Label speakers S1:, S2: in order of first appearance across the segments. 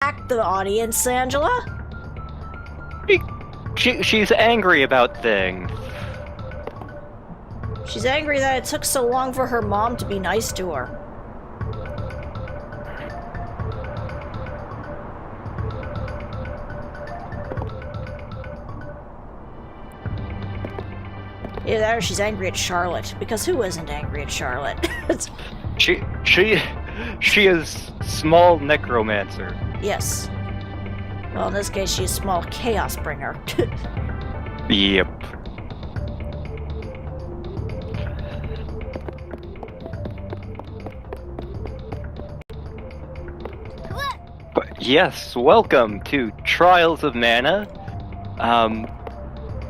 S1: Act the audience, Angela.
S2: She's angry about things.
S1: She's angry that it took so long for her mom to be nice to her. Either that or she's angry at Charlotte, because who isn't angry at Charlotte?
S2: She is small necromancer.
S1: Yes. Well, in this case, she's small chaos bringer.
S2: Yep. But yes, welcome to Trials of Mana.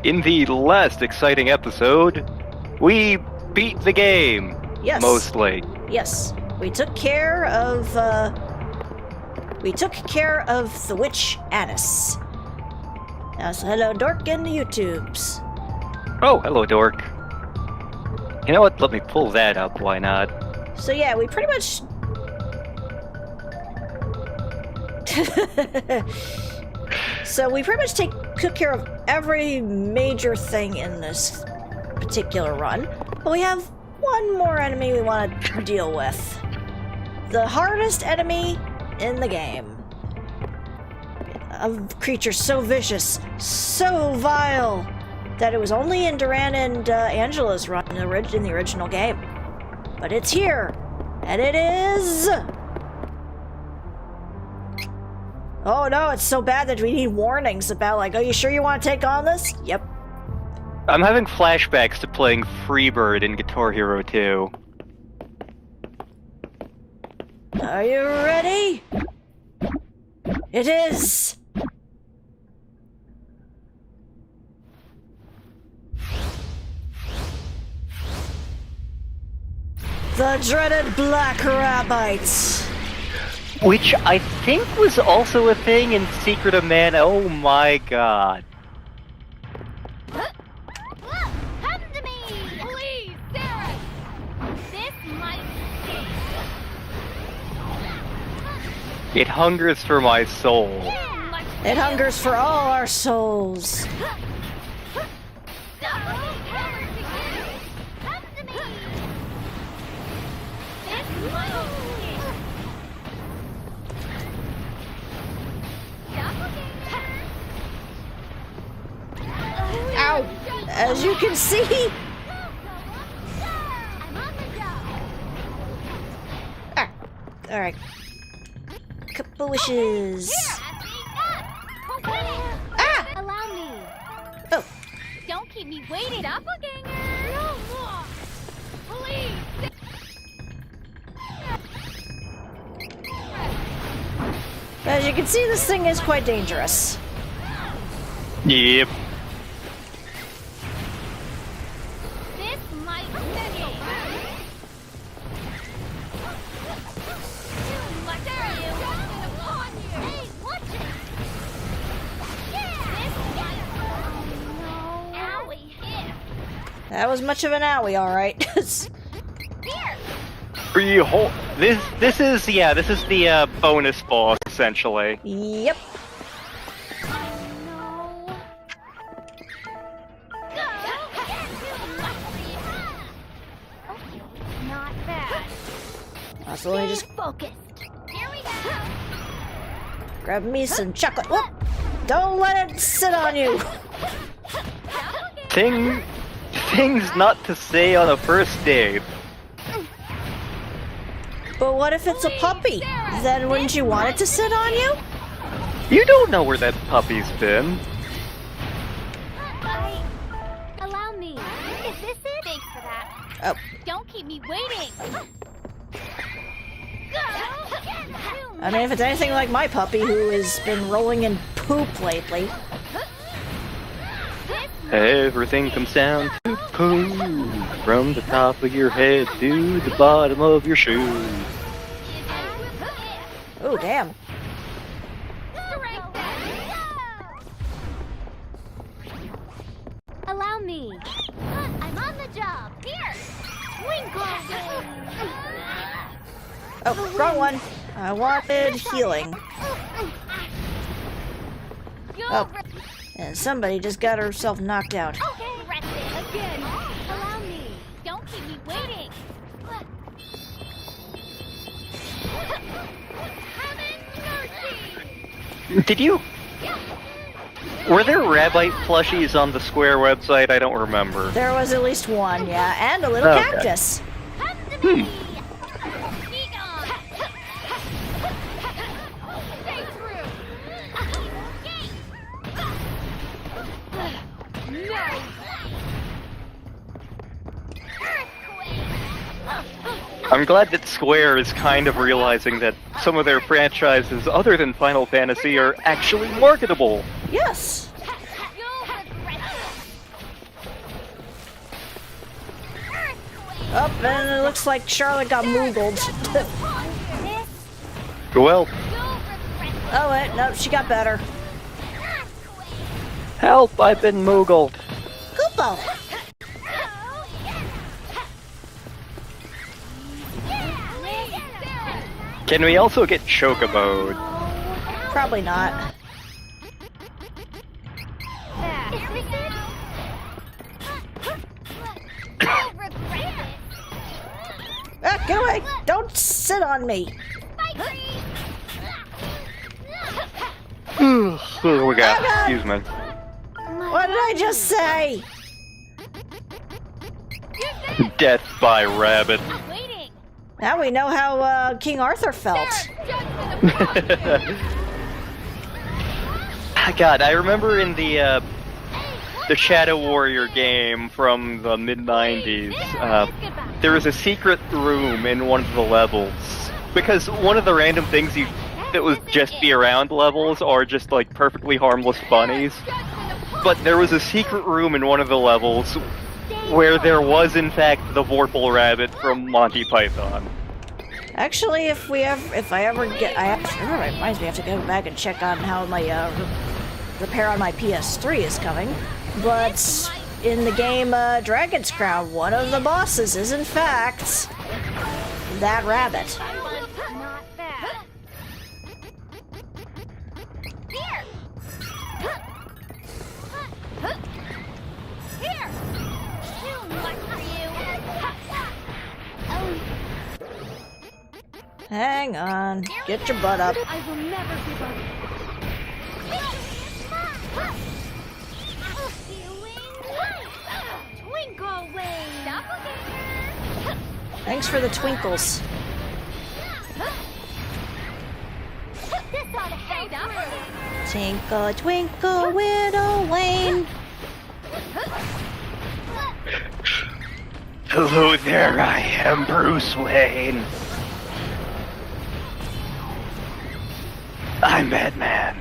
S2: In the last exciting episode, we beat the game.
S1: Yes.
S2: Mostly.
S1: Yes. We took care of the witch Anise. Now, so hello, Dork, and the YouTubes.
S2: Oh, hello, Dork. You know what? Let me pull that up. Why not?
S1: So yeah, we pretty much... took care of every major thing in this particular run. But we have one more enemy we want to deal with. The hardest enemy in the game. A creature so vicious, so vile, that it was only in Duran and Angela's run in the original game. But it's here, and it is... Oh no, it's so bad that we need warnings about, like, are you sure you want to take on this? Yep.
S2: I'm having flashbacks to playing Freebird in Guitar Hero 2.
S1: Are you ready? It is! The dreaded Black Rabbites!
S2: Which I think was also a thing in Secret of Mana. Oh my god.
S3: Come to me! Please, Sarah! This might
S2: It hungers for my soul.
S1: It hungers for all our souls.
S3: Come to me! This might
S1: Ow! As you can see... Ah, alright. Couple wishes. Ah!
S3: Allow me.
S1: Oh.
S3: Don't keep me waiting, doppelganger. No more. Please.
S1: As you can see, this thing is quite dangerous.
S2: Yep.
S3: This might be. Hey, watch it. This might. Owie.
S1: That was much of an owie, alright.
S2: Here. This is the bonus boss, essentially.
S1: Yep.
S3: Not bad.
S1: So let me just
S3: Focused. Here we go.
S1: grab me some chocolate. Whoop! Don't let it sit on you!
S2: Things not to say on a first date.
S1: But what if it's a puppy? Then wouldn't you want it to sit on you?
S2: You don't know where that puppy's been.
S3: Allow me. Is this it? Thanks for that.
S1: Oh.
S3: Don't keep me waiting.
S1: I mean, if it's anything like my puppy, who has been rolling in poop lately.
S2: Everything comes down to poo, from the top of your head to the bottom of your shoes.
S1: Oh, damn.
S3: Allow me. I'm on the job. Here. Twinkle.
S1: Oh, wrong one. I wanted healing. Oh, and somebody just got herself knocked out.
S3: Okay, rest it again. Allow me. Don't keep me waiting. Heaven mercy.
S2: Did you? Were there rabbite plushies on the Square website? I don't remember.
S1: There was at least one, yeah, and a little
S2: Okay.
S1: cactus.
S3: Come to me. Be gone. Stay through. No.
S2: I'm glad that Square is kind of realizing that some of their franchises, other than Final Fantasy, are actually marketable.
S1: Yes.
S3: You'll regret
S1: Oh, and it looks like Charlotte got moogled.
S3: this.
S2: Well,
S3: You'll regret
S1: Oh, wait, no, she got better.
S2: help! I've been moogled.
S1: Koopo.
S2: Can we also get Chocobo?
S1: Probably not. Ah, get away! Don't sit on me.
S2: Who we got? Excuse me.
S1: What did I just say?
S2: Death by rabbit.
S3: Waiting.
S1: Now we know how King Arthur felt.
S2: God, I remember in the Shadow Warrior game from the mid-90s, there was a secret room in one of the levels. Because one of the random things that was just be around levels are just like perfectly harmless bunnies. But there was a secret room in one of the levels where there was in fact the Vorpal rabbit from Monty Python.
S1: Actually, if I ever get, it reminds me I have to go back and check on how my repair on my PS3 is coming. But in the game Dragon's Crown, one of the bosses is in fact that rabbit.
S3: Not bad. Here. Here. Too much for you.
S1: Hang on, get your butt up.
S3: I will never give up. Twinkle wing. Doppelganger.
S1: Thanks for the twinkles.
S3: This ought to help. Doppelganger.
S1: Tinkle, twinkle, little Wayne.
S2: Hello there, I am Bruce Wayne. I'm Batman.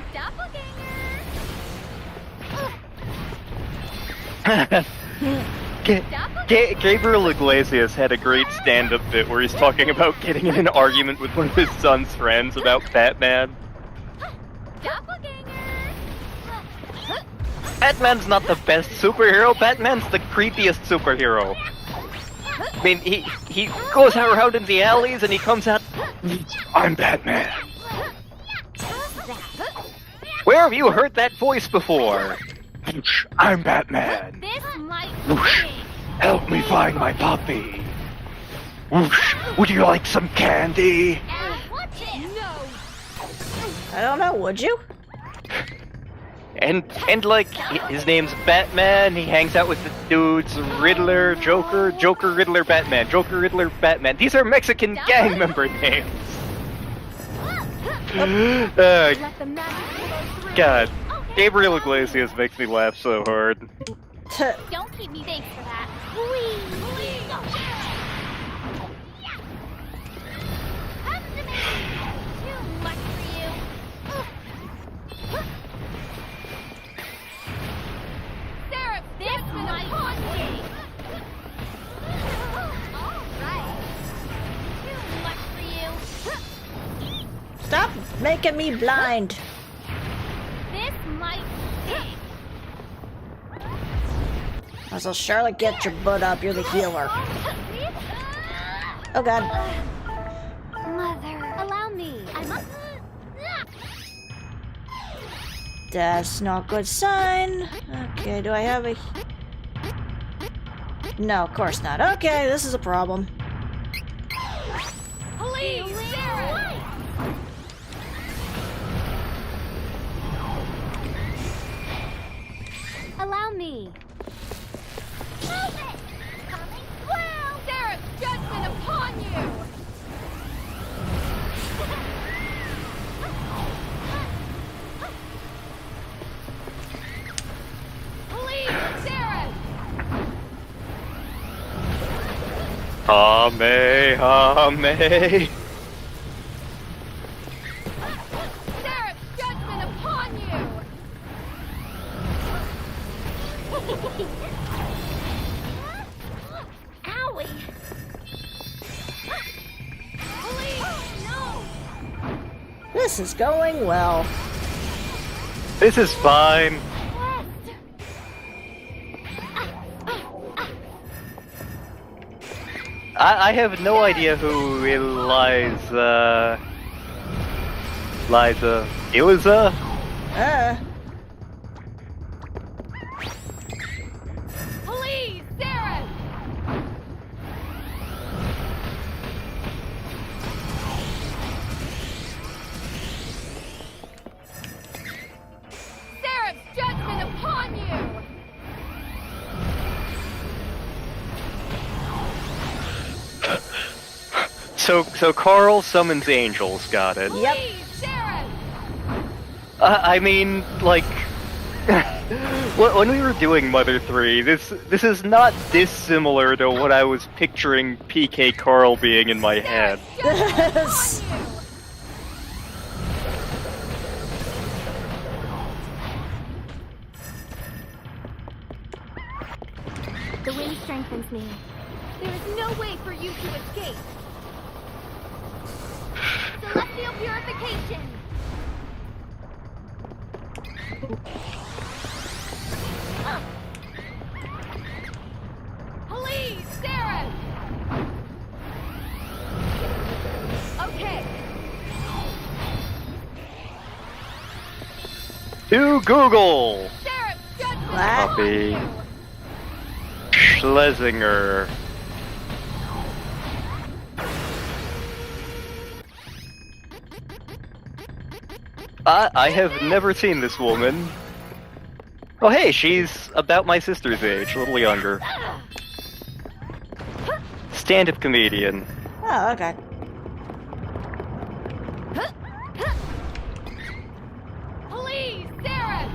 S2: Gabriel Iglesias had a great stand-up bit where he's talking about getting in an argument with one of his son's friends about Batman. Batman's not the best superhero, Batman's the creepiest superhero. I mean, he goes around in the alleys and he comes out, I'm Batman. Where have you heard that voice before? I'm Batman.
S3: This might
S2: Whoosh. Help me find my puppy. Whoosh. Would you like some candy?
S3: No.
S1: I don't know, would you?
S2: And like, his name's Batman, he hangs out with the dudes Riddler, Joker, Riddler, Batman, Joker, Riddler, Batman. These are Mexican gang member names.
S3: Let the magic flow through.
S2: God, Gabriel Iglesias makes me laugh so hard.
S3: Don't keep me thanks for that. Come to me. Too much for you. Sarah, this might be. All right. Too much for you.
S1: Stop making me blind.
S3: This might be.
S1: So Charlotte, get your butt up. You're the healer. Oh god.
S3: Mother, allow me. I'm up.
S1: That's not good sign. Okay, do I have a... No, of course not. Okay, this is a problem.
S3: Please, Sarah! Allow me. Move it! Coming through! Sarah's judgment upon you! Please, Sarah!
S2: Hame.
S3: Sarah's judgment upon you! Owie! Please, no!
S1: This is going well.
S2: This is fine. I have no idea who Eliza...
S3: Please, Sarah! Sarah's judgment upon you!
S2: So Carl summons angels, got it.
S1: Yep.
S3: Please, Sarah!
S2: I mean, like... when we were doing Mother 3, this is not dissimilar to what I was picturing PK Carl being in my head.
S1: Yes.
S3: The wind strengthens me. There is no way for you to escape. Celestial purification! Please, Sarah! Okay.
S2: To Google!
S3: Sarah's judgment
S1: What?
S3: upon
S2: Copy.
S3: you!
S2: Schlesinger. I have never seen this woman. Oh hey, she's about my sister's age, a little younger. Stand-up comedian.
S1: Oh, okay.
S3: Please, Sarah!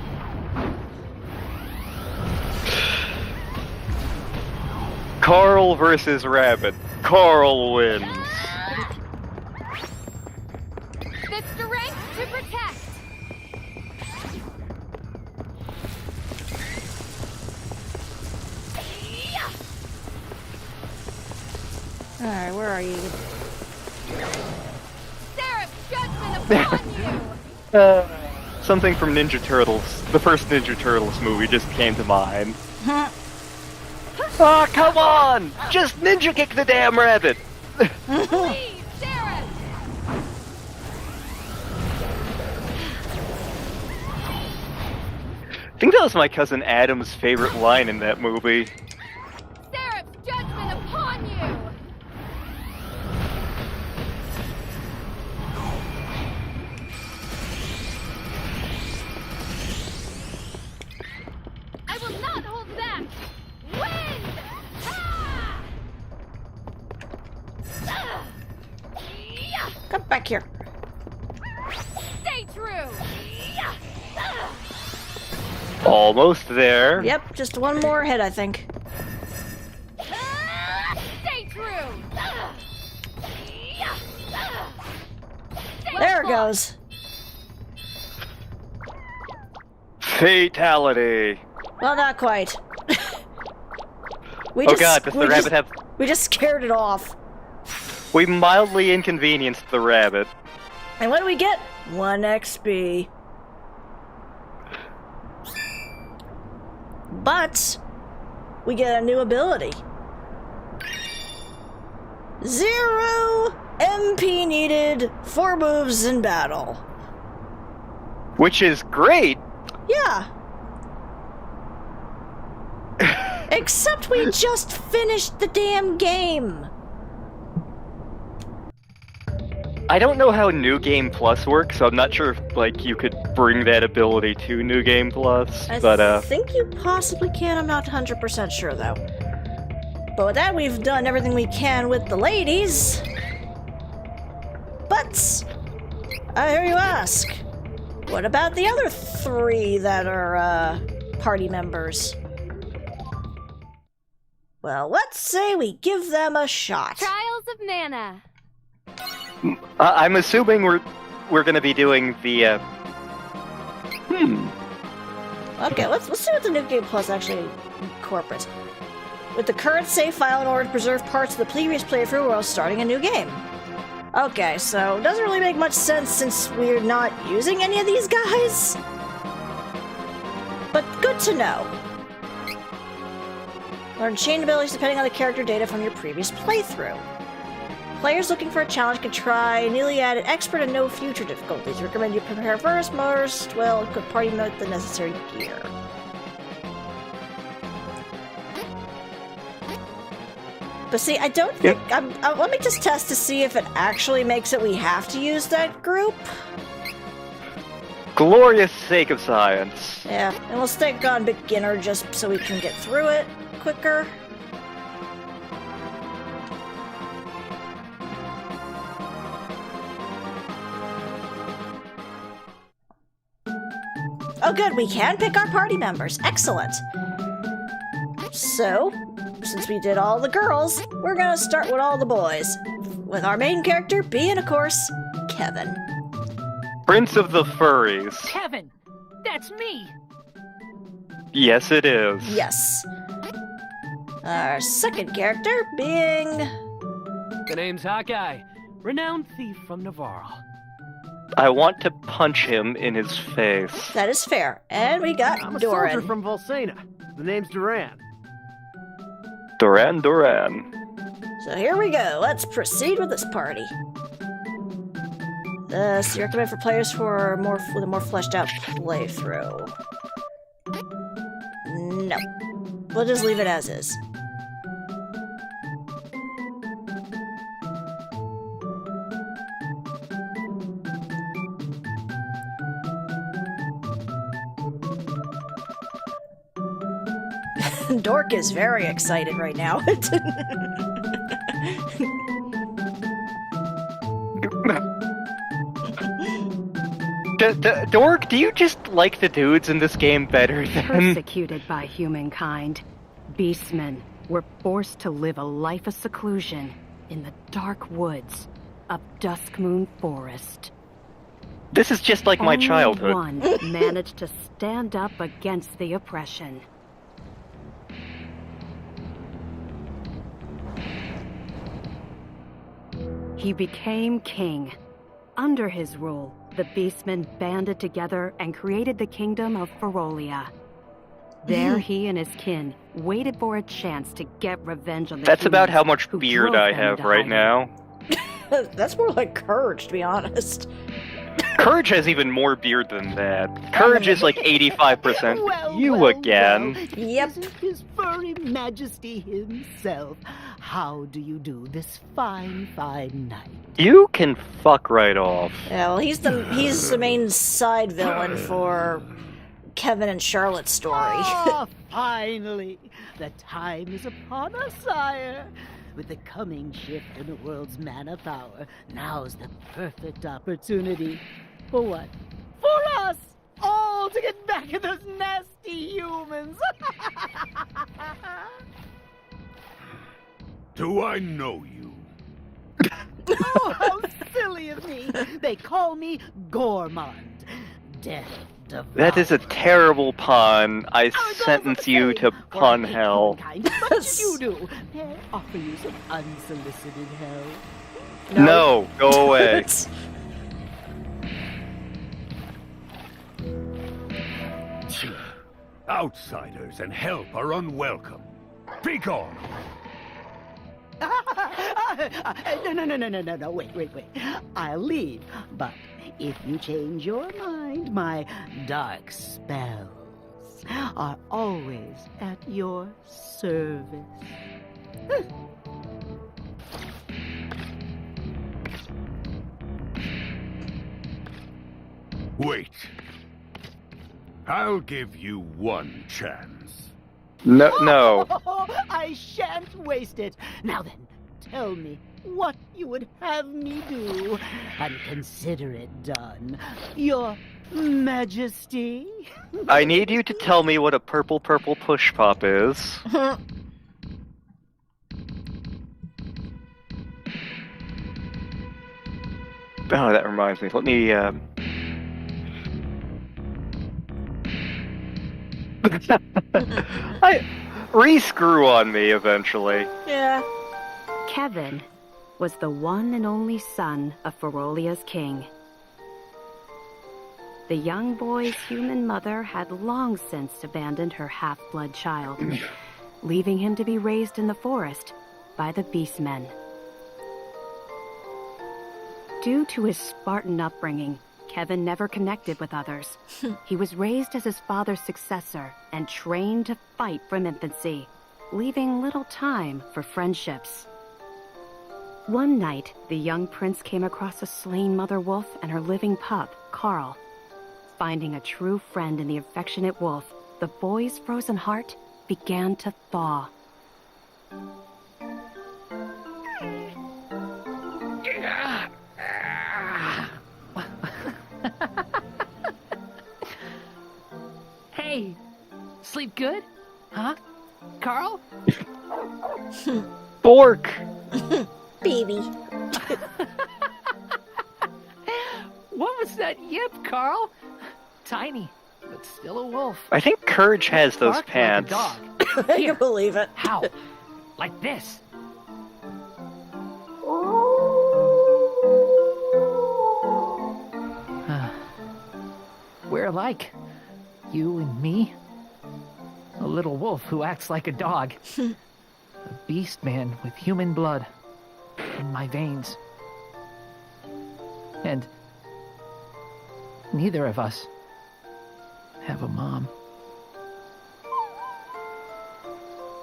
S2: Carl versus Rabbit. Carl wins.
S3: The strength to protect!
S1: Alright, where are you?
S3: Sarah's judgment upon you!
S2: Something from Ninja Turtles. The first Ninja Turtles movie just came to mind. Ah, come on! Just ninja kick the damn rabbit!
S3: Please, Sarah!
S2: I think that was my cousin Adam's favorite line in that movie.
S3: Sarah's judgment upon you! I will not hold back! Wind! Ah!
S1: Come back here.
S3: Stay true!
S2: Almost there.
S1: Yep, just one more hit, I think.
S3: Stay true!
S1: There it goes.
S2: Fatality.
S1: Well, not quite. we
S2: Oh god, does the rabbit have...
S1: We just scared it off.
S2: We mildly inconvenienced the rabbit.
S1: And what do we get? 1 XP. But we get a new ability. 0 MP needed for moves in battle.
S2: Which is great,
S1: Yeah. Except we just finished the damn game.
S2: I don't know how New Game Plus works, so I'm not sure if, like, you could bring that ability to New Game Plus,
S1: I think you possibly can. I'm not 100% sure, though. But with that, we've done everything we can with the ladies. But I hear you ask, what about the other 3 that are, party members? Well, let's say we give them a shot.
S3: Trials of Mana.
S2: I'm assuming we're gonna be doing the,
S1: Okay, let's see what the New Game Plus actually incorporates. With the current save file in order to preserve parts of the previous playthrough while starting a new game. Okay, so it doesn't really make much sense since we're not using any of these guys. But good to know. Learn chain abilities depending on the character data from your previous playthrough. Players looking for a challenge can try newly added expert and no future difficulties. Recommend you prepare first, most well-equipped party mode with the necessary gear. But see, I don't think... let me just test to see if it actually makes it we have to use that group.
S2: glorious sake of science.
S1: Yeah, and we'll stick on beginner just so we can get through it quicker. Oh good, we can pick our party members. Excellent. So, since we did all the girls, we're gonna start with all the boys. With our main character being, of course, Kevin.
S2: Prince of the Furries.
S4: Kevin! That's me!
S2: Yes, it is.
S1: Yes. Our second character being...
S4: The name's Hawkeye, renowned thief from Navarro.
S2: I want to punch him in his face.
S1: That is fair. And we got
S5: I'm a
S1: Doran.
S5: soldier from Volsena. The name's Duran.
S2: Duran Duran.
S1: So here we go. Let's proceed with this party. So you recommend for players for with a more fleshed out playthrough. No. We'll just leave it as is. Dork is very excited right now.
S2: Dork, do you just like the dudes in this game better than...
S6: Persecuted by humankind, beastmen were forced to live a life of seclusion in the dark woods of Duskmoon Forest.
S2: This is just like my
S6: Only
S2: childhood.
S6: one managed to stand up against the oppression. He became king. Under his rule, the beastmen banded together and created the kingdom of Ferolia. There he and his kin waited for a chance to get revenge on the
S2: That's about
S6: humans
S2: how much
S6: who
S2: beard
S6: drove
S2: I
S6: them
S2: have
S6: into
S2: right
S6: hiding.
S2: now.
S1: That's more like Courage, to be honest.
S2: Courage has even more beard than that. Courage is like 85%.
S7: Well,
S2: You
S7: well,
S2: again.
S7: well,
S1: Yep.
S7: Isn't his furry majesty himself? How do you do this fine, fine night?
S2: You can fuck right off.
S1: Yeah, well, he's the main side villain for Kevin and Charlotte's story.
S7: Ah, finally! The time is upon us, sire. With the coming shift in the world's mana power, now's the perfect opportunity. For what? For us! All to get back at those nasty humans!
S8: Do I know you?
S7: Oh, how silly of me! They call me Gormand. Death devourer.
S2: That is a terrible pun. I
S7: Oh, it goes
S2: sentence
S7: without
S2: you
S7: saying,
S2: to
S7: or
S2: pun
S7: hate
S2: hell.
S7: humankind. What did you do? May I offer you some unsolicited help?
S2: No, go away.
S8: Outsiders and help are unwelcome. Be gone!
S7: No, wait. I'll leave, but If you change your mind, my dark spells are always at your service.
S8: Wait. I'll give you one chance.
S2: No.
S7: I shan't waste it. Now then, tell me what you would have me do, and consider it done, Your Majesty.
S2: I need you to tell me what a purple push pop is. Oh, that reminds me. Let me, Reese grew on me eventually.
S1: Yeah.
S6: Kevin was the one and only son of Ferolia's king. The young boy's human mother had long since abandoned her half-blood child, leaving him to be raised in the forest by the beastmen. Due to his Spartan upbringing, Kevin never connected with others. He was raised as his father's successor and trained to fight from infancy, leaving little time for friendships. One night, the young prince came across a slain mother wolf and her living pup, Carl. Finding a true friend in the affectionate wolf, the boy's frozen heart began to thaw.
S9: Hey, sleep good? Huh? Carl?
S2: Bork!
S1: Baby.
S9: What was that yip, Carl? Tiny, but still a wolf.
S2: I think Courage has those
S9: Bark
S2: pants.
S9: Like a dog.
S1: I
S9: Here.
S1: can believe it.
S9: How? Like this. We're alike. You and me. A little wolf who acts like a dog. A beast man with human blood in my veins. And neither of us have a mom.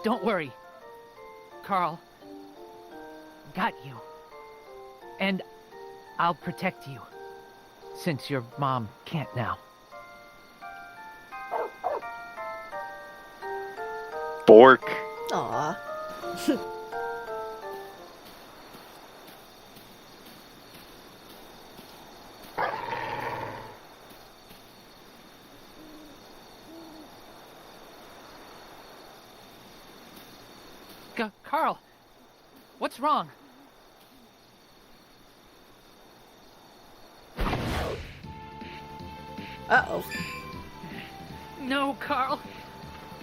S9: Don't worry, Carl. Got you. And I'll protect you, since your mom can't now.
S2: Bork.
S1: Aw.
S9: Carl, what's wrong?
S1: Uh-oh.
S9: No, Carl.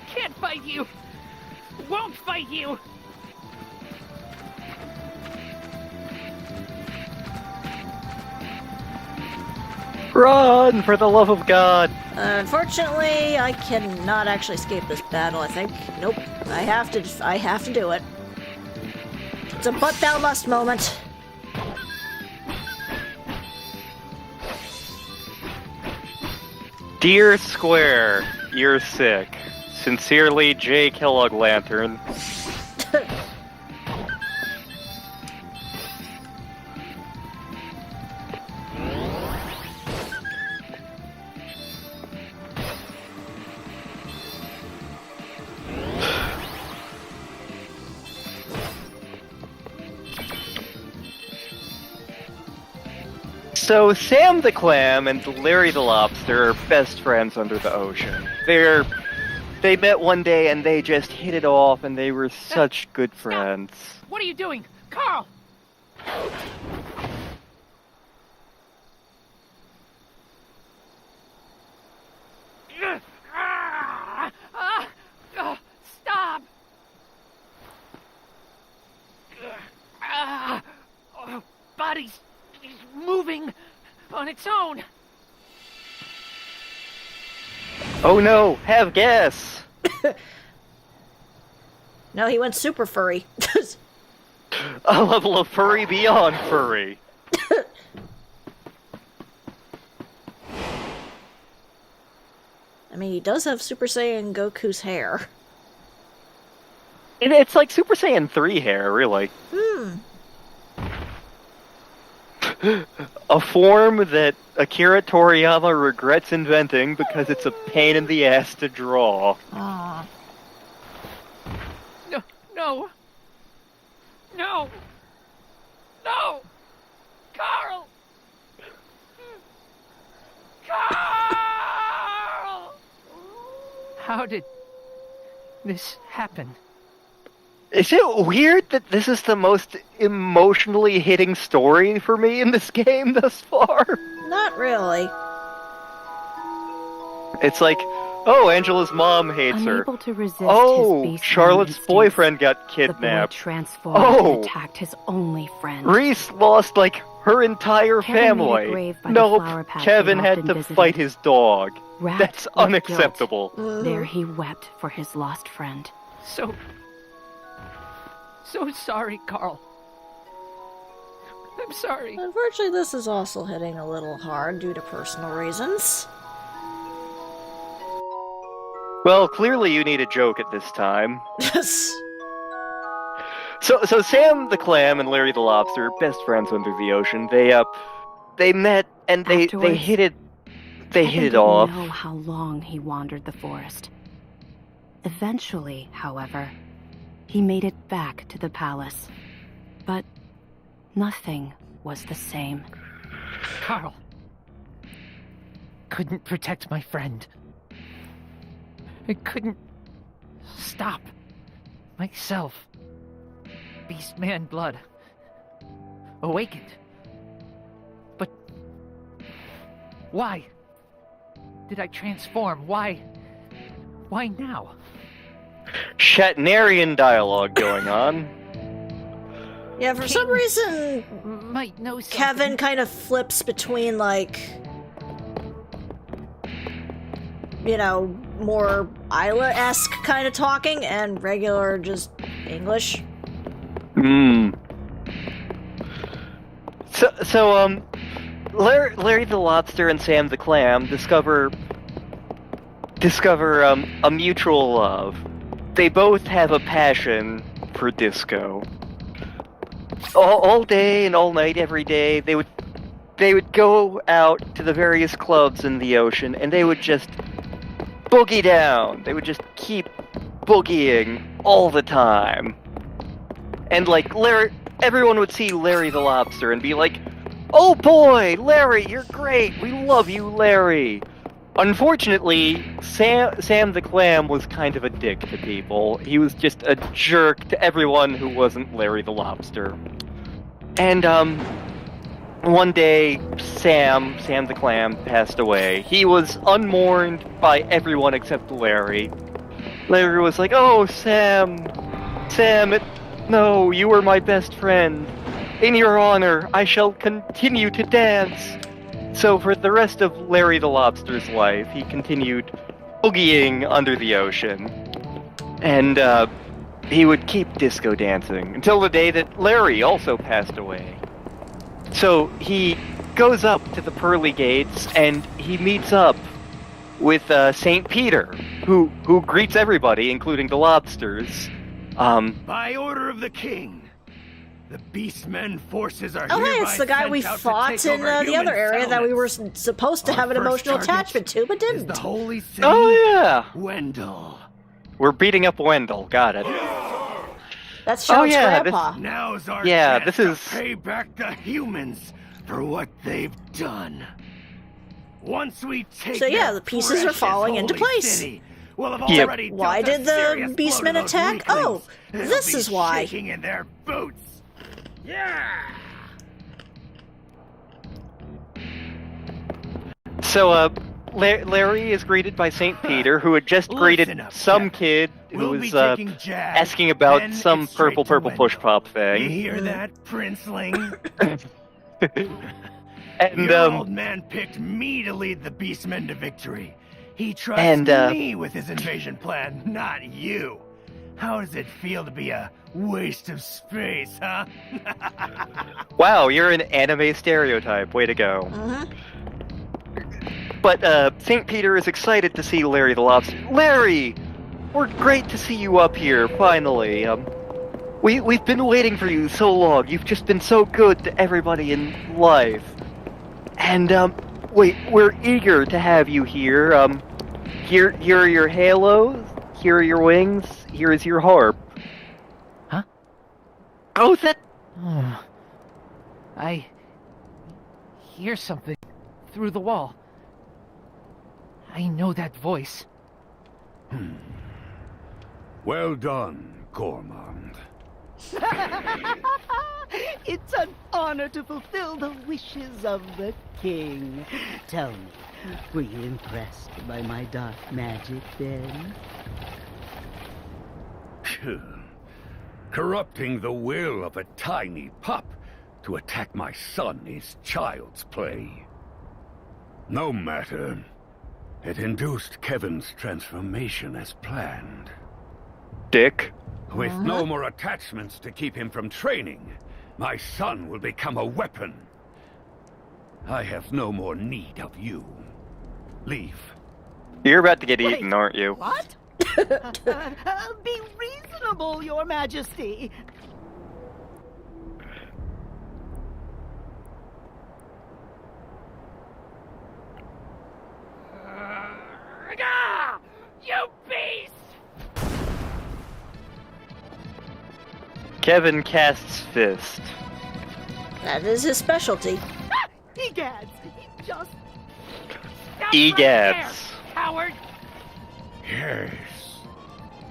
S9: Can't fight you. Won't fight you.
S2: Run, for the love of God!
S1: Unfortunately, I cannot actually escape this battle, I think. Nope. I have to do it. It's a but thou must moment.
S2: Dear Square, you're sick. Sincerely, JKLantern. So Sam the Clam and Larry the Lobster are best friends under the ocean. They met one day and they just hit it off and they were such good friends.
S9: What are you doing? Carl! Stop! Body's moving on its own.
S2: Oh no, have gas!
S1: No, he went super furry.
S2: A level of furry beyond furry.
S1: mean, he does have Super Saiyan Goku's hair.
S2: It's like Super Saiyan 3 hair, really. A form that Akira Toriyama regrets inventing because it's a pain in the ass to draw.
S1: Aw.
S9: No, no. No. No. Carl. Carl. How did this happen?
S2: Is it weird that this is the most emotionally hitting story for me in this game thus far?
S1: Not really.
S2: It's like, oh, Angela's mom hates her.
S6: Unable to resist
S2: Oh,
S6: his beast
S2: Charlotte's
S6: instincts,
S2: boyfriend got
S6: the boy
S2: kidnapped.
S6: transformed
S2: Oh.
S6: and attacked his only friend.
S2: Reese lost, like, her entire
S6: Kevin made a
S2: family.
S6: grave by the
S2: Nope,
S6: flower patch
S2: Kevin
S6: he
S2: had
S6: often
S2: to
S6: visited.
S2: fight his dog.
S6: Wrapped
S2: That's
S6: with guilt,
S2: unacceptable.
S6: There he wept for his lost friend.
S9: So sorry, Carl. I'm sorry.
S1: Unfortunately, this is also hitting a little hard due to personal reasons.
S2: Well, clearly you need a joke at this time.
S1: Yes.
S2: So Sam the Clam and Larry the Lobster, best friends under the ocean, they met and they
S6: Afterwards,
S2: hit it
S6: Kevin
S2: hit it
S6: didn't
S2: off.
S6: know how long he wandered the forest. Eventually, however, he made it back to the palace. But nothing was the same.
S9: Carl. Couldn't protect my friend. I couldn't stop myself. Beastman blood awakened. But why did I transform? Why now?
S2: Shatnerian dialogue going on.
S1: Yeah, for some reason,
S9: Might know something.
S1: Kevin kind of flips between, like, you know, more Isla-esque kind of talking and regular just English.
S2: So Larry the Lobster and Sam the Clam discover a mutual love. They both have a passion for disco. All day and all night, every day, they would go out to the various clubs in the ocean, and they would just boogie down. They would just keep boogieing all the time. And like everyone would see Larry the Lobster and be like, "Oh boy, Larry, you're great. We love you, Larry." Unfortunately, Sam the Clam was kind of a dick to people. He was just a jerk to everyone who wasn't Larry the Lobster. And one day Sam the Clam passed away. He was unmourned by everyone except Larry. Larry was like, "Oh, Sam, no, you were my best friend. In your honor, I shall continue to dance." So for the rest of Larry the Lobster's life, he continued boogieing under the ocean. And he would keep disco dancing until the day that Larry also passed away. So he goes up to the pearly gates and he meets up with St. Peter, who greets everybody, including the lobsters.
S8: By order of the king, the Beastmen forces are
S1: Oh, hey,
S8: hereby
S1: it's the guy
S8: sent
S1: we
S8: out to
S1: fought
S8: take
S1: in
S8: over
S1: the
S8: human
S1: other area that we were
S8: settlements.
S1: supposed to
S8: Our
S1: have an
S8: first
S1: emotional
S8: target
S1: attachment to, but
S8: is
S1: didn't.
S8: the holy city,
S2: Oh yeah,
S8: Wendell.
S2: we're beating up Wendell. Got it.
S1: That's Charlotte's
S2: yeah,
S1: grandpa.
S8: Now's our
S2: Yeah,
S8: chance
S2: this is-
S8: to pay back the humans for what they've done. Once we take
S1: So, yeah,
S8: that
S1: the pieces are
S8: precious
S1: falling into
S8: holy
S1: place.
S8: city, we'll have
S2: Yep.
S8: already
S1: Why
S8: dealt a
S1: did the
S8: serious blow
S1: Beastmen
S8: to those
S1: attack?
S8: weaklings.
S1: Oh,
S8: They'll
S1: this
S8: be
S1: is why.
S8: shaking in their boots. Yeah.
S2: So Larry is greeted by St. Peter, who had just greeted
S8: Listen up,
S2: some
S8: Captain.
S2: kid who
S8: We'll
S2: was
S8: be taking Jazz,
S2: asking about
S8: then
S2: some
S8: it's straight
S2: purple
S8: to
S2: push pop
S8: You
S2: thing.
S8: hear that, Princeling?
S2: And
S8: Your old man picked me to lead the Beastmen to victory. He trusts
S2: And,
S8: me with his invasion plan, not you. How does it feel to be a waste of space, huh?
S2: wow, you're an anime stereotype. Way to go. But St. Peter is excited to see Larry the Lobster. Larry! We're great to see you up here, finally. We've been waiting for you so long. You've just been so good to everybody in life. And, we're eager to have you here. Here are your halos, here are your wings, here is your harp.
S9: Huh?
S2: Oh, that...
S9: I hear something through the wall. I know that voice.
S10: Well done, Gourmand.
S7: It's an honor to fulfill the wishes of the king. Tell me, were you impressed by my dark magic then?
S10: Corrupting the will of a tiny pup to attack my son is child's play. No matter. It induced Kevin's transformation as planned.
S2: Dick.
S10: With no more attachments to keep him from training, my son will become a weapon. I have no more need of you. Leave.
S2: You're about to get eaten, aren't you?
S7: What? Be reasonable, Your Majesty.
S4: You beast!
S2: Kevin casts fist.
S1: That is his specialty.
S7: Egads, he just...
S2: Egads.
S4: Coward!
S10: Yes.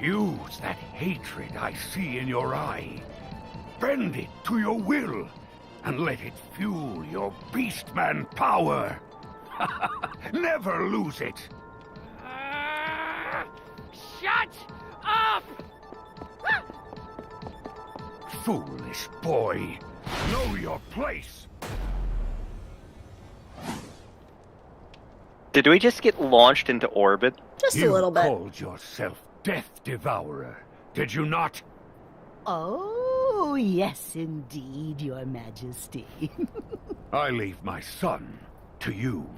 S10: Use that hatred I see in your eye. Bend it to your will, and let it fuel your beastman power. Never lose it.
S4: Shut up!
S10: Foolish boy. Know your place.
S2: Did we just get launched into orbit?
S1: Just a little bit.
S10: You called yourself Death Devourer, did you not?
S7: Oh, yes, indeed, Your Majesty.
S10: I leave my son to you.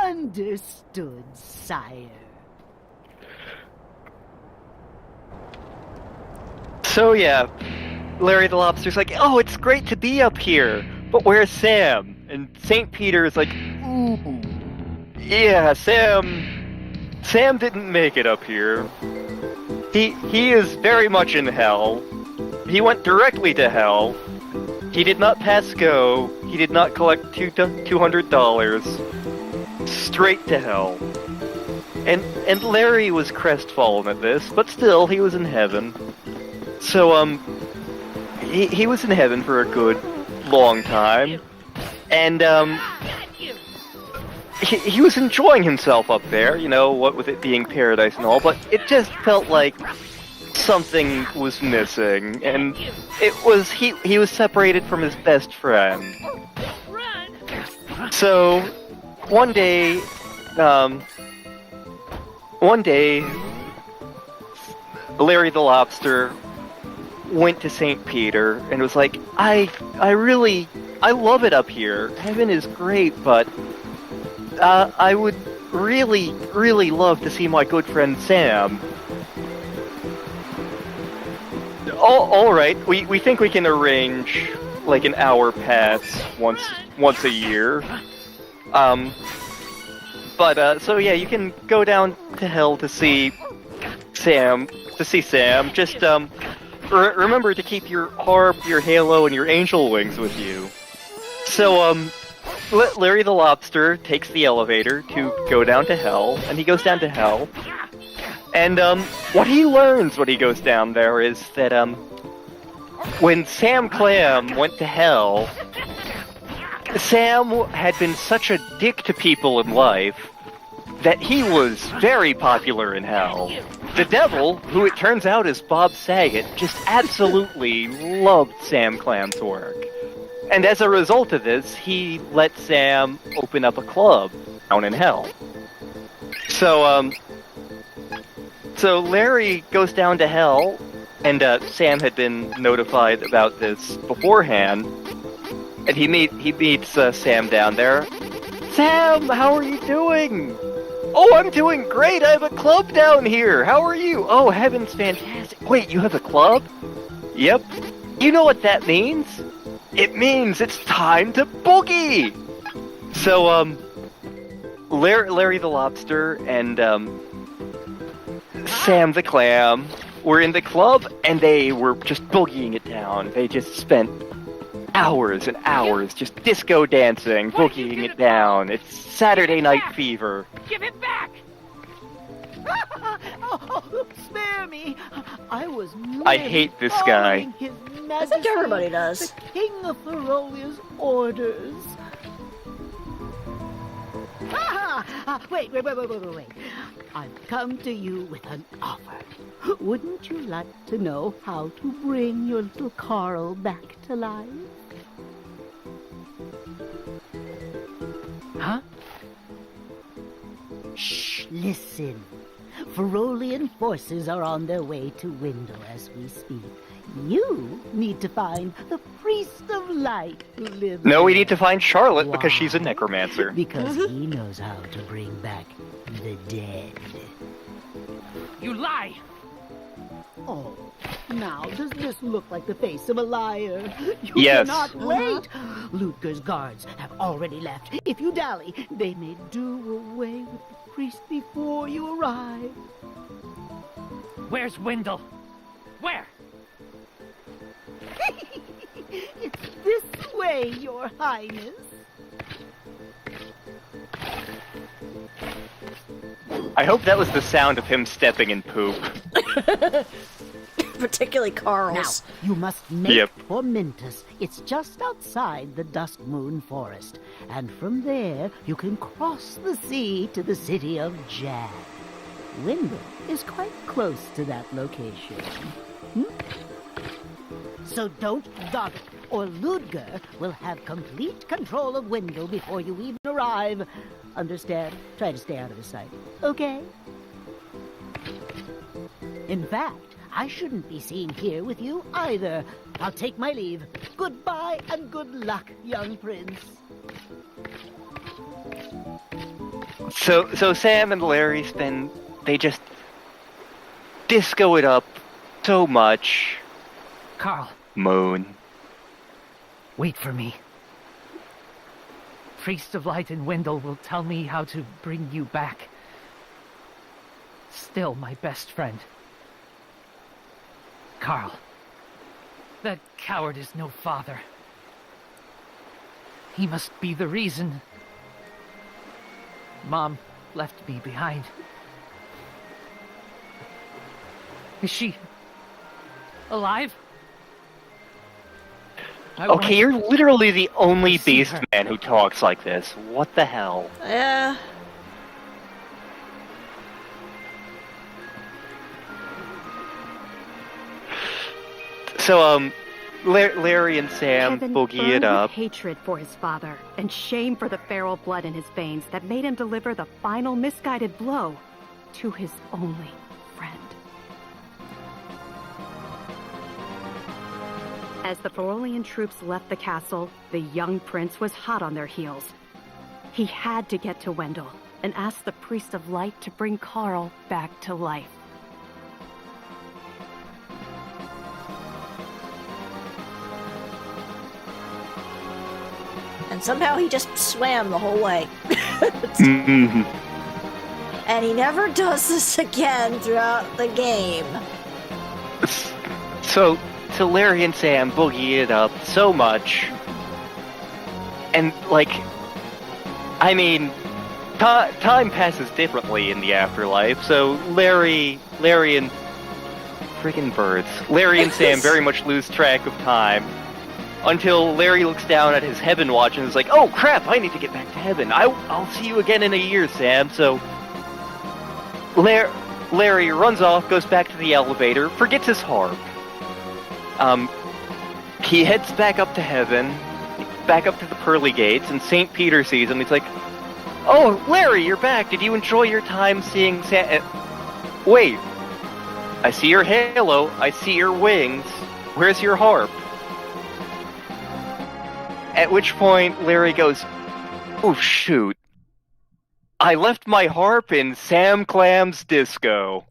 S7: Understood, sire.
S2: So yeah, Larry the Lobster's like, oh, it's great to be up here, but where's Sam? And St. Peter's like, ooh, yeah, Sam didn't make it up here. He is very much in hell. He went directly to hell. He did not pass go. He did not collect $200. Straight to hell. And Larry was crestfallen at this, but still, he was in heaven. So, he was in heaven for a good long time. And, he was enjoying himself up there, you know, what with it being paradise and all, but it just felt like something was missing, and it was, he was separated from his best friend. So, one day, Larry the Lobster went to St. Peter and was like, I love it up here. Heaven is great, but I would really, really love to see my good friend Sam. All right, we think we can arrange like an hour pass once a year. So yeah, you can go down to hell to see Sam. Just remember to keep your harp, your halo, and your angel wings with you. So Larry the Lobster takes the elevator to go down to hell, and he goes down to hell. And what he learns when he goes down there is that when Sam Clam went to hell, Sam had been such a dick to people in life that he was very popular in hell. The devil, who it turns out is Bob Saget, just absolutely loved Sam Clam's work. And as a result of this, he let Sam open up a club down in hell. So Larry goes down to hell, and Sam had been notified about this beforehand. And he meets Sam down there. Sam, how are you doing? Oh, I'm doing great. I have a club down here. How are you? Oh, heaven's fantastic. Wait, you have a club? Yep. You know what that means? It means it's time to boogie. So, Larry the Lobster and Sam the Clam were in the club, and they were just boogieing it down. They just spent hours and hours just disco dancing, boogieing it down. It's Saturday Night Fever.
S4: Give it back!
S7: Oh, spare me! I was
S2: I hate this guy.
S7: following His
S1: I
S7: Majesty,
S1: think everybody does.
S7: the King of Ferolia's orders. Wait. I've come to you with an offer. Wouldn't you like to know how to bring your little Carl back to life?
S9: Huh?
S7: Shh, listen. Ferolian forces are on their way to Windle as we speak. You need to find the Priest of Light who lives
S2: No, we
S7: there.
S2: need to find Charlotte because she's a
S7: Why?
S2: necromancer.
S7: Because he knows how to bring back the dead.
S4: You lie!
S7: Oh, now does this look like the face of a liar? You
S2: Yes.
S7: cannot wait. Ludger's guards have already left. If you dally, they may do away with the priest before you arrive.
S4: Where's Wendell? Where?
S7: It's this way, Your Highness.
S2: I hope that was the sound of him stepping in poop.
S1: Particularly
S7: Now,
S1: Carl's.
S7: you must make
S2: Yep.
S7: for Mintus. It's just outside the Dusk Moon Forest. And from there, you can cross the sea to the city of Jag. Windle is quite close to that location. So don't dawdle, or Ludger will have complete control of Windle before you even arrive. Understand? Try to stay out of his sight. Okay? In fact, I shouldn't be seen here with you either. I'll take my leave. Goodbye and good luck, young prince.
S2: So Sam and Larry they just disco it up so much.
S9: Carl,
S2: Moon.
S9: wait for me. Priest of Light and Wendell will tell me how to bring you back. Still my best friend. Carl, that coward is no father. He must be the reason Mom left me behind. Is she alive?
S2: Okay, you're literally the only
S9: see
S2: beast
S9: her.
S2: man who talks like this. What the hell?
S1: Yeah.
S2: So, Larry and Sam
S6: Kevin
S2: boogie
S6: burned
S2: it up.
S6: with hatred for his father and shame for the feral blood in his veins that made him deliver the final misguided blow to his only friend. As the Ferolian troops left the castle, the young prince was hot on their heels. He had to get to Wendell and ask the Priest of Light to bring Carl back to life.
S1: And somehow he just swam the whole way.
S2: Mhm.
S1: And he never does this again throughout the game.
S2: So Larry and Sam boogie it up so much. And, like, I mean, time passes differently in the afterlife, so Larry and friggin' birds. Larry and Sam very much lose track of time. Until Larry looks down at his heaven watch and is like, oh crap, I need to get back to heaven. I'll see you again in a year, Sam. So Larry runs off, goes back to the elevator, forgets his harp. He heads back up to heaven, back up to the pearly gates, and St. Peter sees him. He's like, oh, Larry, you're back. Did you enjoy your time seeing Sam? Wait, I see your halo, I see your wings. Where's your harp? At which point, Larry goes, "Oh shoot. I left my harp in Sam Clam's disco."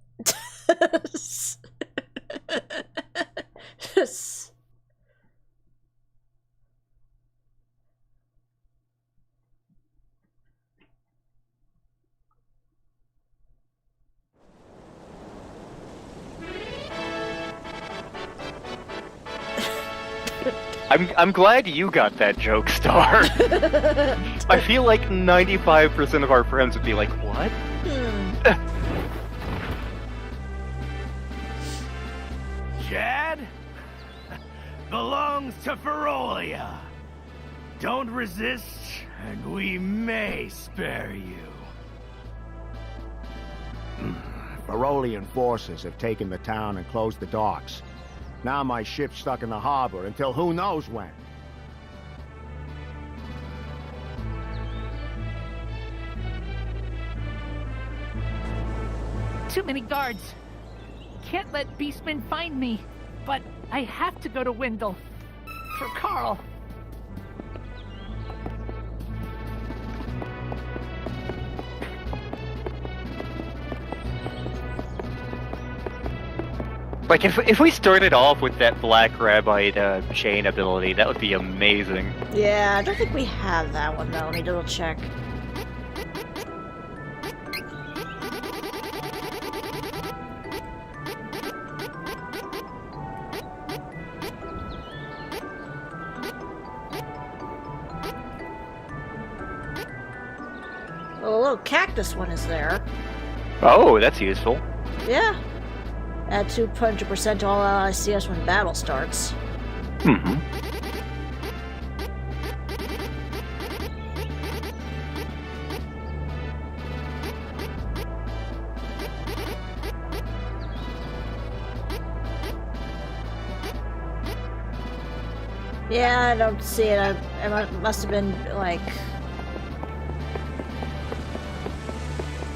S2: I'm glad you got that joke, Star. I feel like 95% of our friends would be like, what?
S8: Chad? Belongs to Ferolia. Don't resist, and we may spare you.
S11: Ferolian forces have taken the town and closed the docks. Now my ship's stuck in the harbor until who knows when.
S9: Too many guards. Can't let beastmen find me, but I have to go to Wendell. For Carl.
S2: Like, if we started off with that Black Rabbite chain ability, that would be amazing.
S1: Yeah, I don't think we have that one, though. Let me double check. Well, the little cactus one is there.
S2: Oh, that's useful.
S1: Yeah. Add 200% to all allies CS when battle starts.
S2: Mm-hmm.
S1: Yeah, I don't see it. I must have been, like...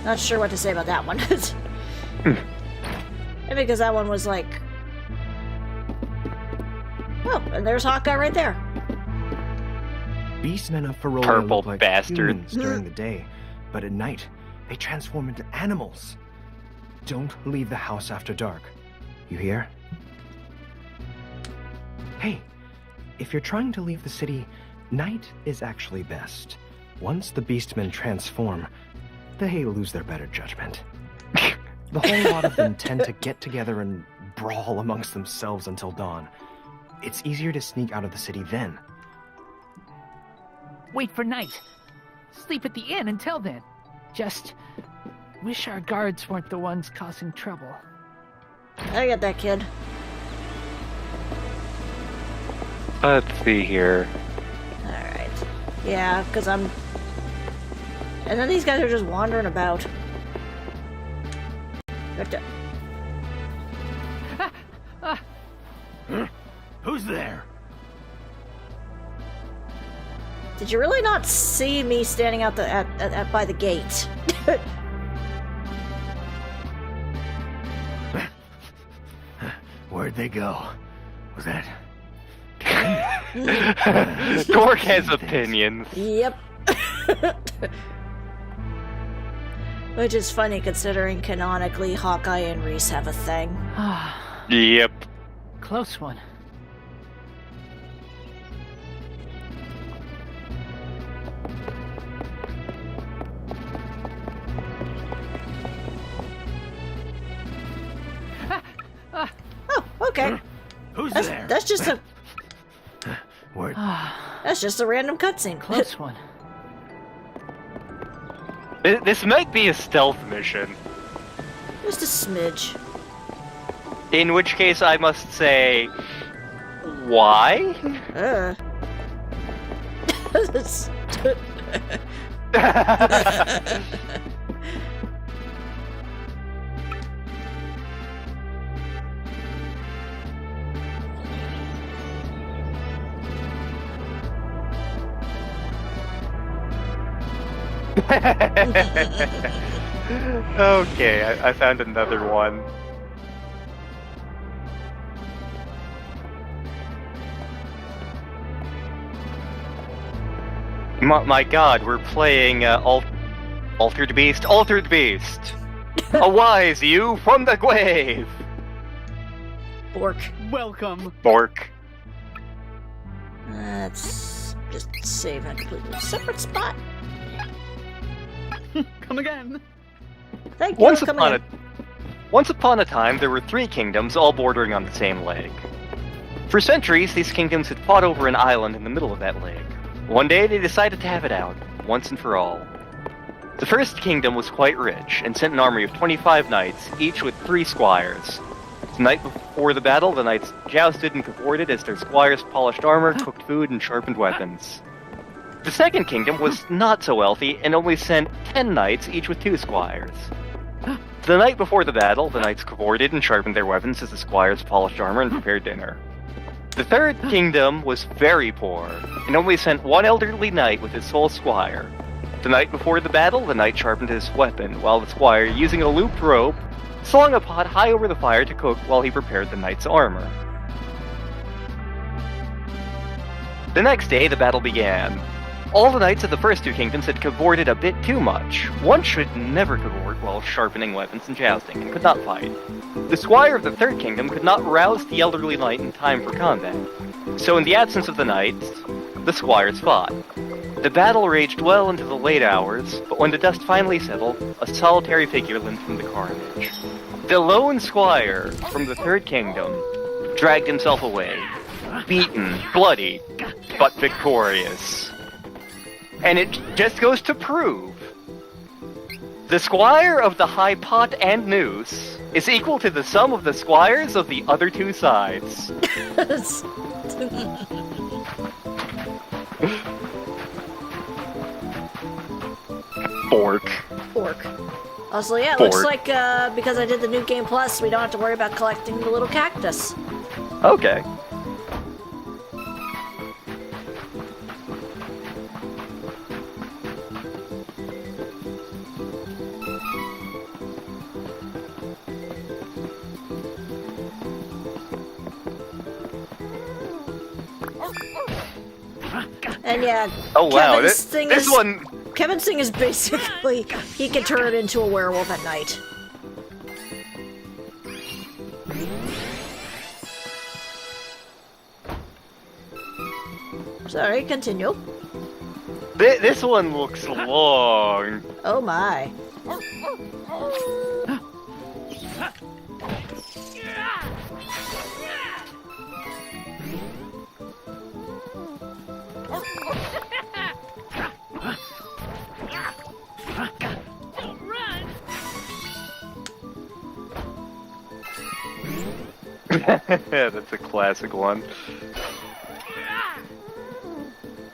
S1: Not sure what to say about that one. Maybe because that one was like... Oh, and there's Hawkeye right there.
S12: Beastmen of Ferolia
S2: Purple
S12: look like
S2: bastard.
S12: humans during the day, but at night, they transform into animals. Don't leave the house after dark. You hear? Hey, if you're trying to leave the city, night is actually best. Once the beastmen transform, they lose their better judgment. The whole lot of them tend to get together and brawl amongst themselves until dawn. It's easier to sneak out of the city then.
S9: Wait for night. Sleep at the inn until then. Just wish our guards weren't the ones causing trouble.
S1: I get that, kid.
S2: Let's see here.
S1: Alright. Yeah, because I'm... And then these guys are just wandering about.
S8: Who's there?
S1: Did you really not see me standing out by the gate?
S8: Where'd they go? Was that...
S2: Dork has opinions.
S1: Yep. Which is funny considering canonically Hawkeye and Reese have a thing.
S2: Yep.
S9: Close one.
S1: Oh, okay.
S8: Who's there?
S1: That's just a...
S8: Word.
S1: That's just a random cutscene.
S9: Close one.
S2: This might be a stealth mission.
S1: Just a smidge.
S2: In which case, I must say, why? Okay, I found another one. My god, we're playing Altered Beast. Altered Beast! Arise, you from the grave!
S1: Bork.
S7: Welcome.
S2: Bork.
S1: Let's just save in a completely separate spot.
S7: Come again.
S1: Thank you for coming in.
S2: Once upon a time, there were 3 kingdoms, all bordering on the same lake. For centuries, these kingdoms had fought over an island in the middle of that lake. One day, they decided to have it out, once and for all. The first kingdom was quite rich, and sent an army of 25 knights, each with 3 squires. The night before the battle, the knights jousted and cavorted as their squires polished armor, cooked food, and sharpened weapons. The second kingdom was not so wealthy, and only sent 10 knights, each with 2 squires. The night before the battle, the knights cavorted and sharpened their weapons as the squires polished armor and prepared dinner. The third kingdom was very poor, and only sent 1 elderly knight with his sole squire. The night before the battle, the knight sharpened his weapon, while the squire, using a looped rope, slung a pot high over the fire to cook while he prepared the knight's armor. The next day, the battle began. All the knights of the first 2 kingdoms had cavorted a bit too much. One should never cavort while sharpening weapons and jousting, and could not fight. The squire of the third kingdom could not rouse the elderly knight in time for combat. So in the absence of the knights, the squires fought. The battle raged well into the late hours, but when the dust finally settled, a solitary figure limped from the carnage. The lone squire from the third kingdom dragged himself away, beaten, bloody, but victorious. And it just goes to prove, the squire of the high pot and noose is equal to the sum of the squires of the other 2 sides. Bork.
S1: Bork. Also, yeah, it
S2: Bork.
S1: looks like because I did the new Game Plus, we don't have to worry about collecting the little cactus.
S2: Okay.
S1: And yeah,
S2: Oh wow,
S1: Kevin's Kevin's thing is basically he can turn it into a werewolf at night. Sorry, continue.
S2: This one looks long.
S1: Oh my.
S2: That's a classic one.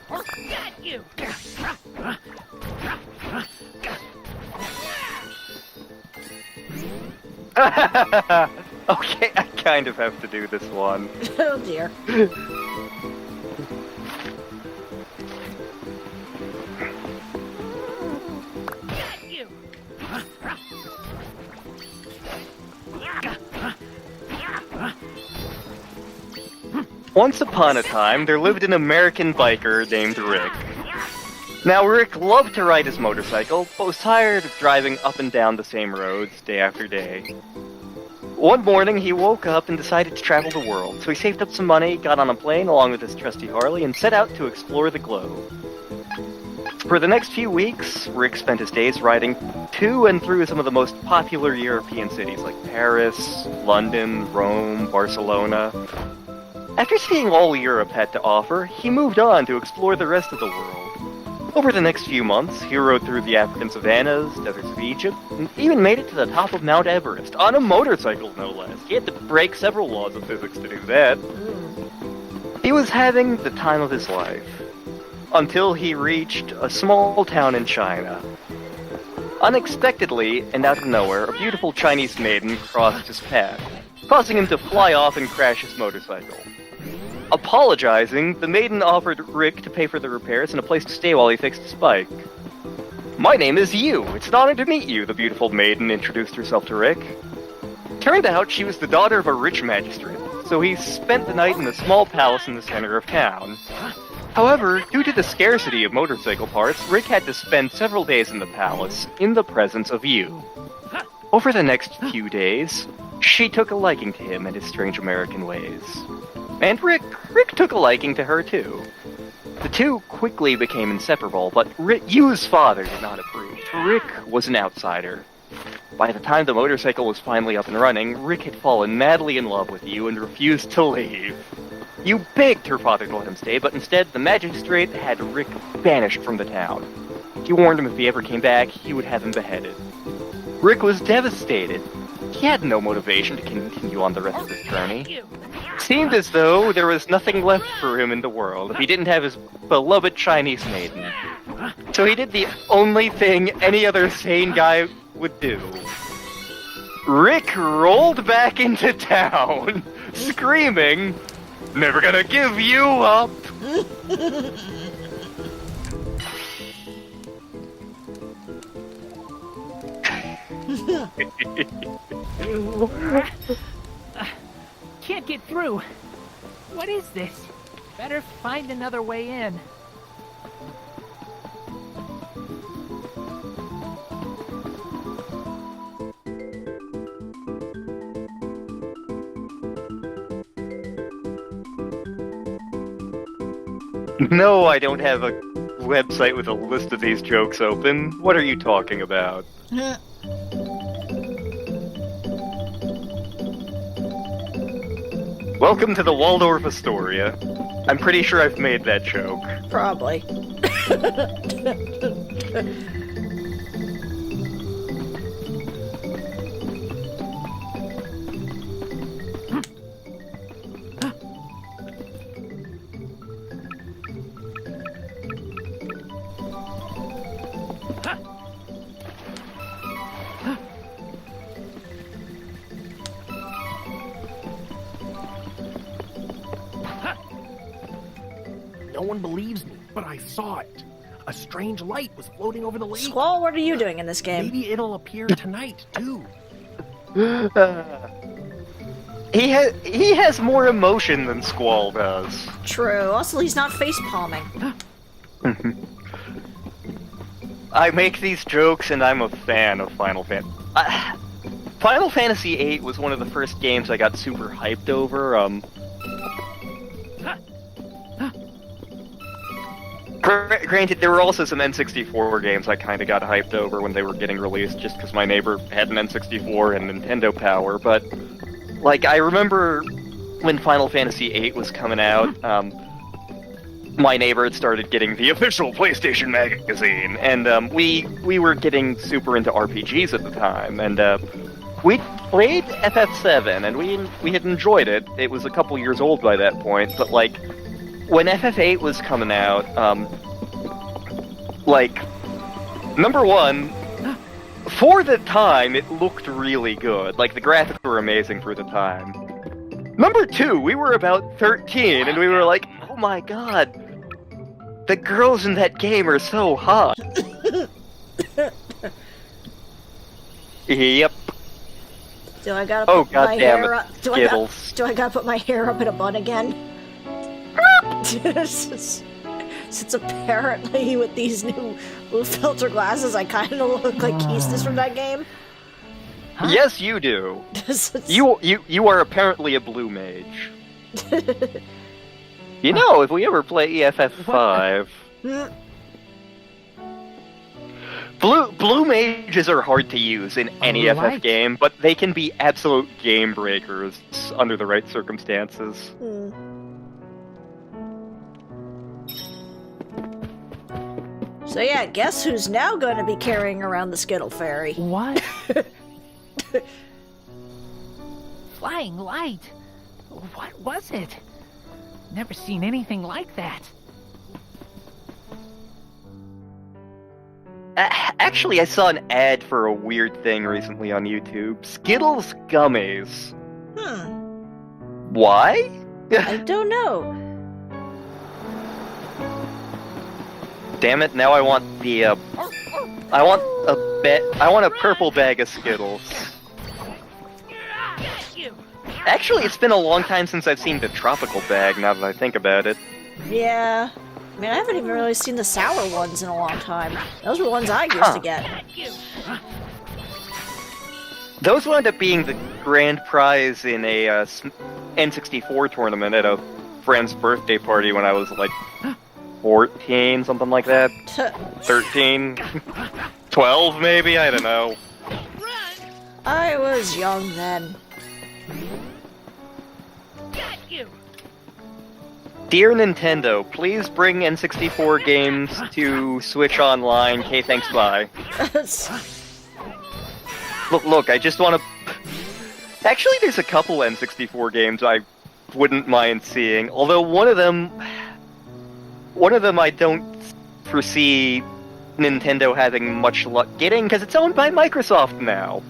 S3: Got you.
S2: Okay, I kind of have to do this one.
S1: Oh dear.
S3: Got you.
S2: Once upon a time, there lived an American biker named Rick. Now, Rick loved to ride his motorcycle, but was tired of driving up and down the same roads day after day. One morning, he woke up and decided to travel the world, so he saved up some money, got on a plane along with his trusty Harley, and set out to explore the globe. For the next few weeks, Rick spent his days riding to and through some of the most popular European cities like Paris, London, Rome, Barcelona. After seeing all Europe had to offer, he moved on to explore the rest of the world. Over the next few months, he rode through the African savannas, deserts of Egypt, and even made it to the top of Mount Everest, on a motorcycle no less. He had to break several laws of physics to do that. He was having the time of his life, until he reached a small town in China. Unexpectedly, and out of nowhere, a beautiful Chinese maiden crossed his path, causing him to fly off and crash his motorcycle. Apologizing, the maiden offered Rick to pay for the repairs and a place to stay while he fixed his bike. "My name is Yu. It's an honor to meet you," the beautiful maiden introduced herself to Rick. Turned out she was the daughter of a rich magistrate, so he spent the night in a small palace in the center of town. However, due to the scarcity of motorcycle parts, Rick had to spend several days in the palace, in the presence of you. Over the next few days, she took a liking to him and his strange American ways. And Rick took a liking to her too. The two quickly became inseparable, but Yu's father did not approve. Rick was an outsider. By the time the motorcycle was finally up and running, Rick had fallen madly in love with Yu and refused to leave. Yu begged her father to let him stay, but instead the magistrate had Rick banished from the town. He warned him if he ever came back, he would have him beheaded. Rick was devastated. He had no motivation to continue on the rest of his journey. It seemed as though there was nothing left for him in the world if he didn't have his beloved Chinese maiden. So he did the only thing any other sane guy would do. Rick rolled back into town, screaming, "Never gonna give you up!"
S9: Can't get through. What is this? Better find another way in.
S2: No, I don't have a website with a list of these jokes open. What are you talking about? Welcome to the Waldorf Astoria. I'm pretty sure I've made that joke.
S1: Probably.
S12: No one believes me, but I saw it. A strange light was floating over the lake.
S1: Squall, what are you doing in this game?
S12: Maybe it'll appear tonight, too.
S2: He has more emotion than Squall does.
S1: True. Also, he's not face palming.
S2: I make these jokes and I'm a fan of Final Fantasy. Final Fantasy VIII was one of the first games I got super hyped over. Granted, there were also some N64 games I kind of got hyped over when they were getting released, just because my neighbor had an N64 and Nintendo Power, but, like, I remember when Final Fantasy VIII was coming out, my neighbor had started getting the official PlayStation magazine, and we were getting super into RPGs at the time, and we played FF7, and we had enjoyed it. It was a couple years old by that point, but, like, when FF8 was coming out, like, number one, for the time, it looked really good. Like, the graphics were amazing for the time. Number two, we were about 13, and we were like, oh my god, the girls in that game are so hot. Yep.
S1: Do I gotta put my hair up? Do I gotta put my hair up in a bun again? Since apparently with these new filter glasses, I kind of look like Keestis from that game.
S2: Huh? Yes, you do. You are apparently a blue mage. You know, if we ever play EFF5... Blue mages are hard to use in any FF game, but they can be absolute game breakers under the right circumstances.
S1: So yeah, guess who's now going to be carrying around the Skittle Fairy?
S9: What? Flying light? What was it? Never seen anything like that.
S2: Actually, I saw an ad for a weird thing recently on YouTube. Skittles gummies. Why?
S1: I don't know.
S2: Damn it, now I want the, I want a purple bag of Skittles. Actually, it's been a long time since I've seen the tropical bag, now that I think about it.
S1: Yeah. I mean, I haven't even really seen the sour ones in a long time. Those were the ones I used to get.
S2: Those wound up being the grand prize in a N64 tournament at a friend's birthday party when I was like 14, something like that. 13, 12 maybe, I don't know.
S1: I was young then.
S2: Dear Nintendo, please bring N64 games to Switch Online. Okay, thanks, bye. Look, I just want to... Actually, there's a couple N64 games I wouldn't mind seeing, although one of them I don't foresee Nintendo having much luck getting, because it's owned by Microsoft now.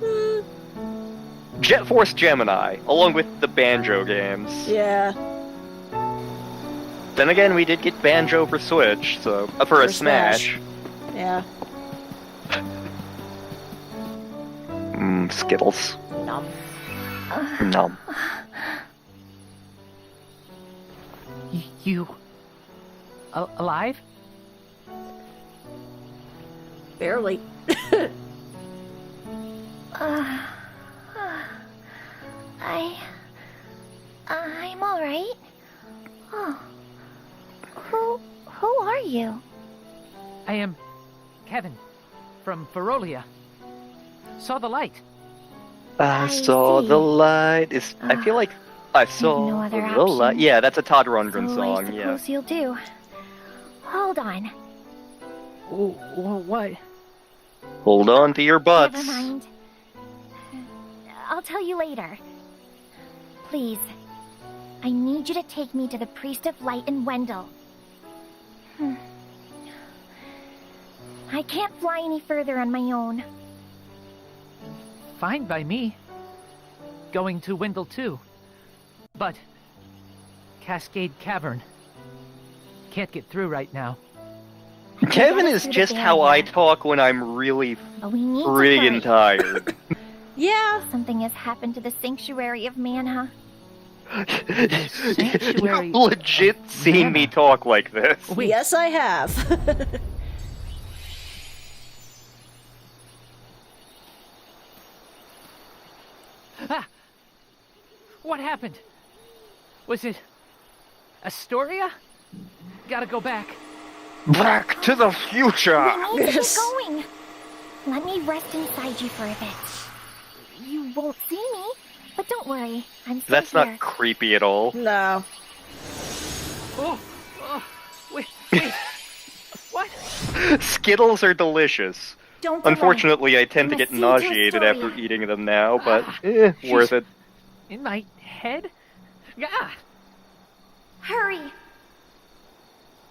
S2: Jet Force Gemini, along with the Banjo games.
S1: Yeah.
S2: Then again, we did get Banjo for Switch, so for a Smash.
S1: Yeah.
S2: Skittles.
S1: Nom.
S2: Nom.
S9: You... alive?
S1: Barely.
S3: I'm all right. Oh. Who are you?
S9: I am Kevin from Ferolia. Saw the light.
S2: I saw the light. I feel like I saw
S3: no other
S2: the light.
S3: option.
S2: Yeah, that's a Todd Rundgren
S3: So
S2: song.
S3: I
S2: Yeah.
S3: suppose you'll do. Hold on.
S9: What?
S2: Hold on to your butts.
S3: Never mind. I'll tell you later. Please. I need you to take me to the Priest of Light in Wendell. I can't fly any further on my own.
S9: Fine by me. Going to Wendell too. But... Cascade Cavern. Can't get through right now.
S2: Kevin is just how I talk when I'm really
S3: But we need
S2: free
S3: to
S2: and tired.
S1: Yeah.
S3: Something has happened to the Sanctuary of Mana.
S2: You've legit seen me talk like this.
S1: Yes, I have.
S9: What happened? Was it... Astoria? Gotta go back.
S2: Back to the future!
S3: We need to get going! Let me rest inside you for a bit. You won't see me, but don't worry, I'm still
S2: That's
S3: here.
S2: not creepy at all.
S1: No.
S9: Wait. What?
S2: Skittles are delicious.
S3: Don't worry.
S2: Unfortunately, I tend to
S3: I'm
S2: get
S3: a seed to
S2: nauseated
S3: Astoria.
S2: after eating them now, but worth it.
S9: In my head? Ah!
S3: Hurry!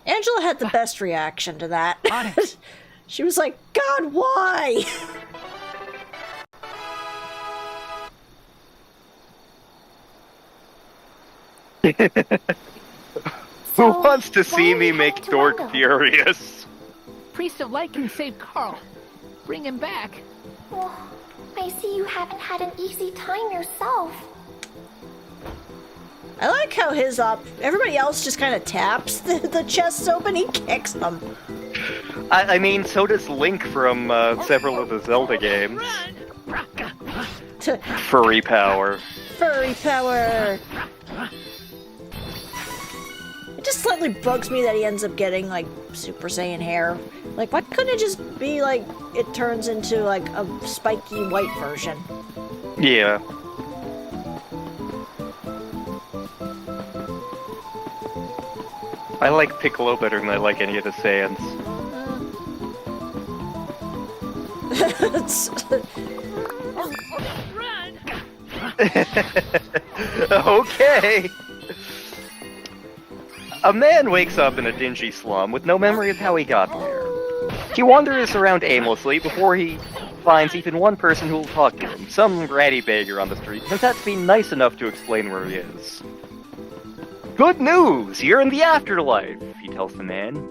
S1: Angela had the best reaction to that.
S9: On it.
S1: She was like, God, why?
S2: Who wants to see
S3: why
S2: me
S3: are we
S2: make
S3: heading to
S2: Dork
S3: Wendell?
S2: furious?
S9: Priest of Light can save Carl. Bring him back.
S3: Oh, I see you haven't had an easy time yourself.
S1: I like how his everybody else just kind of taps the chests open. He kicks them.
S2: I mean, so does Link from several of the Zelda games. Furry power.
S1: Furry power. It just slightly bugs me that he ends up getting like Super Saiyan hair. Like, why couldn't it just be like it turns into like a spiky white version?
S2: Yeah. I like Piccolo better than I like any of the Saiyans. Okay. A man wakes up in a dingy slum with no memory of how he got there. He wanders around aimlessly before he finds even one person who will talk to him, some ratty beggar on the street, and that's being nice enough to explain where he is. Good news! You're in the afterlife, he tells the man.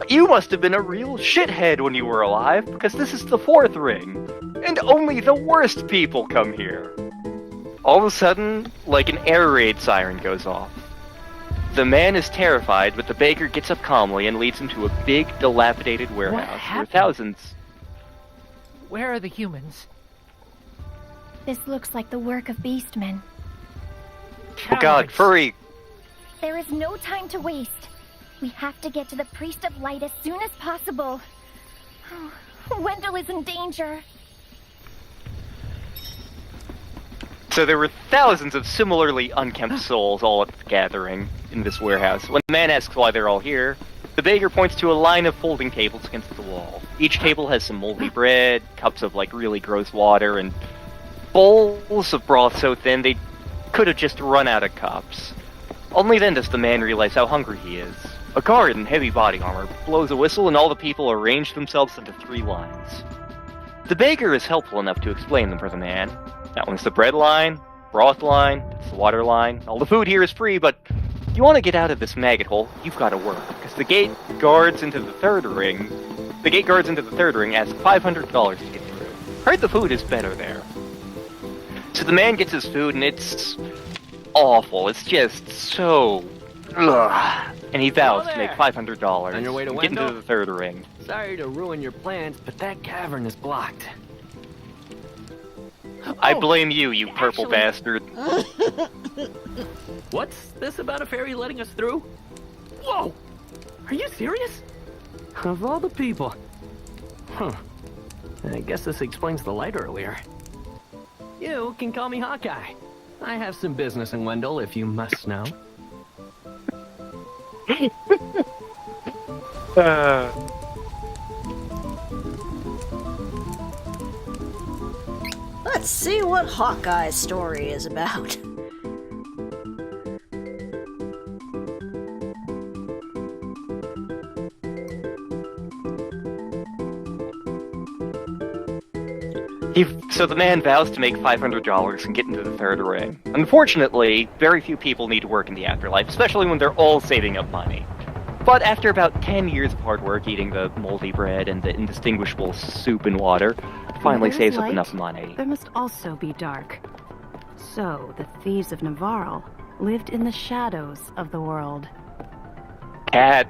S2: You must have been a real shithead when you were alive, because this is the fourth ring, and only the worst people come here. All of a sudden, like an air raid siren goes off. The man is terrified, but the baker gets up calmly and leads him to a big, dilapidated warehouse where thousands...
S9: Where are the humans?
S3: This looks like the work of beastmen.
S2: Oh god, furry!
S3: There is no time to waste. We have to get to the Priest of Light as soon as possible. Wendell is in danger.
S2: So there were thousands of similarly unkempt souls all at the gathering in this warehouse. When the man asks why they're all here, the baker points to a line of folding tables against the wall. Each table has some moldy bread, cups of like really gross water, and bowls of broth so thin they could have just run out of cups. Only then does the man realize how hungry he is. A guard in heavy body armor blows a whistle and all the people arrange themselves into 3 lines. The baker is helpful enough to explain them for the man. That one's the bread line, broth line, that's the water line. All the food here is free, but if you want to get out of this maggot hole, you've got to work. Because the gate guards into the third ring ask $500 to get through. Heard the food is better there. So the man gets his food and it's awful. It's just so... Ugh. And he vows to make $500
S4: On your way to
S2: and get into
S4: Wendell?
S2: the third ring.
S4: Sorry to ruin your plans, but that cavern is blocked.
S2: I blame you, you purple bastard.
S4: What's this about a fairy letting us through? Whoa! Are you serious? Of all the people. Huh. I guess this explains the light earlier. You can call me Hawkeye. I have some business in Wendell, if you must know.
S1: Let's see what Hawkeye's story is about.
S2: So the man vows to make $500 and get into the third ring. Unfortunately, very few people need to work in the afterlife, especially when they're all saving up money. But after about 10 years of hard work eating the moldy bread and the indistinguishable soup and water, finally
S6: Where
S2: saves
S6: there's
S2: up
S6: light,
S2: enough money.
S6: There must also be dark. So, the thieves of Navarre lived in the shadows of the world.
S2: Cat.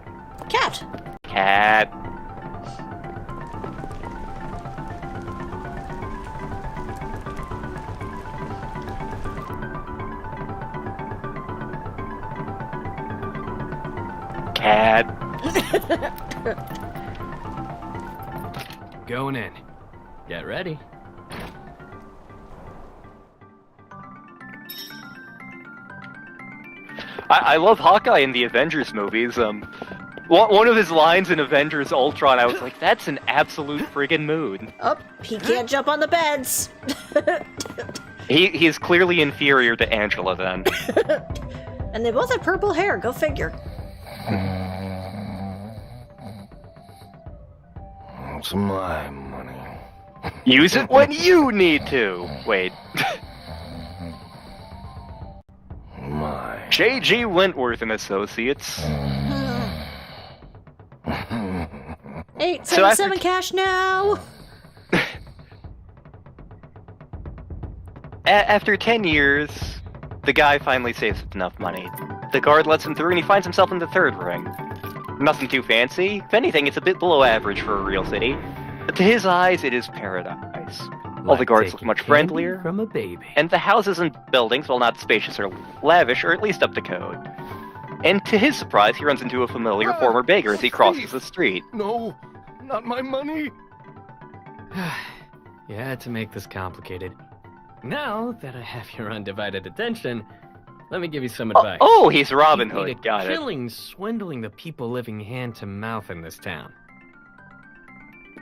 S1: Cat.
S2: Cat. Cat.
S4: Going in. Get ready.
S2: I love Hawkeye in the Avengers movies. One of his lines in Avengers Ultron, I was like, that's an absolute friggin' mood.
S1: Oh, he can't jump on the beds.
S2: He is clearly inferior to Angela then.
S1: And they both have purple hair, go figure.
S10: It's my money.
S2: Use it when you need to. Wait.
S10: My.
S2: J.G. Wentworth and Associates.
S1: 877 cash now.
S2: After 10 years, the guy finally saves up enough money. The guard lets him through and he finds himself in the third ring. Nothing too fancy. If anything, it's a bit below average for a real city. But to his eyes, it is paradise. All the guards look much friendlier.
S4: From a baby.
S2: And the houses and buildings, while not spacious or lavish, are at least up to code. And to his surprise, he runs into a familiar former baker as he crosses the street.
S10: No, not my money.
S4: You had to make this complicated. Now that I have your undivided attention, let me give you some advice.
S2: Oh, he's Robin
S4: You've made
S2: Hood.
S4: a
S2: Got it.
S4: killing swindling the people living hand to mouth in this town.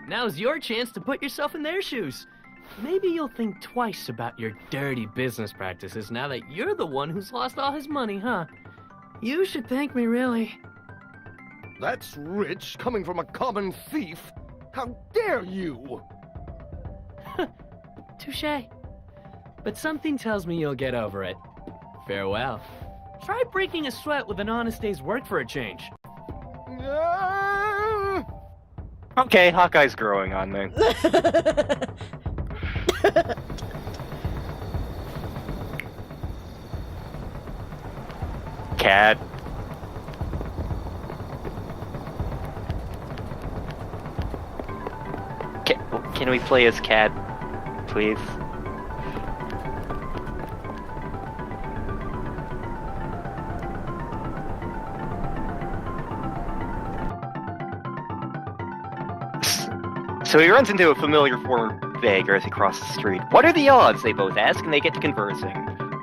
S4: Now's your chance to put yourself in their shoes. Maybe you'll think twice about your dirty business practices now that you're the one who's lost all his money, huh? You should thank me, really.
S10: That's rich coming from a common thief. How dare you?
S4: Touché. But something tells me you'll get over it. Farewell. Try breaking a sweat with an honest day's work for a change.
S2: Okay, Hawkeye's growing on me. Cat. play as Cat, please? So he runs into a familiar former beggar as he crosses the street. What are the odds? They both ask, and they get to conversing.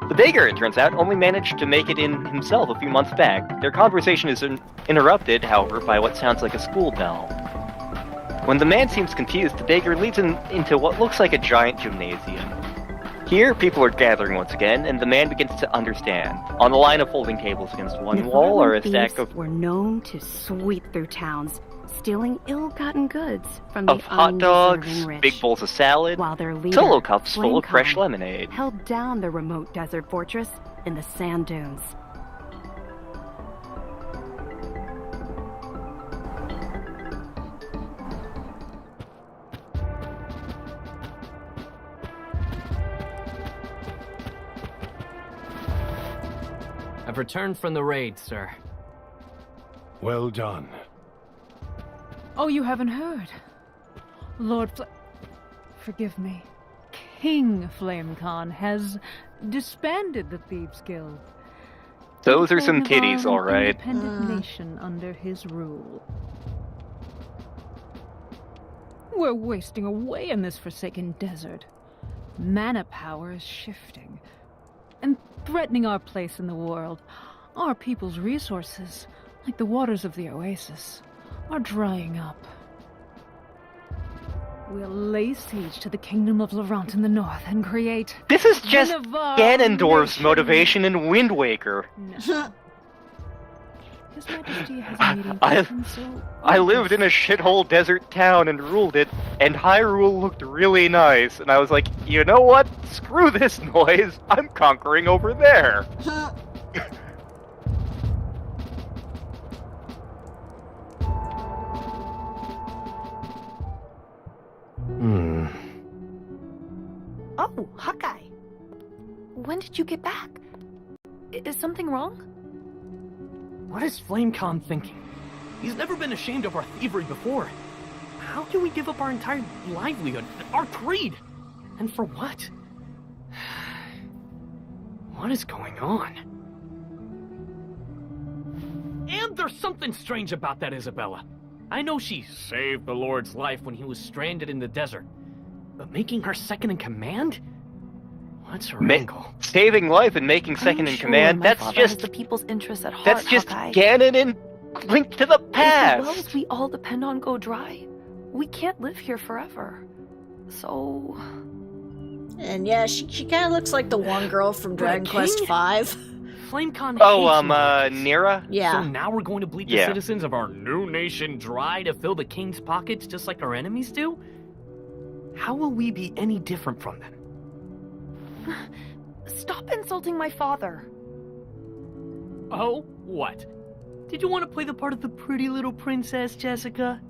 S2: The beggar, it turns out, only managed to make it in himself a few months back. Their conversation is interrupted, however, by what sounds like a school bell. When the man seems confused, the beggar leads him into what looks like a giant gymnasium. Here, people are gathering once again, and the man begins to understand. On the line of folding tables against one wall are a stack of...
S6: were known to sweep through towns, stealing ill-gotten goods from the
S2: hot dogs,
S6: undeserving rich,
S2: big bowls of salad,
S6: while their leader,
S2: solo cups full of
S6: Flamecon,
S2: fresh lemonade.
S6: held down the remote desert fortress in the sand dunes.
S4: I've returned from the raid, sir.
S10: Well done.
S13: Oh, you haven't heard? Forgive me. King Flamecon has disbanded the Thieves' Guild.
S2: Those are some titties, alright.
S13: Independent nation under his rule. We're wasting away in this forsaken desert. Mana power is shifting and threatening our place in the world. Our people's resources, like the waters of the oasis, are drying up. We'll lay siege to the kingdom of Laurent in the north and create...
S2: This is just
S13: Univar
S2: Ganondorf's
S13: nation.
S2: motivation in Wind Waker.
S13: No. His Majesty has made a so
S2: I lived in a shithole desert town and ruled it, and Hyrule looked really nice, and I was like, you know what? Screw this noise, I'm conquering over there.
S14: Oh, Hawkeye. When did you get back? Is something wrong?
S4: What is Flamecon thinking? He's never been ashamed of our thievery before. How can we give up our entire livelihood, our creed? And for what? What is going on? And there's something strange about that Isabella. I know she saved the Lord's life when he was stranded in the desert. But making her second in command? What's her angle?
S2: Saving life and making second in command, that's just...
S14: the people's interests at heart,
S2: That's just
S14: Hawkeye.
S2: Ganon and Link to the
S14: If the
S2: past!
S14: wells we all depend on go dry, we can't live here forever. So...
S1: And yeah, she kind of looks like the one girl from Dragon Quest V.
S4: Flamecon
S2: Nira?
S1: Yeah.
S4: So now we're going to bleed the citizens of our new nation dry to fill the king's pockets just like our enemies do? How will we be any different from them?
S14: Stop insulting my father.
S4: Oh, what? Did you want to play the part of the pretty little princess, Jessica?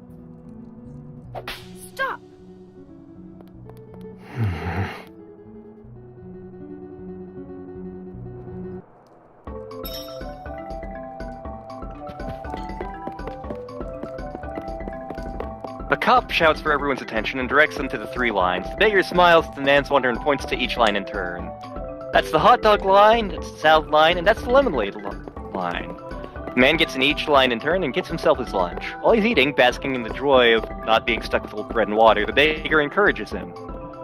S14: Stop!
S2: A cop shouts for everyone's attention and directs them to the 3 lines. The beggar smiles at the man's wonder and points to each line in turn. That's the hot dog line, that's the salad line, and that's the lemonade line. The man gets in each line in turn and gets himself his lunch. While he's eating, basking in the joy of not being stuck with old bread and water, the beggar encourages him.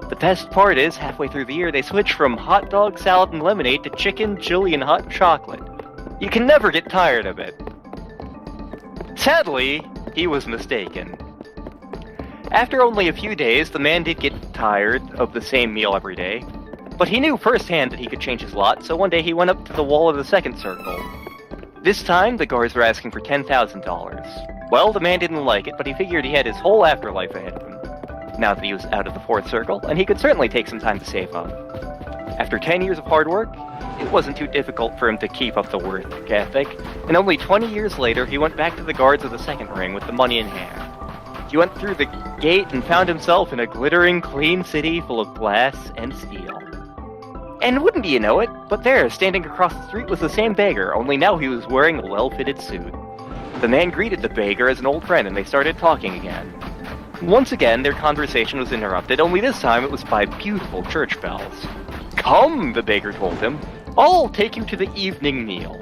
S2: The best part is, halfway through the year, they switch from hot dog, salad, and lemonade to chicken, chili, and hot chocolate. You can never get tired of it. Sadly, he was mistaken. After only a few days, the man did get tired of the same meal every day, but he knew firsthand that he could change his lot, so one day he went up to the wall of the second circle. This time, the guards were asking for $10,000. Well, the man didn't like it, but he figured he had his whole afterlife ahead of him, now that he was out of the fourth circle, and he could certainly take some time to save up. After 10 years of hard work, it wasn't too difficult for him to keep up the work ethic, and only 20 years later, he went back to the guards of the second ring with the money in hand. He went through the gate and found himself in a glittering, clean city full of glass and steel. And wouldn't you know it, but there, standing across the street was the same beggar, only now he was wearing a well-fitted suit. The man greeted the beggar as an old friend and they started talking again. Once again, their conversation was interrupted, only this time it was by beautiful church bells. "Come," the baker told him. "I'll take you to the evening meal."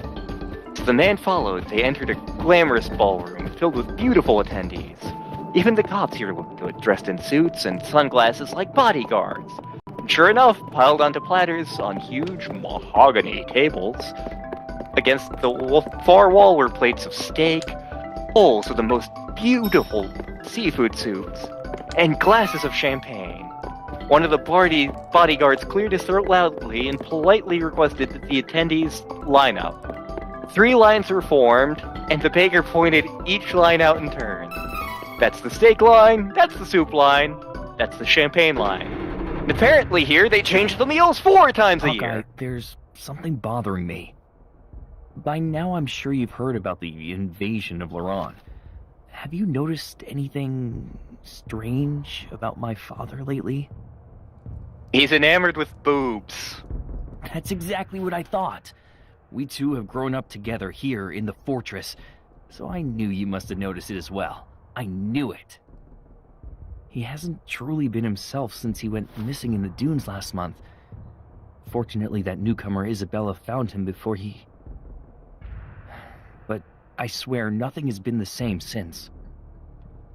S2: As the man followed, they entered a glamorous ballroom filled with beautiful attendees. Even the cops here looked good, dressed in suits and sunglasses like bodyguards. Sure enough, piled onto platters on huge mahogany tables. Against the far wall were plates of steak, bowls with the most beautiful seafood soups, and glasses of champagne. One of the bodyguards cleared his throat loudly and politely requested that the attendees line up. 3 lines were formed, and the baker pointed each line out in turn. That's the steak line, that's the soup line, that's the champagne line. And apparently here they change the meals 4 times a year.
S15: There's something bothering me. By now I'm sure you've heard about the invasion of Laron. Have you noticed anything strange about my father lately?
S2: He's enamored with boobs.
S15: That's exactly what I thought. We two have grown up together here in the fortress, so I knew you must have noticed it as well. I knew it. He hasn't truly been himself since he went missing in the dunes last month. Fortunately, that newcomer Isabella found him before he... But I swear nothing has been the same since.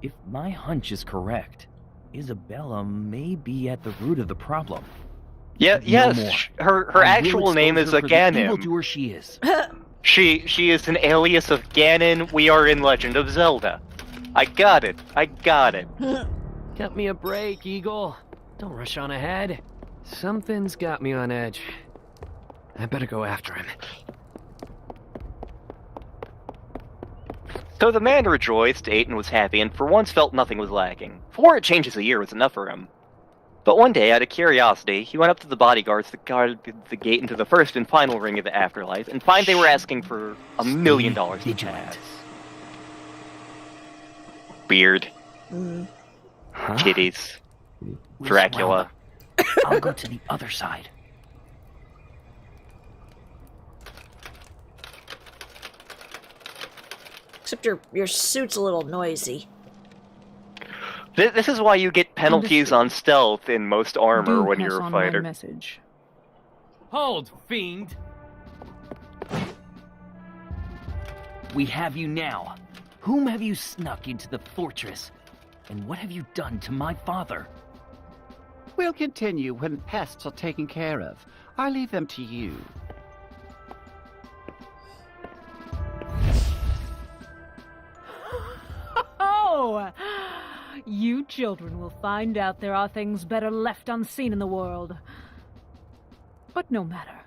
S15: If my hunch is correct, Isabella may be at the root of the problem.
S2: Yeah,
S15: No
S2: yes,
S15: more.
S2: her
S15: I
S2: actual
S15: will
S2: name
S15: expose
S2: is
S15: her for the
S2: Ganem.
S15: evildoer she is.
S2: She is an alias of Ganon. We are in Legend of Zelda. I got it.
S4: Cut me a break, Eagle. Don't rush on ahead. Something's got me on edge. I better go after him.
S2: So the man rejoiced, ate, and was happy, and for once felt nothing was lacking. 4 changes a year was enough for him. But one day, out of curiosity, he went up to the bodyguards that guarded the gate into the first and final ring of the afterlife, and found they were asking for $1 million to pass. Beard. Kitties. Dracula.
S15: I'll go to the other side.
S1: Except your suit's a little noisy.
S2: This is why you get penalties on stealth in most armor when you're a fighter.
S13: Message.
S15: Hold, fiend! We have you now. Whom have you snuck into the fortress? And what have you done to my father?
S16: We'll continue when pests are taken care of. I'll leave them to you.
S13: Oh! You children will find out there are things better left unseen in the world. But no matter.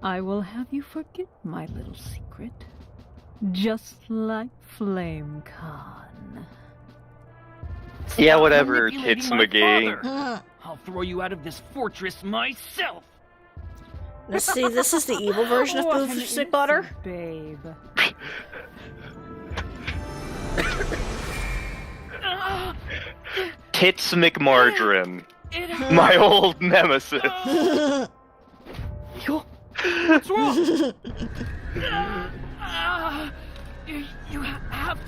S13: I will have you forget my little secret. Just like Flame Khan.
S2: Yeah, whatever, Tits McGee.
S15: I'll throw you out of this fortress myself!
S1: Now see, this is the evil version of Boofsick Butter.
S13: Babe.
S2: Tits McMargarine. My old nemesis.
S15: What's wrong? You have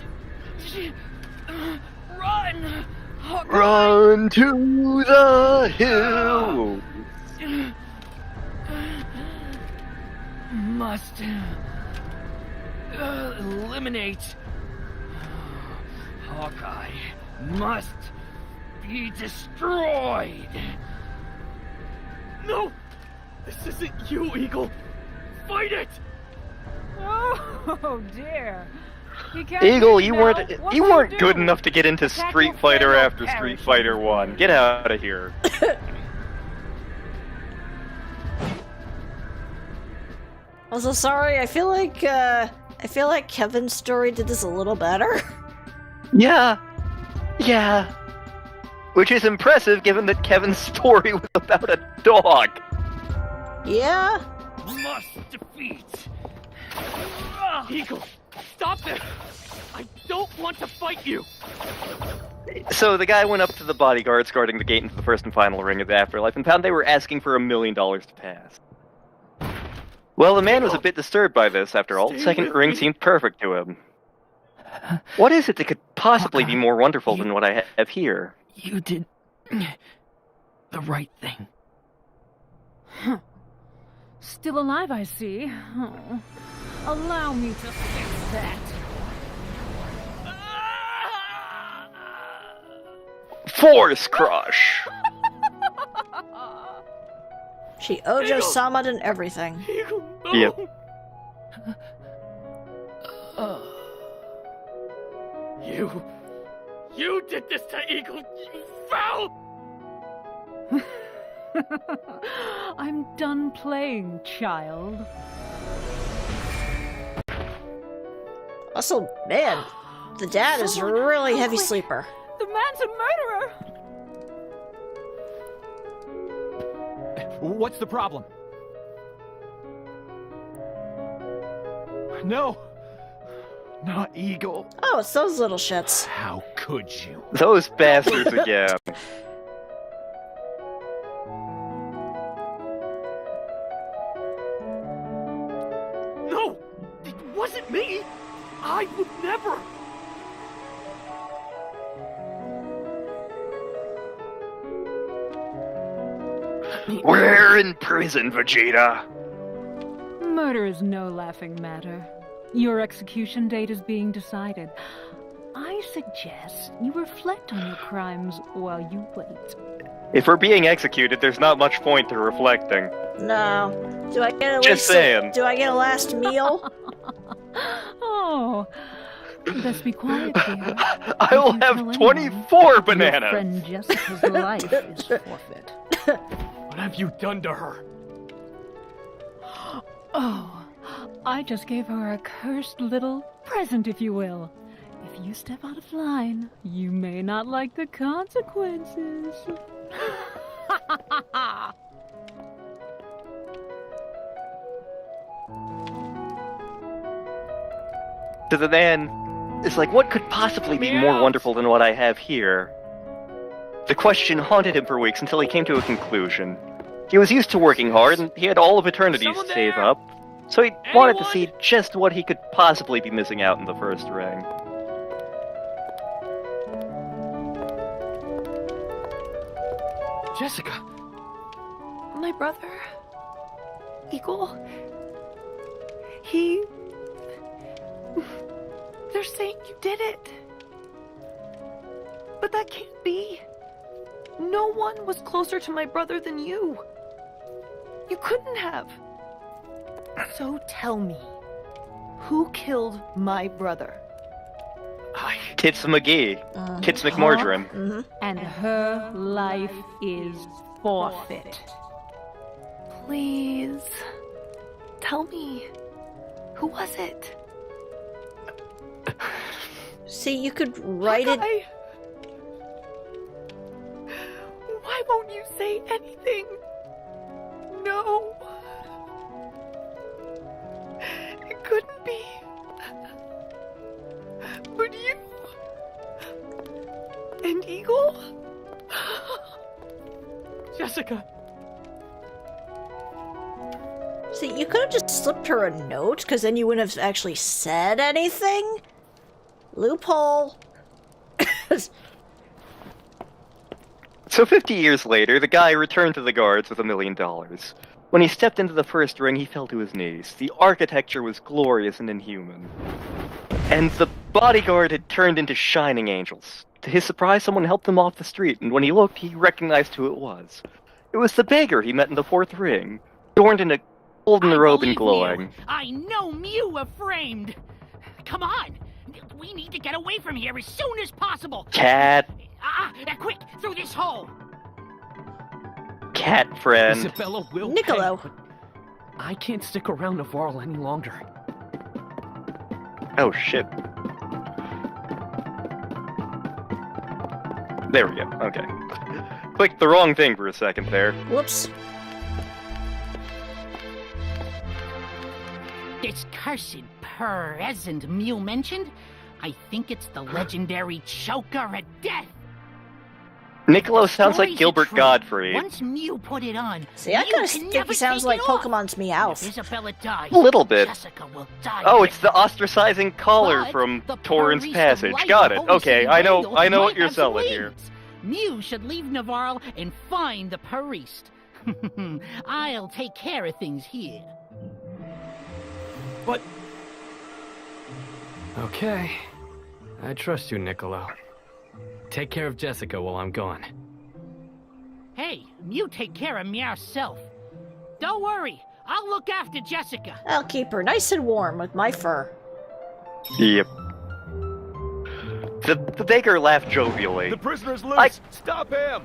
S15: to... Run!
S2: Run to the hill!
S15: Must... eliminate... Hawkeye must be destroyed!
S4: No! This isn't you, Eagle! Fight it!
S13: Oh dear.
S2: Eagle, you weren't good enough to get into Street Fighter after Street Fighter 1. Get out of here.
S1: Also, sorry. I feel like Kevin's story did this a little better.
S2: Yeah. Which is impressive given that Kevin's story was about a dog.
S1: Yeah.
S15: Must defeat.
S4: Eagle, stop this! I don't want to fight you!
S2: So the guy went up to the bodyguards guarding the gate into the first and final ring of the afterlife and found they were asking for $1 million to pass. Well, the man was a bit disturbed by this, after all. The second ring seemed perfect to him. What is it that could possibly be more wonderful than what I have here?
S4: You did the right thing.
S13: Huh. Still alive, I see. Oh. Allow me to fix that.
S2: Force Crush!
S1: She Ojo Sama'd and everything.
S2: Yep.
S4: You did this to Eagle, you foul!
S13: I'm done playing, child.
S1: Also, man, the dad is a really heavy sleeper.
S13: The man's a murderer!
S5: What's the problem? No! Not Eagle.
S1: Oh, it's those little shits.
S5: How could you?
S2: Those bastards again.
S4: No! It wasn't me! I would never!
S2: We're in prison, Vegeta.
S13: Murder is no laughing matter. Your execution date is being decided. I suggest you reflect on your crimes while you wait.
S2: If we're being executed, there's not much point to reflecting.
S1: No. Do I get
S2: Just saying.
S1: Do I get a last meal?
S13: Oh, best be quiet, dear.
S2: I will have 24 bananas!
S13: Your friend Jessica's life is forfeit.
S4: What have you done to her?
S13: Oh, I just gave her a cursed little present, if you will. If you step out of line, you may not like the consequences.
S2: To the man, it's like, what could possibly be more wonderful than what I have here? The question haunted him for weeks until he came to a conclusion. He was used to working hard, and he had all of eternity to save up, so he wanted to see just what he could possibly be missing out in the first ring.
S4: Jessica!
S14: My brother, Eagle, they're saying you did it. But that can't be. No one was closer to my brother than you. You couldn't have. So tell me, who killed my brother?
S2: Tits McGee. Tits McMargarine.
S13: And her life is forfeit.
S14: Please, tell me, who was it?
S1: See, you could write it.
S14: Why won't you say anything? No. It couldn't be. But you... and Eagle?
S4: Jessica!
S1: See, you could have just slipped her a note, because then you wouldn't have actually said anything. Loophole.
S2: So 50 years later, the guy returned to the guards with $1 million. When he stepped into the first ring, he fell to his knees. The architecture was glorious and inhuman. And the bodyguard had turned into shining angels. To his surprise, someone helped him off the street, and when he looked, he recognized who it was. It was the beggar he met in the fourth ring, adorned in a golden robe and glowing.
S17: I know Mew are framed. Come on, we need to get away from here as soon as possible.
S2: Cat.
S17: Quick, through this hole.
S2: Cat friend.
S4: Isabella will
S1: Niccolo.
S4: pay, I can't stick around Navarro any longer.
S2: Oh shit. There we go, okay. Clicked the wrong thing for a second there.
S1: Whoops.
S17: This cursed present Mew mentioned, I think it's the legendary choker at death.
S2: Niccolo sounds like
S17: Stories are
S2: Gilbert
S17: true.
S2: Godfrey.
S17: Once Mew put it on,
S1: See, I
S17: Mew
S1: kind of
S17: can
S1: think
S17: never
S1: he sounds
S17: take
S1: like
S17: it off.
S1: Pokemon's Meowth.
S17: If Isabella dies,
S2: A little bit.
S17: Jessica will die.
S2: Oh,
S17: with
S2: it's the ostracizing collar
S17: But
S2: from
S17: the
S2: Torrens
S17: Paris of
S2: Passage.
S17: Light
S2: Got
S17: of
S2: it.
S17: Holy
S2: Okay,
S17: City
S2: I know
S17: Vandal
S2: what
S17: might
S2: you're
S17: have some
S2: selling here.
S17: leads. Mew should leave Navarre and find the Paris. I'll take care of things here.
S4: But... Okay. I trust you, Niccolo. Take care of Jessica while I'm gone.
S17: Hey, Mew take care of yourself. Don't worry, I'll look after Jessica.
S1: I'll keep her nice and warm with my fur.
S2: Yep. The baker laughed jovially.
S5: The prisoner's loose! Stop him!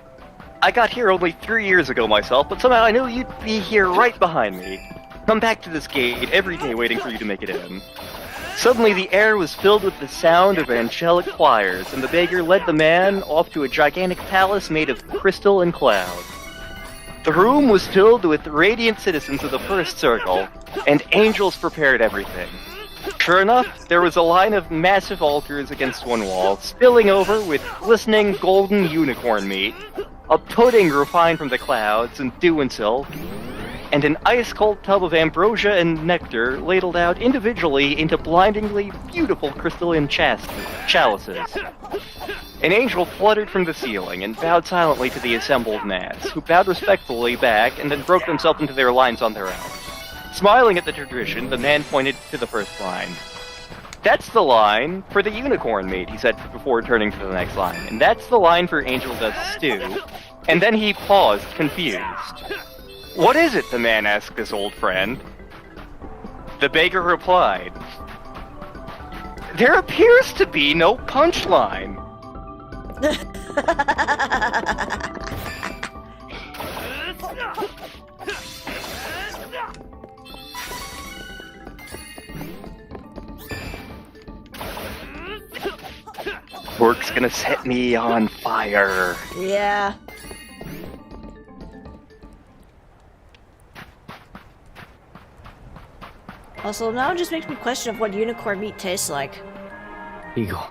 S2: I got here only 3 years ago myself, but somehow I knew you'd be here right behind me. Come back to this gate every day waiting for you to make it in. Suddenly the air was filled with the sound of angelic choirs, and the baker led the man off to a gigantic palace made of crystal and cloud. The room was filled with radiant citizens of the first circle, and angels prepared everything. Sure enough, there was a line of massive altars against one wall, spilling over with glistening golden unicorn meat, a pudding refined from the clouds and dew and silk, and an ice-cold tub of ambrosia and nectar ladled out individually into blindingly beautiful crystalline chalices. An angel fluttered from the ceiling and bowed silently to the assembled mass, who bowed respectfully back and then broke themselves into their lines on their own. Smiling at the tradition, the man pointed to the first line. That's the line for the unicorn meat, he said before turning to the next line. And that's the line for Angel Does Stew. And then he paused, confused. What is it? The man asked his old friend. The baker replied, there appears to be no punchline. Work's gonna set me on fire.
S1: Yeah. Also, now it just makes me question of what unicorn meat tastes like.
S12: Eagle,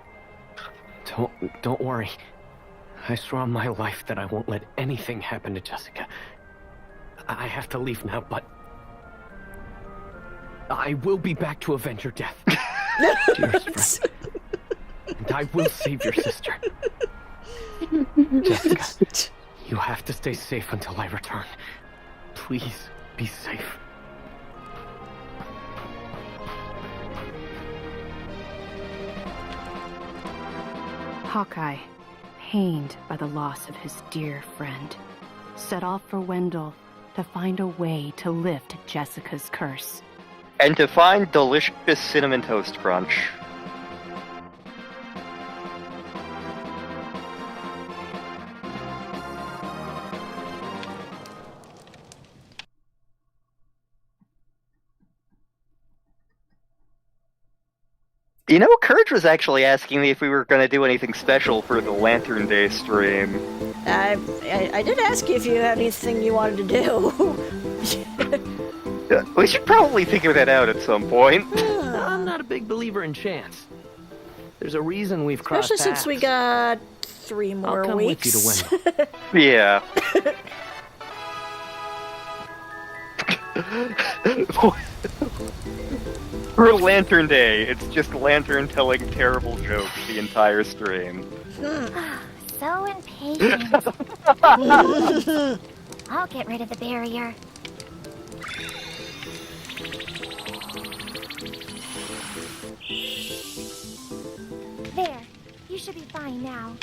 S12: don't worry. I swear on my life that I won't let anything happen to Jessica. I have to leave now, but I will be back to avenge your death. Dearest friend. And I will save your sister. Jessica, you have to stay safe until I return. Please be safe.
S6: Hawkeye, pained by the loss of his dear friend, set off for Wendell to find a way to lift Jessica's curse.
S2: And to find delicious cinnamon toast crunch. You know, Courage was actually asking me if we were going to do anything special for the Lantern Day stream.
S1: I did ask you if you had anything you wanted to do.
S2: We should probably figure that out at some point.
S4: I'm not a big believer in chance. There's a reason we've crossed
S1: Especially since we got 3 more
S4: I'll come
S1: weeks.
S4: with you to Wendell.
S2: Yeah. For Lantern Day, it's just Lantern telling terrible jokes the entire stream.
S3: So impatient. I'll get rid of the barrier. There. You should be fine now.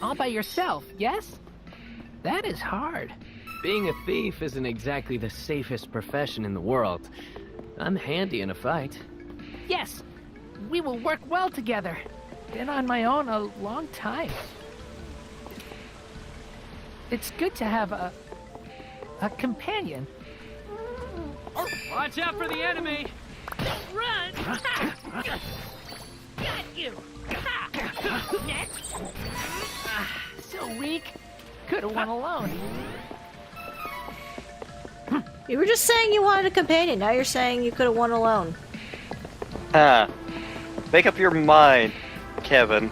S9: All by yourself, yes? That is hard.
S4: Being a thief isn't exactly the safest profession in the world. I'm handy in a fight.
S9: Yes, we will work well together. Been on my own a long time. it's good to have a companion.
S4: Watch out for the enemy!
S17: Run! Got you! Next!
S9: So weak. Could have won alone.
S1: You were just saying you wanted a companion. Now you're saying you could have won alone.
S2: Make up your mind, Kevin.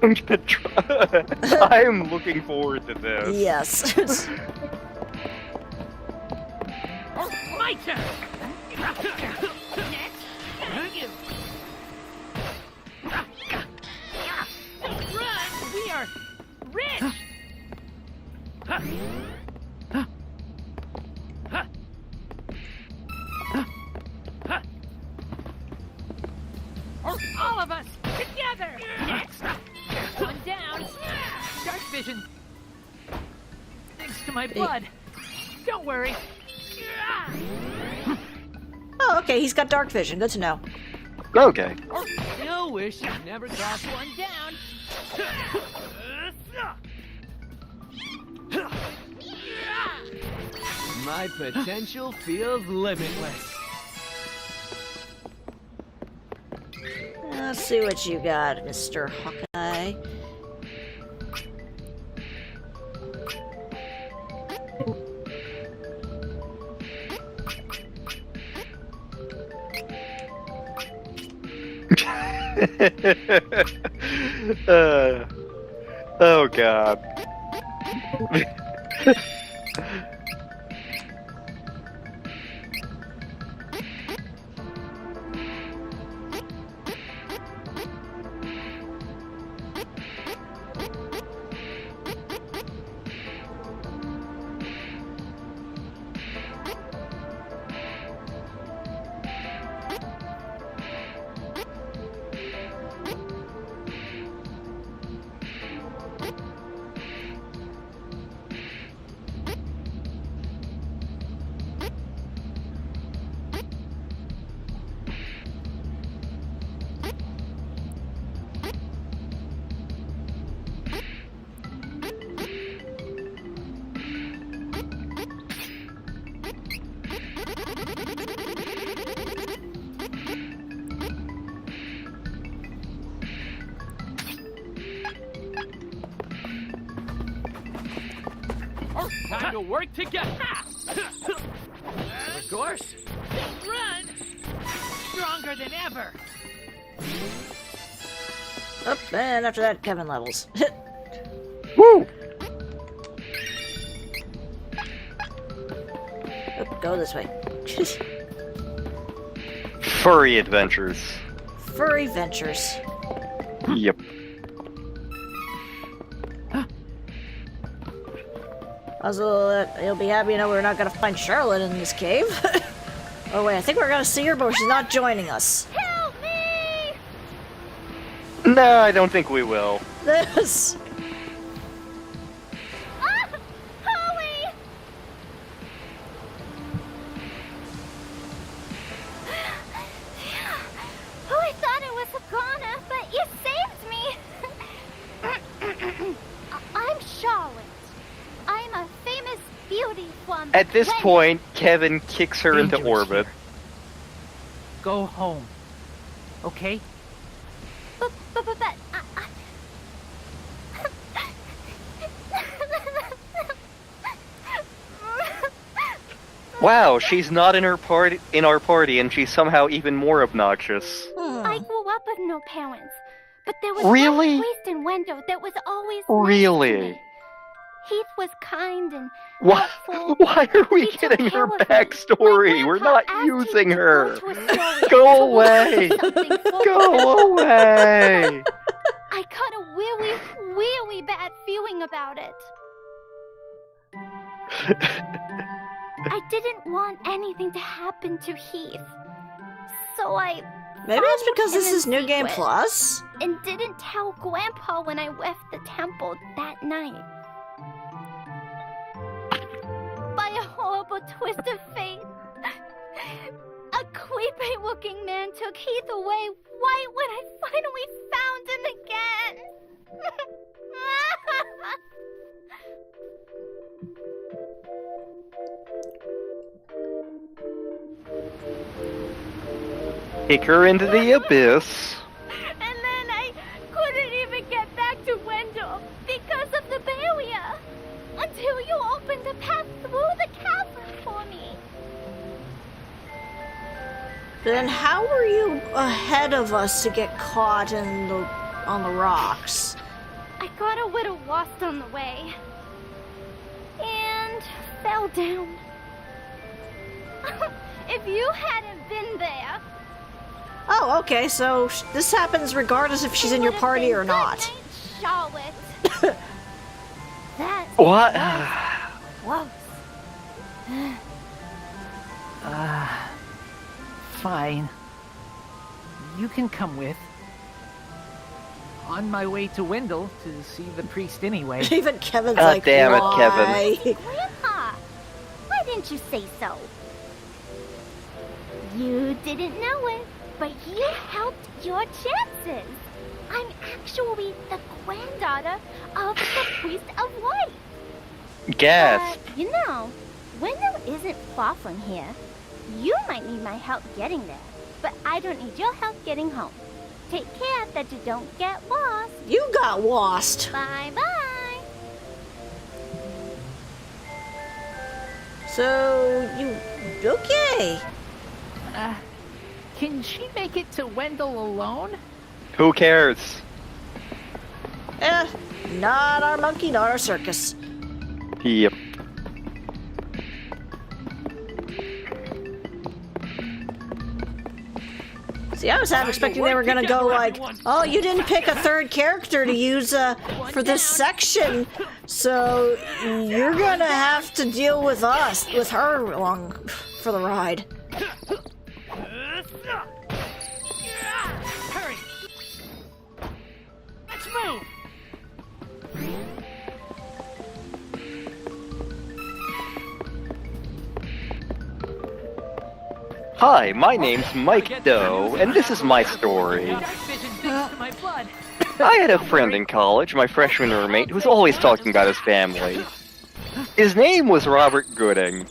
S2: I'm gonna try. I'm looking forward to this.
S1: Yes.
S17: My turn! Next! Got you! Run! We are rich!
S9: All of us together.
S17: Next!
S9: One down. Dark vision. Thanks to my blood. Don't worry.
S1: Oh, okay. He's got dark vision. Good to know.
S2: Okay.
S4: Still wish you never got
S17: One down!
S4: My potential feels limitless.
S1: Let's see what you got, Mr. Hawkeye.
S2: Oh god.
S4: Time to work together. Of course.
S17: Run! Stronger than ever!
S1: Up, and after that, Kevin levels.
S2: Woo!
S1: Oop, go this way.
S2: Furry adventures.
S1: Furry ventures.
S2: Yep.
S1: Also, you'll be happy to know we're not gonna find Charlotte in this cave. Oh wait, I think we're gonna see her, but she's not joining us.
S3: Help me!
S2: No, I don't think we will.
S1: This.
S3: Ah! Holy! Oh, I thought it was Agana, but you saved me! I'm Charlotte. I'm a famous beauty from...
S2: At this point, Kevin kicks her into orbit.
S9: Go home. Okay?
S3: But
S2: Wow, she's not in our party, and she's somehow even more obnoxious.
S3: I grew up with no parents, but there was
S2: Really?
S3: one priest in Wendo that was always
S2: Really?
S3: Heath was kind and
S2: Why?
S3: helpful.
S2: Why are we getting her backstory? We're not using her. Go away. Go away.
S3: I got a really, really bad feeling about it. I didn't want anything to happen to Heath, so I...
S1: Maybe it's because
S3: followed
S1: this
S3: him
S1: is
S3: in
S1: New Game
S3: secret
S1: Plus?
S3: And didn't tell Grandpa when I left the temple that night. By a horrible twist of fate, a creepy-looking man took Heath away right when I finally found him again.
S2: Kick her into the abyss.
S3: And then I couldn't even get back to Wendell because of the barrier. Until you opened the path through the cavern for me.
S1: Then how were you ahead of us to get caught on the rocks?
S3: I got a little lost on the way. And fell down. If you hadn't been there...
S1: Oh, okay, so this happens regardless if she's in your party or not.
S3: Charlotte. That
S2: What?
S3: was close.
S9: Fine. You can come with. On my way to Wendell to see the priest anyway.
S1: Even Kevin's
S2: God
S1: like,
S2: damn it,
S1: why?
S2: Kevin.
S3: Grandpa, why didn't you say so? You didn't know it, but you helped your chances. I'm actually the granddaughter of the priest of light.
S2: Gasp.
S3: You know, Wendell isn't far from here. You might need my help getting there, but I don't need your help getting home. Take care that you don't get lost.
S1: You got lost.
S3: Bye-bye.
S1: So, you... Okay.
S9: Can she make it to Wendell alone?
S2: Who cares?
S1: Not our monkey, not our circus.
S2: Yep.
S1: See, I was half expecting they were gonna go like, oh, you didn't pick a third character to use for this section, so you're gonna have to deal with her along for the ride.
S17: Hurry! Let's move!
S2: Hi, my name's Mike Doe, and this is my story. I had a friend in college, my freshman roommate, who was always talking about his family. His name was Robert Gooding,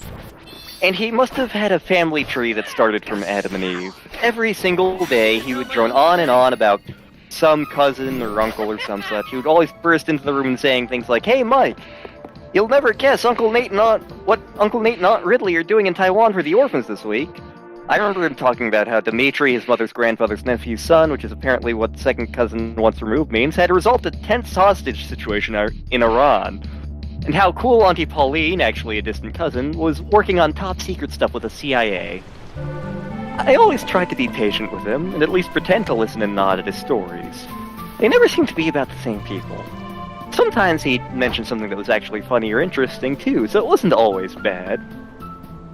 S2: and he must have had a family tree that started from Adam and Eve. Every single day, he would drone on and on about some cousin or uncle or some such. He would always burst into the room and saying things like, "Hey, Mike, you'll never guess what Uncle Nate and Aunt Ridley are doing in Taiwan for the orphans this week." I remember him talking about how Dimitri, his mother's grandfather's nephew's son, which is apparently what second cousin once removed means, had resolved a tense hostage situation in Iran. And how cool Auntie Pauline, actually a distant cousin, was working on top secret stuff with the CIA. I always tried to be patient with him, and at least pretend to listen and nod at his stories. They never seemed to be about the same people. Sometimes he'd mention something that was actually funny or interesting, too, so it wasn't always bad.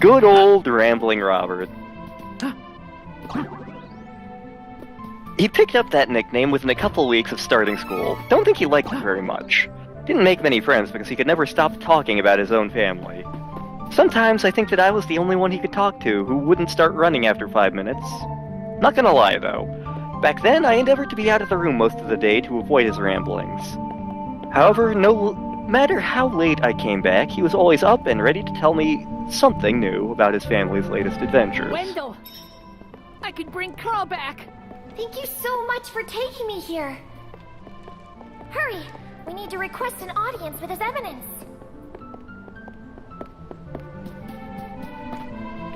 S2: Good old Rambling Robert. He picked up that nickname within a couple weeks of starting school. Don't think he liked it very much. Didn't make many friends because he could never stop talking about his own family. Sometimes I think that I was the only one he could talk to who wouldn't start running after 5 minutes. Not gonna lie though, back then I endeavored to be out of the room most of the day to avoid his ramblings. However, no matter how late I came back, he was always up and ready to tell me something new about his family's latest adventures.
S13: Wendell! I could bring Carl back!
S3: Thank you so much for taking me here. Hurry! We need to request an audience with his eminence.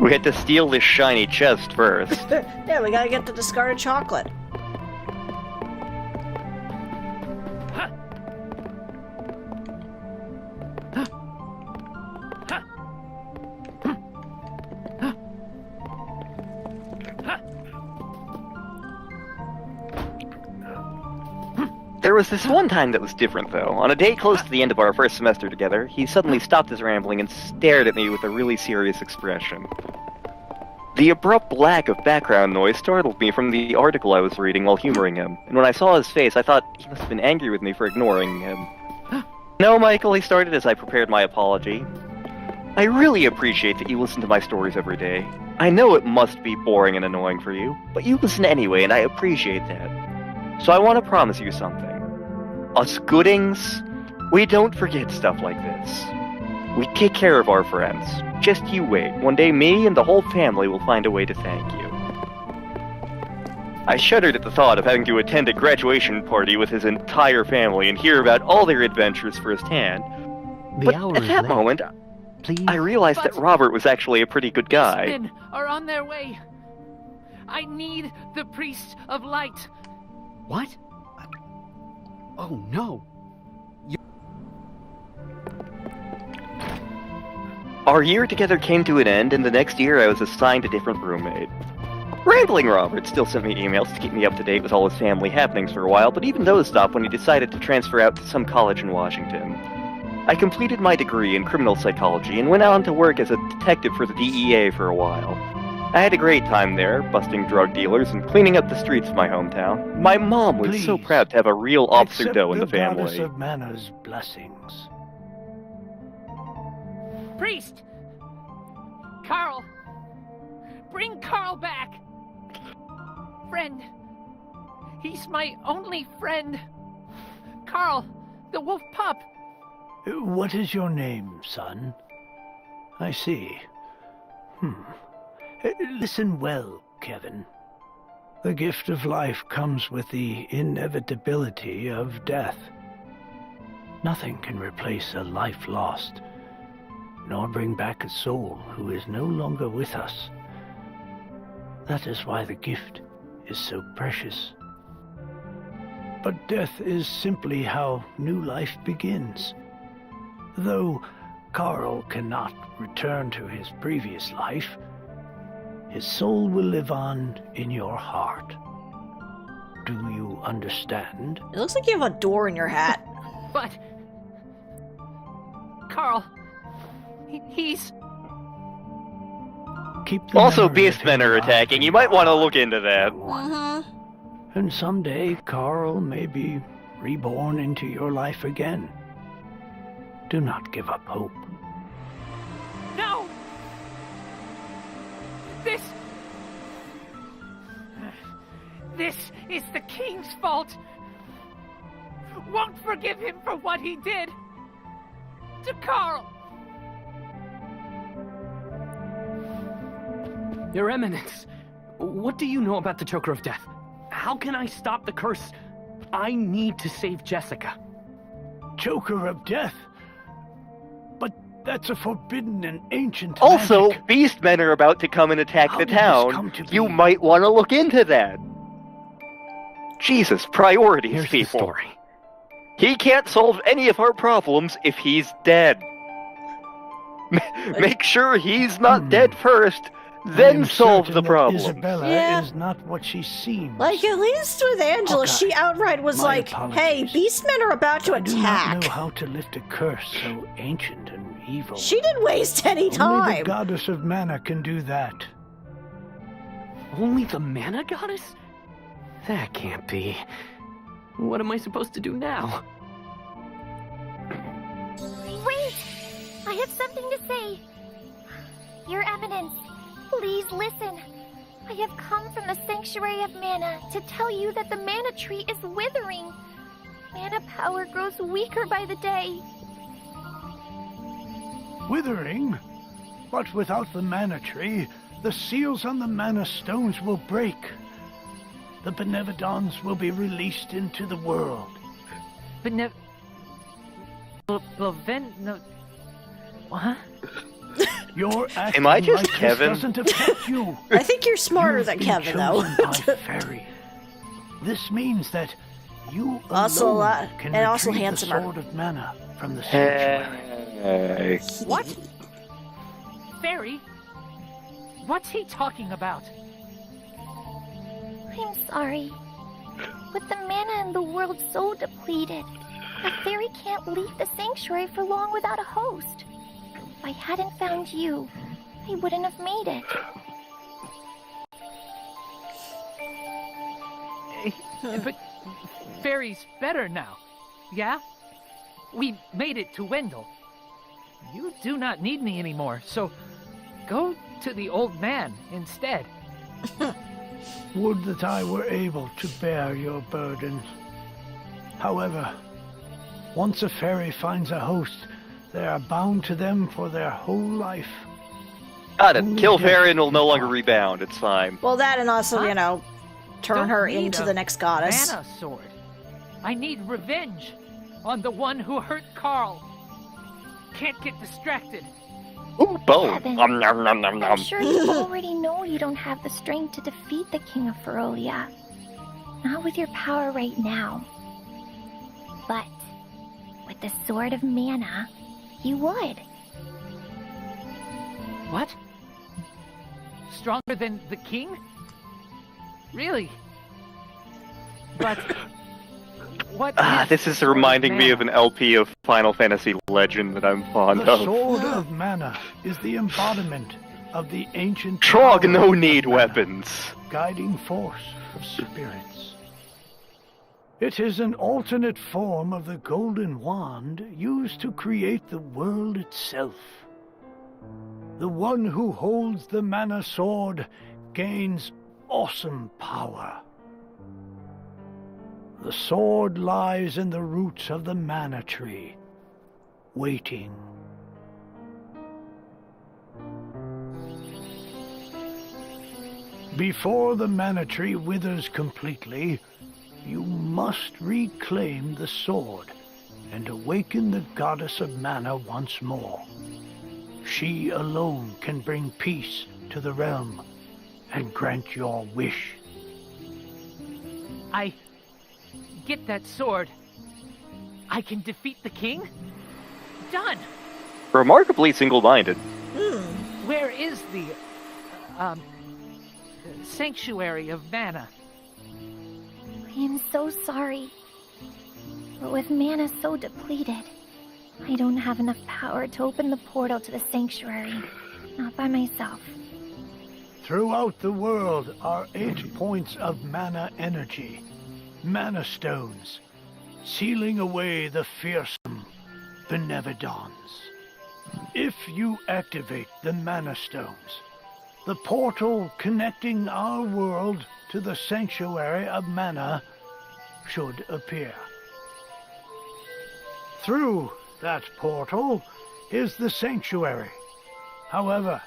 S2: We had to steal this shiny chest first.
S1: Yeah, we gotta get the discarded chocolate.
S2: There was this one time that was different, though. On a day close to the end of our first semester together, he suddenly stopped his rambling and stared at me with a really serious expression. The abrupt lack of background noise startled me from the article I was reading while humoring him, and when I saw his face, I thought he must have been angry with me for ignoring him. "No, Michael," he started as I prepared my apology. "I really appreciate that you listen to my stories every day. I know it must be boring and annoying for you, but you listen anyway, and I appreciate that. So I want to promise you something. Us Goodings, we don't forget stuff like this. We take care of our friends. Just you wait. One day me and the whole family will find a way to thank you." I shuddered at the thought of having to attend a graduation party with his entire family and hear about all their adventures firsthand. But at that moment, I realized that Robert was actually a pretty good guy.
S9: Men are on their way. I need the Priest of Light.
S16: What? Oh no.
S2: Our year together came to an end, and the next year I was assigned a different roommate. Rambling Robert still sent me emails to keep me up to date with all his family happenings for a while, but even those stopped when he decided to transfer out to some college in Washington. I completed my degree in criminal psychology and went on to work as a detective for the DEA for a while. I had a great time there, busting drug dealers and cleaning up the streets of my hometown. My mom was so proud to have a real Officer Doe in the family.
S10: Accept the Goddess of Mana's blessings.
S9: Priest! Carl! Bring Carl back! Friend. He's my only friend. Carl, the wolf pup.
S10: What is your name, son? I see. Listen well, Kevin. The gift of life comes with the inevitability of death. Nothing can replace a life lost, nor bring back a soul who is no longer with us. That is why the gift is so precious. But death is simply how new life begins. Though Carl cannot return to his previous life, his soul will live on in your heart. Do you understand?
S1: It looks like you have a door in your hat.
S9: But... Carl... He's...
S2: Also, beastmen are attacking. You might want to look into that.
S10: And someday, Carl may be reborn into your life again. Do not give up hope.
S9: No! This is the king's fault. Won't forgive him for what he did to Carl.
S4: Your Eminence, what do you know about the Choker of Death? How can I stop the curse? I need to save Jessica.
S10: Choker of Death? But that's a forbidden and ancient
S2: Also,
S10: magic.
S2: beastmen are about to come and attack
S10: How
S2: the
S10: did this
S2: town.
S10: come to
S2: You
S10: be?
S2: might want to look into that. Jesus, priorities,
S4: Here's
S2: people.
S4: the story.
S2: He can't solve any of our problems if he's dead. Make sure he's not dead first, then solve the problem.
S10: Isabella is not what she seems.
S1: Like, at least with Angela, she outright was
S10: My
S1: like, hey, beastmen are about to
S10: I do not
S1: attack.
S10: know how to lift a curse so ancient and evil.
S1: She didn't waste any
S10: Only the
S1: time.
S10: goddess of mana can do that.
S4: Only the mana goddess? That can't be. What am I supposed to do now?
S3: Wait! I have something to say. Your Eminence, please listen. I have come from the Sanctuary of Mana to tell you that the mana tree is withering. Mana power grows weaker by the day.
S10: Withering? But without the mana tree, the seals on the mana stones will break. The Benevodons will be released into the world.
S9: No. What?
S10: Your acting
S2: Am I just
S10: like this
S2: Kevin?
S10: doesn't affect you.
S1: I think you're smarter
S10: You've
S1: than
S10: been
S1: Kevin, though.
S10: chosen by Fairy. This means that you
S1: Also a
S10: alone
S1: lot-
S10: can
S1: and also
S10: retrieve the
S1: handsomer.
S10: sword of mana from the sanctuary.
S2: Hey.
S9: What? Fairy? What's he talking about?
S3: I'm sorry. With the mana in the world so depleted, a fairy can't leave the sanctuary for long without a host. If I hadn't found you, I wouldn't have made it.
S9: But Fairy's better now, yeah? We made it to Wendell. You do not need me anymore, so go to the old man instead.
S10: Would that I were able to bear your burdens. However, once a fairy finds a host, they are bound to them for their whole life.
S2: Got it. Kill Fairy and it'll no longer rebound. It's fine.
S1: Well, that and also, you know, turn
S9: don't
S1: her
S9: need
S1: into
S9: a
S1: the next goddess.
S9: Mana sword. I need revenge on the one who hurt Carl. Can't get distracted.
S2: Ooh, bone.
S3: Kevin,
S2: Nom, nom, nom, nom,
S3: I'm
S2: nom.
S3: sure you already know you don't have the strength to defeat the King of Ferolia. Not with your power right now. But with the Sword of Mana, you would.
S9: What? Stronger than the king? Really? But what
S2: This is reminding me of an LP of Final Fantasy Legend that I'm fond
S8: The
S2: of.
S8: Sword of Mana is the embodiment of the ancient
S2: Trog
S8: power
S2: no
S8: of
S2: need
S8: mana,
S2: weapons.
S8: guiding force of spirits. It is an alternate form of the golden wand used to create the world itself. The one who holds the mana sword gains awesome power. The sword lies in the roots of the mana tree, waiting. Before the mana tree withers completely, you must reclaim the sword and awaken the goddess of mana once more. She alone can bring peace to the realm and grant your wish.
S9: I get that sword, I can defeat the king? Done!
S2: Remarkably single-minded.
S9: Where is the sanctuary of mana?
S3: I am so sorry. But with mana so depleted, I don't have enough power to open the portal to the sanctuary. Not by myself.
S8: Throughout the world are 8 points of mana energy, mana stones, sealing away the fearsome Benevodons. If you activate the mana stones, the portal connecting our world to the sanctuary of mana should appear. Through that portal is the sanctuary. However,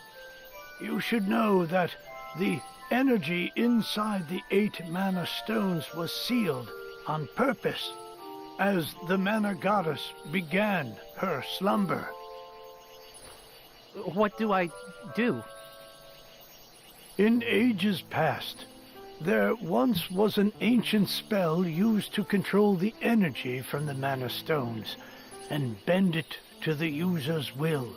S8: you should know that the energy inside the 8 mana stones was sealed on purpose as the mana goddess began her slumber.
S9: What do I do?
S8: In ages past, there once was an ancient spell used to control the energy from the mana stones and bend it to the user's will.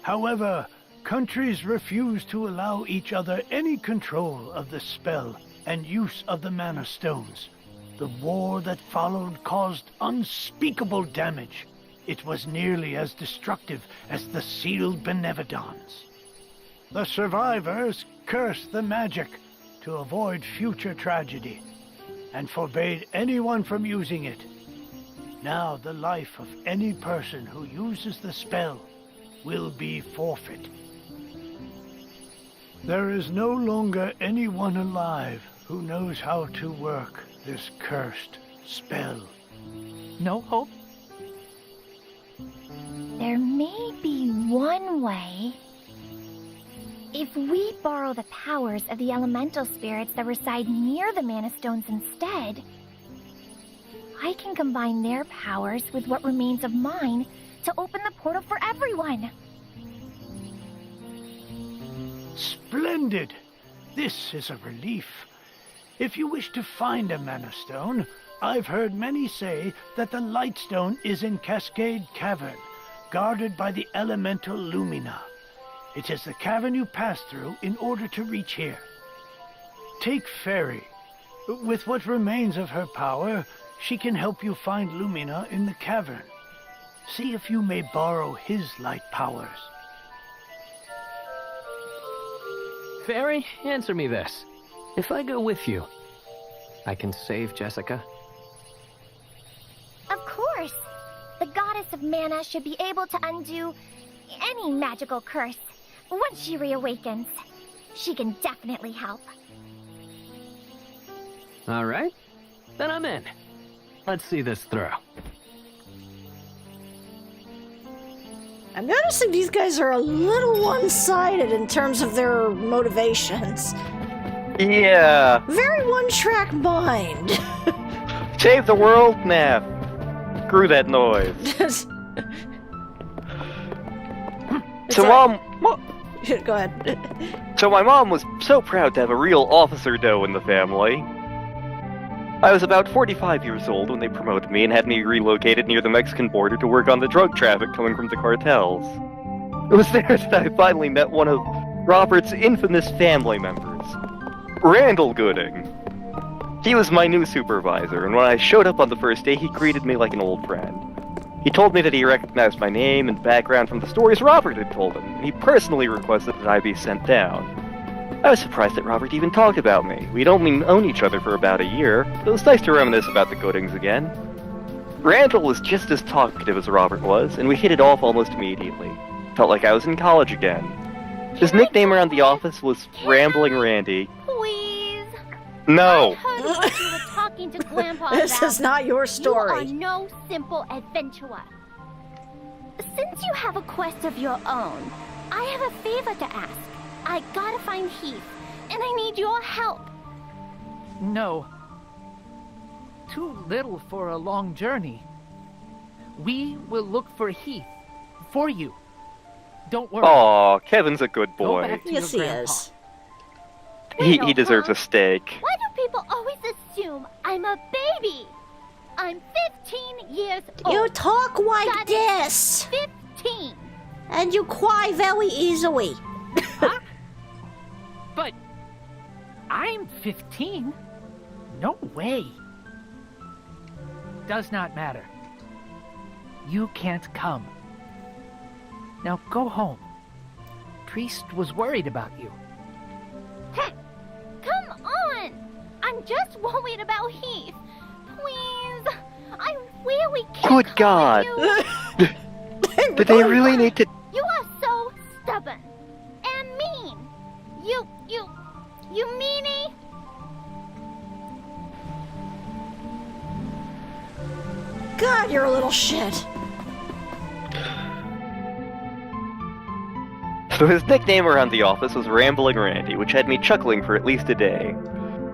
S8: However, countries refused to allow each other any control of the spell and use of the mana stones. The war that followed caused unspeakable damage. It was nearly as destructive as the sealed Benevodons. The survivors cursed the magic to avoid future tragedy and forbade anyone from using it. Now the life of any person who uses the spell will be forfeit. There is no longer anyone alive who knows how to work this cursed spell.
S9: No hope?
S3: There may be one way. If we borrow the powers of the elemental spirits that reside near the mana stones instead, I can combine their powers with what remains of mine to open the portal for everyone.
S8: Splendid! This is a relief. If you wish to find a mana stone, I've heard many say that the Lightstone is in Cascade Cavern, guarded by the elemental Lumina. It is the cavern you pass through in order to reach here. Take Fairy. With what remains of her power, she can help you find Lumina in the cavern. See if you may borrow his light powers.
S4: Fairy, answer me this. If I go with you, I can save Jessica?
S3: Of course! The goddess of mana should be able to undo any magical curse once she reawakens. She can definitely help.
S4: All right, then I'm in. Let's see this through.
S1: I'm noticing these guys are a little one-sided in terms of their motivations.
S2: Yeah.
S1: Very one-track mind.
S2: Save the world? Nah. Screw that noise. So Mom...
S1: Go ahead.
S2: So my mom was so proud to have a real officer doe in the family. I was about 45 years old when they promoted me and had me relocated near the Mexican border to work on the drug traffic coming from the cartels. It was there that I finally met one of Robert's infamous family members, Randall Gooding. He was my new supervisor, and when I showed up on the first day, he greeted me like an old friend. He told me that he recognized my name and background from the stories Robert had told him, and he personally requested that I be sent down. I was surprised that Robert even talked about me. We'd only known each other for about a year, but it was nice to reminisce about the Goodings again. Randall was just as talkative as Robert was, and we hit it off almost immediately. Felt like I was in college again. His nickname around the office was Rambling Randy.
S3: Please.
S2: No.
S3: I heard what you were talking to Grandpa
S1: This
S3: about.
S1: is not your story.
S3: You are no simple adventurer. Since you have a quest of your own, I have a favor to ask. I gotta find Heath, and I need your help.
S9: No. Too little for a long journey. We will look for Heath. For you. Don't worry.
S2: Aw, Kevin's a good boy.
S9: Go back to
S1: Yes,
S9: your
S1: he
S9: grandpa.
S1: is.
S2: He deserves a steak.
S3: Why do people always assume I'm a baby? I'm 15 years old.
S1: You talk like
S3: That
S1: this.
S3: 15.
S1: And you cry very easily.
S9: Huh? But I'm 15. No way. Does not matter. You can't come. Now go home. Priest was worried about you.
S3: Hey, come on! I'm just worried about Heath. Please, I really can't.
S2: Good God.
S3: You.
S2: Did they really need to...
S3: You are so stubborn and mean. You meanie.
S1: God, you're a little shit.
S2: So his nickname around the office was Rambling Randy, which had me chuckling for at least a day.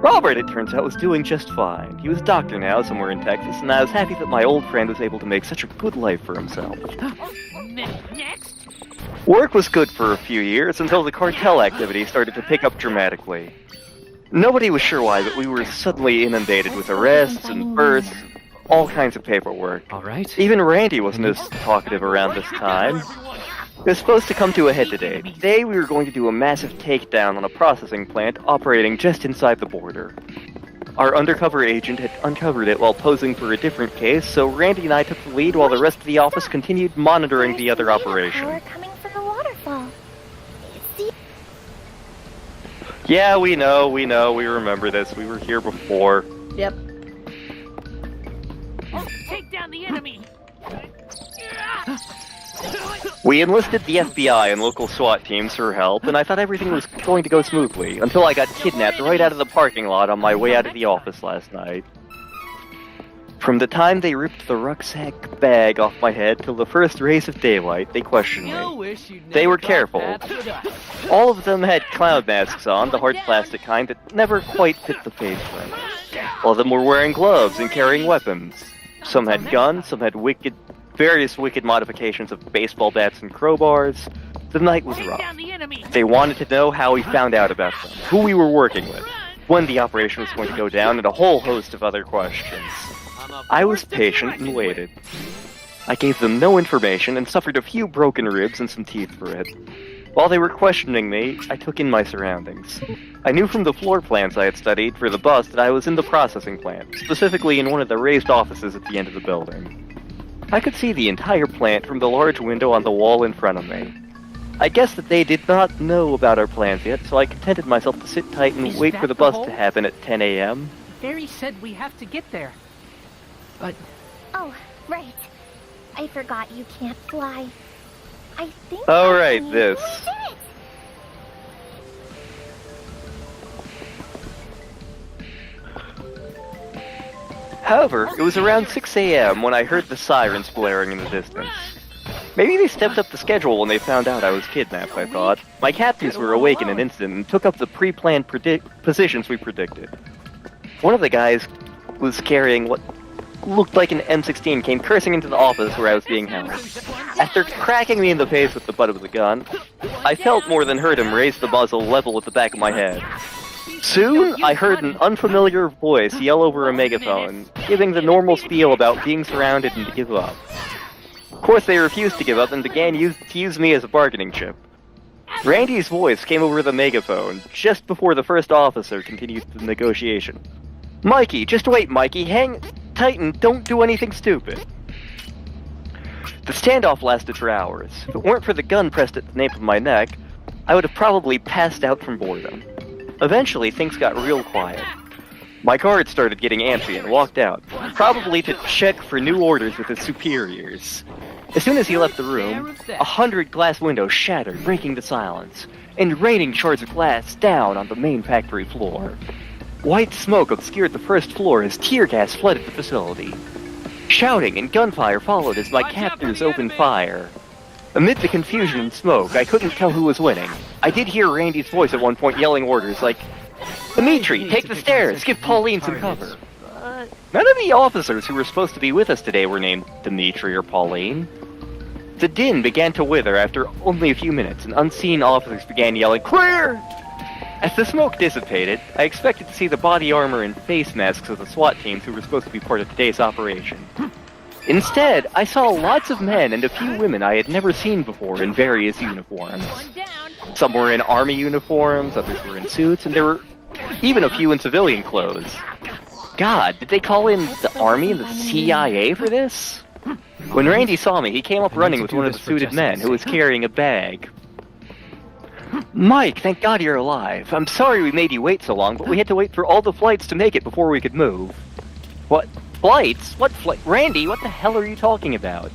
S2: Robert, it turns out, was doing just fine. He was a doctor now, somewhere in Texas, and I was happy that my old friend was able to make such a good life for himself.
S17: Next.
S2: Work was good for a few years until the cartel activity started to pick up dramatically. Nobody was sure why, but we were suddenly inundated with arrests and births, all kinds of paperwork.
S4: All right.
S2: Even Randy wasn't as talkative around this time. It was supposed to come to a head today. Today we were going to do a massive takedown on a processing plant operating just inside the border. Our undercover agent had uncovered it while posing for a different case, so Randy and I took the lead while the rest of the office continued monitoring the other operation.
S3: Power coming from the waterfall.
S2: Yeah, we know, we remember this. We were here before.
S1: Yep.
S17: Take down the enemy.
S2: We enlisted the FBI and local SWAT teams for help, and I thought everything was going to go smoothly, until I got kidnapped right out of the parking lot on my way out of the office last night. From the time they ripped the rucksack bag off my head till the first rays of daylight, they questioned me. They were careful. All of them had clown masks on, the hard plastic kind that never quite fit the face right. All of them were wearing gloves and carrying weapons. Some had guns, some had various wicked modifications of baseball bats and crowbars. The night was rough. They wanted to know how we found out about them, who we were working with, when the operation was going to go down, and a whole host of other questions. I was patient and waited. I gave them no information and suffered a few broken ribs and some teeth for it. While they were questioning me, I took in my surroundings. I knew from the floor plans I had studied for the bus that I was in the processing plant, specifically in one of the raised offices at the end of the building. I could see the entire plant from the large window on the wall in front of me. I guess that they did not know about our plans yet, so I contented myself to sit tight and wait for the bus to happen at 10 a.m.
S9: Fairy said we have to get there. But...
S3: Oh, right. I forgot you can't fly. I think...
S2: Oh, right, this.
S3: We did it!
S2: However, it was around 6 a.m. when I heard the sirens blaring in the distance. Maybe they stepped up the schedule when they found out I was kidnapped, I thought. My captains were awake in an instant and took up the pre-planned positions we predicted. One of the guys was carrying what looked like an M16, came cursing into the office where I was being held. After cracking me in the face with the butt of the gun, I felt more than heard him raise the muzzle level with the back of my head. Soon, I heard an unfamiliar voice yell over a megaphone, giving the normal spiel about being surrounded and to give up. Of course, they refused to give up and began to use me as a bargaining chip. Randy's voice came over the megaphone just before the first officer continued the negotiation. "Mikey, just wait, Mikey. Hang tight and don't do anything stupid." The standoff lasted for hours. If it weren't for the gun pressed at the nape of my neck, I would have probably passed out from boredom. Eventually, things got real quiet. My guard started getting antsy and walked out, probably to check for new orders with his superiors. As soon as he left the room, 100 glass windows shattered, breaking the silence, and raining shards of glass down on the main factory floor. White smoke obscured the first floor as tear gas flooded the facility. Shouting and gunfire followed as my captors opened fire. Amid the confusion and smoke, I couldn't tell who was winning. I did hear Randy's voice at one point yelling orders like, "Dimitri, take the stairs, give Pauline some cover." None of the officers who were supposed to be with us today were named Dimitri or Pauline. The din began to wither after only a few minutes, and unseen officers began yelling, "Clear!" As the smoke dissipated, I expected to see the body armor and face masks of the SWAT teams who were supposed to be part of today's operation. Instead, I saw lots of men and a few women I had never seen before in various uniforms. Some were in army uniforms, others were in suits, and there were even a few in civilian clothes. God, did they call in the army and the CIA for this? When Randy saw me, he came up running with one of the suited men who was carrying a bag. "Mike, thank God you're alive. I'm sorry we made you wait so long, but we had to wait for all the flights to make it before we could move." "What? Flights? What flight? Randy, what the hell are you talking about?"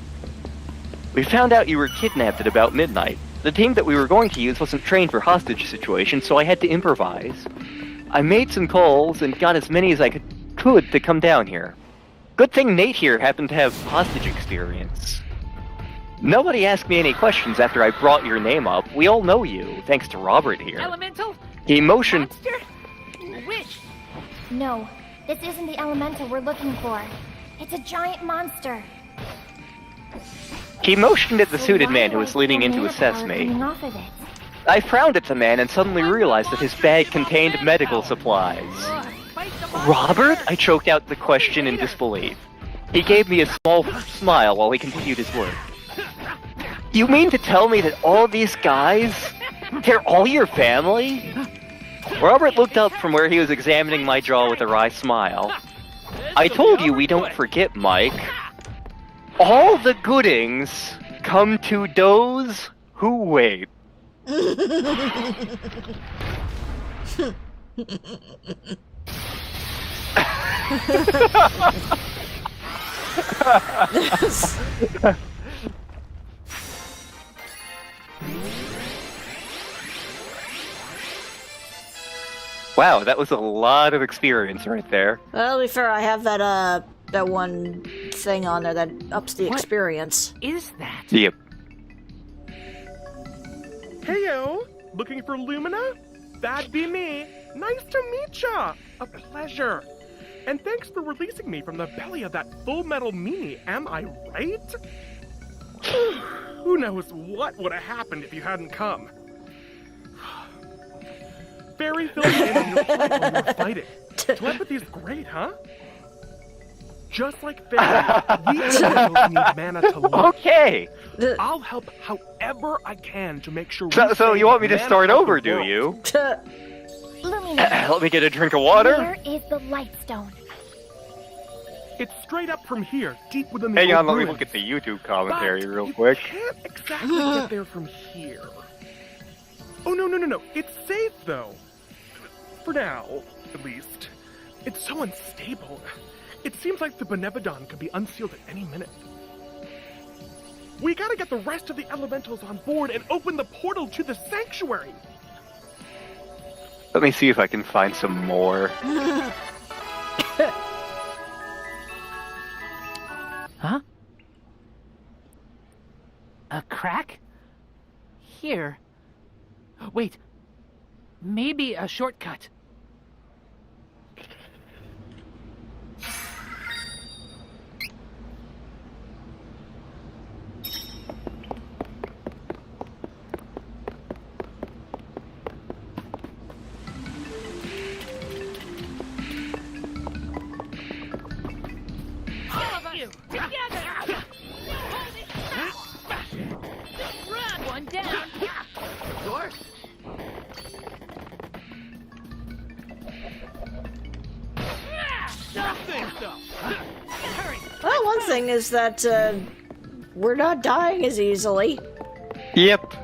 S2: "We found out you were kidnapped at about midnight. The team that we were going to use wasn't trained for hostage situations, so I had to improvise. I made some calls and got as many as I could to come down here. Good thing Nate here happened to have hostage experience. Nobody asked me any questions after I brought your name up. We all know you, thanks to Robert here."
S9: Elemental?
S2: He motioned...
S9: Monster? Which?
S3: No, this isn't the elemental we're looking for. It's a giant monster.
S2: He motioned at the suited man who was leaning in to assess me. I frowned at the man and suddenly realized that his bag contained medical supplies. "Robert?" I choked out the question in disbelief. He gave me a small smile while he continued his work. "You mean to tell me that all these guys, they're all your family?" Robert looked up from where he was examining my jaw with a wry smile. "I told you we don't forget, Mike. All the goodings come to those who wait." Wow, that was a lot of experience right there.
S1: Well, to be fair, I have that one thing on there that ups the experience.
S9: Is that?
S2: Yep.
S18: Heyo, looking for Lumina? That'd be me. Nice to meet ya. A pleasure. And thanks for releasing me from the belly of that Full Metal Mimi, am I right? Who knows what would have happened if you hadn't come. Fairy filled in on your plight when you were fighting. Telepathy's great, huh? Just like Fairy, we both need mana to live.
S2: Okay!
S18: I'll help however I can to make sure
S2: So you want me to start over, do you?
S3: Lumina.
S2: Let me get a drink of water?
S3: Where is the Lightstone?
S18: It's straight up from here, deep within the
S2: Hang on,
S18: old
S2: let me
S18: ruins.
S2: look at the YouTube commentary real quick.
S18: Can't exactly get there from here. Oh, no. It's safe, though. For now, at least. It's so unstable. It seems like the Benevodon could be unsealed at any minute. We gotta get the rest of the elementals on board and open the portal to the sanctuary.
S2: Let me see if I can find some more.
S9: Huh? A crack? Here. Wait. Maybe a shortcut.
S17: Together! Run! One down!
S9: Dork?
S1: Well, one thing is that we're not dying as easily.
S2: Yep.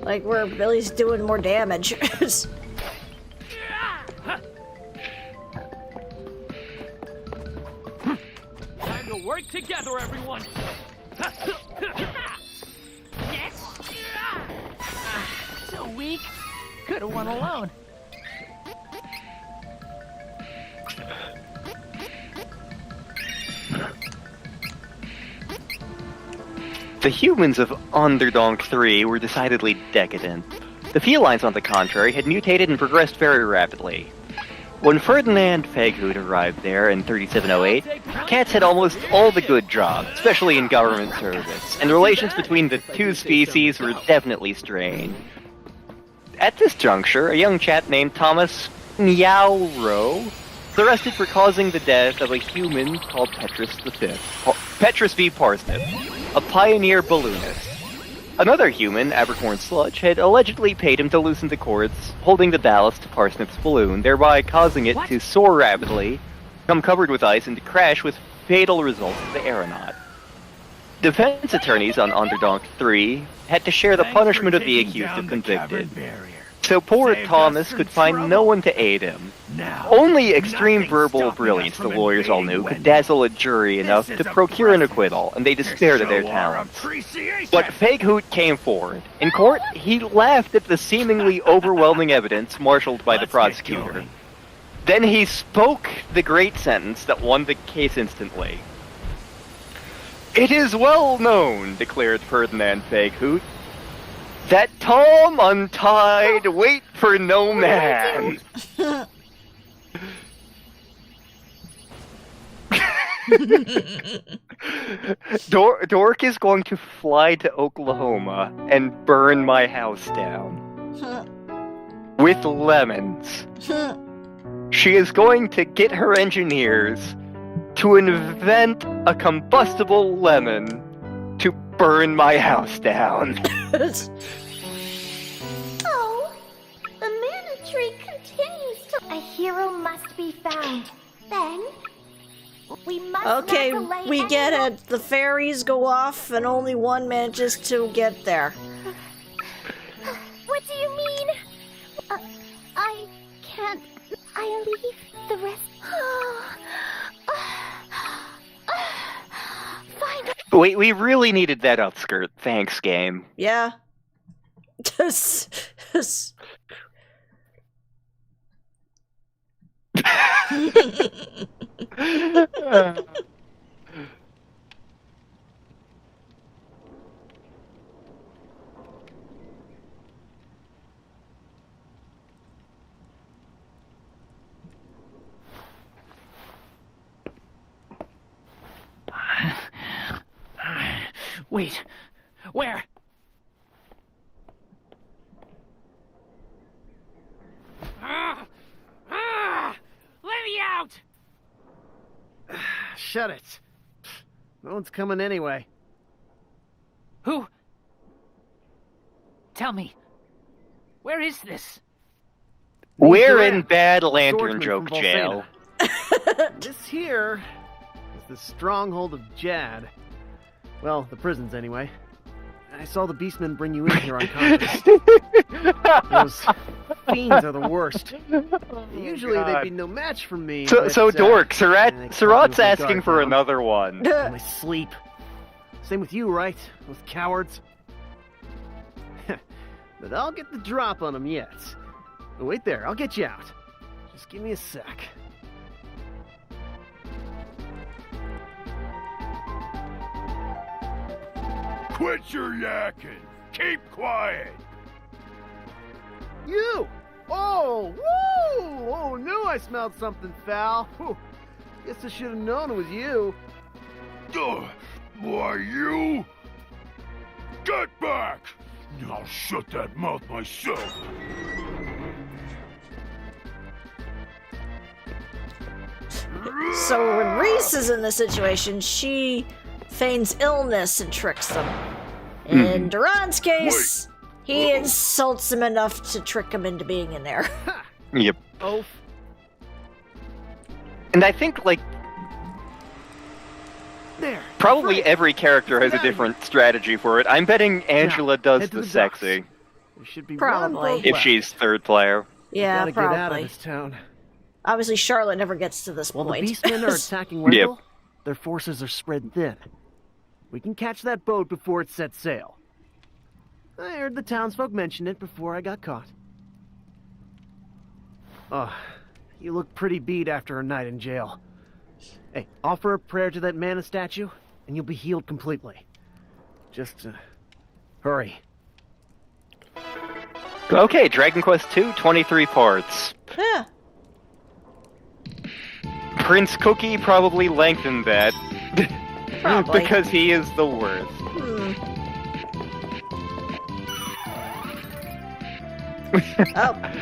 S1: Like, we're at least doing more damage.
S17: Time to work together, everyone! Yes!
S9: So weak. Could have won alone.
S2: The humans of Onderdonk 3 were decidedly decadent. The felines, on the contrary, had mutated and progressed very rapidly. When Ferdinand Feghood arrived there in 3708, cats had almost all the good jobs, especially in government service, and relations between the two species were definitely strained. At this juncture, a young chap named Thomas Nyowro was arrested for causing the death of a human called Petrus V. Parsnip, a pioneer balloonist. Another human, Abercorn Sludge, had allegedly paid him to loosen the cords holding the ballast to Parsnip's balloon, thereby causing it to soar rapidly, become covered with ice, and to crash with fatal results to the aeronaut. Defense attorneys on Onderdonk 3 had to share the punishment of the accused if convicted. So poor Thomas could find no one to aid him. Only extreme verbal brilliance, the lawyers all knew, could dazzle a jury enough to procure an acquittal, and they despaired of their talents. But Feghood came forward. In court, he laughed at the seemingly overwhelming evidence marshaled by the prosecutor. Then he spoke the great sentence that won the case instantly. "It is well known," declared Ferdinand Feghood, "that Tom untied wait for no man." Dork is going to fly to Oklahoma and burn my house down. With lemons. She is going to get her engineers to invent a combustible lemon to burn my house down.
S3: Oh, the mana tree continues to... A hero must be found. Then, we must
S1: Okay,
S3: not delay
S1: we get
S3: anyone.
S1: it. The fairies go off and only one manages to get there.
S3: What do you mean? I can't... I leave the rest... Fine.
S2: Wait, we really needed that outskirt. Thanks, game.
S1: Yeah.
S9: Wait. Where?
S17: Let me out!
S19: Shut it. No one's coming anyway.
S9: Who? Tell me. Where is this?
S2: We're in bad lantern joke jail.
S19: This here is the stronghold of Jad. Well, the prisons anyway. I saw the Beastmen bring you in here unconscious. Those fiends are the worst. Usually they'd be no match for me.
S2: So Dork, Surratt's
S19: my
S2: asking
S19: guard
S2: for
S19: down.
S2: another one.
S19: In my sleep. Same with you, right? Those cowards. But I'll get the drop on them yet. Wait there, I'll get you out. Just give me a sec.
S10: Quit your yakking. Keep quiet.
S19: You! Oh, woo! Oh, knew I smelled something foul. Whew. Guess I should have known it was you.
S10: Why, you? Get back! I'll shut that mouth myself.
S1: So when Reese is in this situation, she feigns illness and tricks them. In Duran's case, he insults him enough to trick him into being in there.
S2: Yep.
S19: Oh.
S2: And I think, like,
S19: there.
S2: probably every character has a different strategy for it. I'm betting Angela does
S19: head to
S2: the
S19: the
S2: sexy.
S19: There should be
S1: Probably.
S19: one boat
S2: If
S19: left.
S2: she's third player.
S1: Yeah,
S19: Gotta get out of
S1: probably.
S19: this town.
S1: Obviously, Charlotte never gets to this
S19: While the
S1: point.
S19: beastmen are attacking Wendell, their forces are spread thin. We can catch that boat before it sets sail. I heard the townsfolk mention it before I got caught. Oh, you look pretty beat after a night in jail. Hey, offer a prayer to that mana statue, and you'll be healed completely. Just, hurry.
S2: Okay, Dragon Quest II, 23 parts.
S1: Yeah.
S2: Prince Cookie probably lengthened that.
S1: Probably.
S2: Because he is the worst.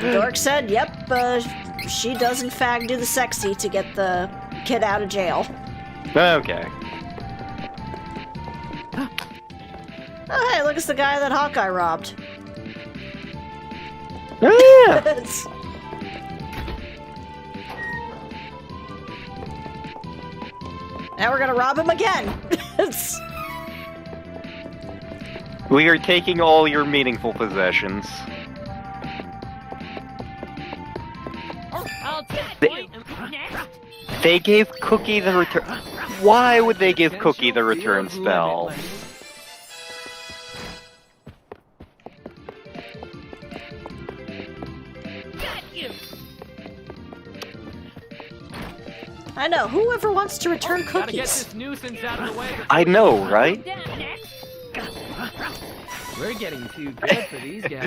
S1: Dork said, yep, she does in fact do the sexy to get the kid out of jail.
S2: Okay.
S1: Oh, hey, look, it's the guy that Hawkeye robbed.
S2: Oh, yeah!
S1: Now we're gonna rob him again.
S2: We are taking all your meaningful possessions. They gave Cookie the return. Why would they give Cookie the return spell?
S1: I know, whoever wants to return
S9: Gotta get
S1: cookies?
S9: this nuisance out of the way.
S2: I know, right?
S4: We're getting too good for these guys.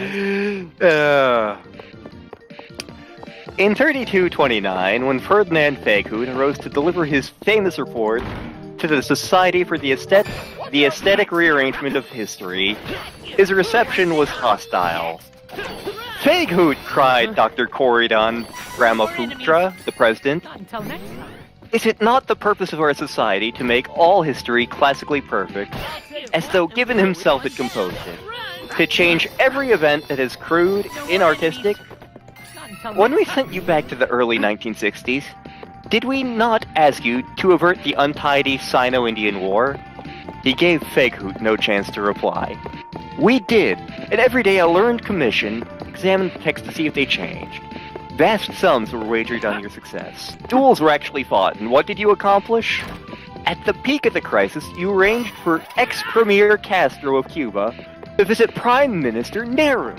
S2: In 3229, when Ferdinand Faghood arose to deliver his famous report to the Society for the Aesthetic Rearrangement of History, his reception was hostile. Faghood, cried Dr. Corridon Brahmaputra, the president.
S9: Until next time.
S2: Is it not the purpose of our society to make all history classically perfect, as though Gibbon himself had composed it? To change every event that is crude, inartistic? When we sent you back to the early 1960s, did we not ask you to avert the untidy Sino-Indian War? He gave Faghood no chance to reply. We did, and every day a learned commission examined the text to see if they changed. Vast sums were wagered on your success. Duels were actually fought, and what did you accomplish? At the peak of the crisis, you arranged for ex-Premier Castro of Cuba to visit Prime Minister Nehru.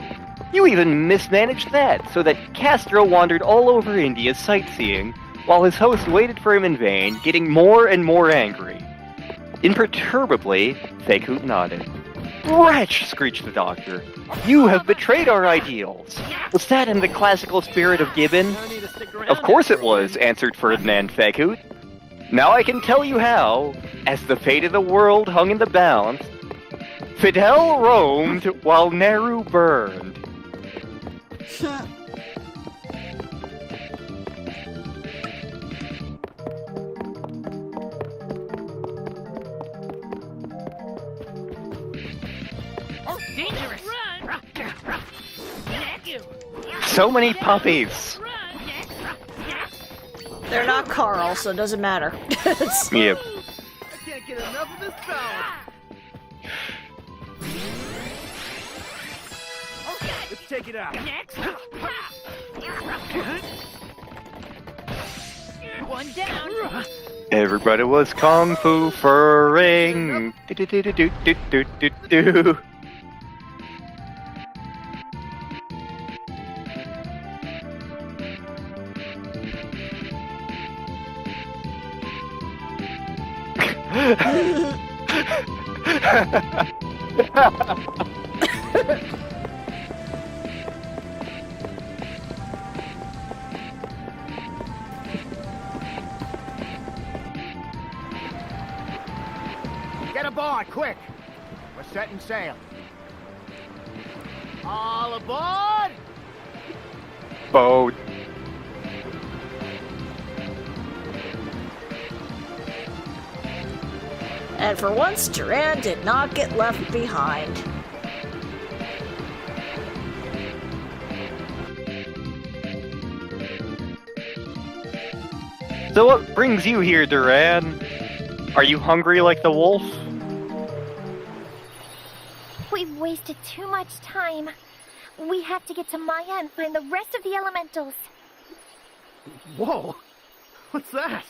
S2: You even mismanaged that, so that Castro wandered all over India sightseeing, while his host waited for him in vain, getting more and more angry. Imperturbably, Faghood nodded. Wretch, screeched the doctor. You have betrayed our ideals. Was that in the classical spirit of Gibbon? Of course it was, answered Ferdinand Faghood. Now I can tell you how, as the fate of the world hung in the balance, Fidel roamed while Nehru burned.
S17: Dangerous! Run!
S2: So many puppies.
S1: They're not Carl, so it doesn't matter.
S2: Yep.
S19: I can't get enough of this power. Let's take it out.
S17: Next! One down!
S2: Everybody was kung fu furring. Do-do-do-do-do-do-do-do.
S11: Get aboard, quick! We're setting sail. All aboard!
S2: Boat.
S1: And for once, Duran did not get left behind.
S2: So what brings you here, Duran? Are you hungry like the wolf?
S3: We've wasted too much time. We have to get to Maya and find the rest of the elementals.
S19: Whoa! What's that?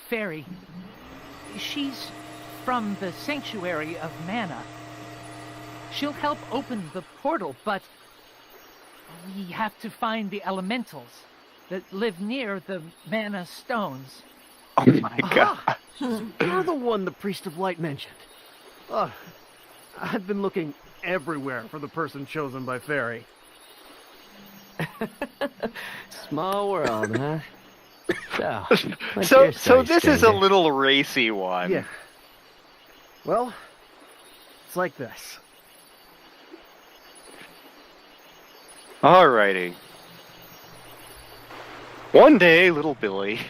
S9: Fairy. She's from the Sanctuary of Mana. She'll help open the portal, but we have to find the elementals that live near the Mana Stones.
S2: Oh my god.
S19: You're the one the Priest of Light mentioned. I've been looking everywhere for the person chosen by Fairy.
S4: Small world, huh?
S2: So this is a little racy one.
S19: Yeah. Well, it's like this.
S2: Alrighty. One day, little Billy.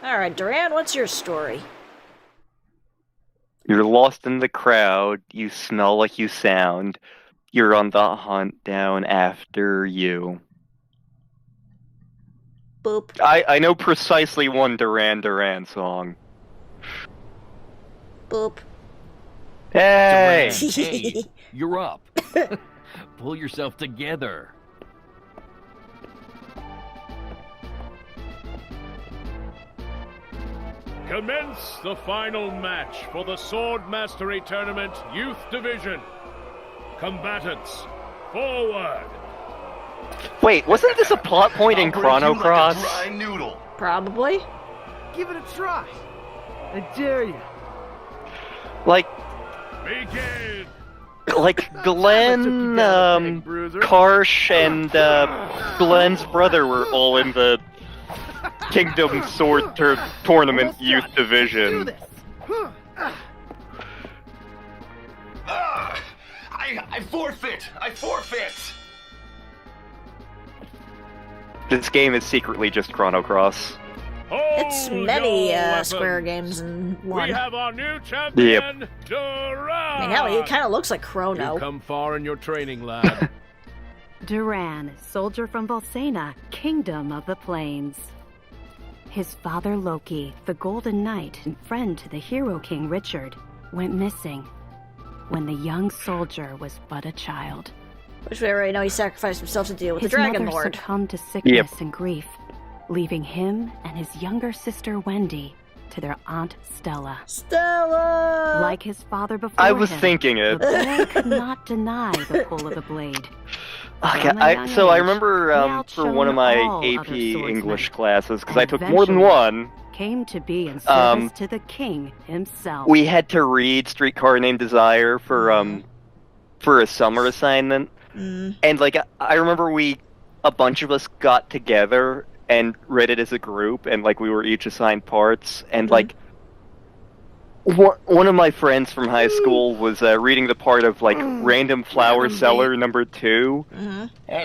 S1: Alright, Duran, what's your story?
S2: You're lost in the crowd, you smell like you sound, you're on the hunt down after you.
S1: Boop.
S2: I know precisely one Duran Duran song.
S1: Boop.
S2: Hey!
S15: Duran, hey, you're up. Pull yourself together.
S5: Commence the final match for the Sword Mastery Tournament Youth Division. Combatants, forward!
S2: Wait, wasn't this a plot point in Chrono Cross?
S1: Probably.
S19: Give it a try. I dare you.
S2: Like
S5: Begin!
S2: Like Glenn, Karsh, and Glenn's brother were all in the Kingdom Sword Tournament Youth Division.
S10: I forfeit! I forfeit!
S2: This game is secretly just Chrono Cross.
S1: It's many Square games in one.
S5: We have our new champion, Duran!
S1: I mean, hell, he kind of looks like Chrono.
S5: You've come far in your training, lad.
S6: Duran, soldier from Volsena, Kingdom of the Plains. His father Loki, the Golden Knight and friend to the Hero King Richard, went missing when the young soldier was but a child.
S1: Which we already know he sacrificed himself to deal with
S6: His
S1: the Dragon
S6: mother
S1: Lord.
S6: succumbed to sickness and grief, leaving him and his younger sister Wendy to their aunt Stella.
S1: Stella!
S6: Like his father before
S2: I was
S6: him,
S2: thinking it.
S6: the boy could not deny the pull of the blade.
S2: Okay, I remember for one of my AP English classes, because I took more than one,
S6: Came to be in service to the king himself.
S2: we had to read Streetcar Named Desire for a summer assignment. And like I remember a bunch of us got together and read it as a group, and like we were each assigned parts, and like one of my friends from high school was reading the part of like Random Flower Seller number 2,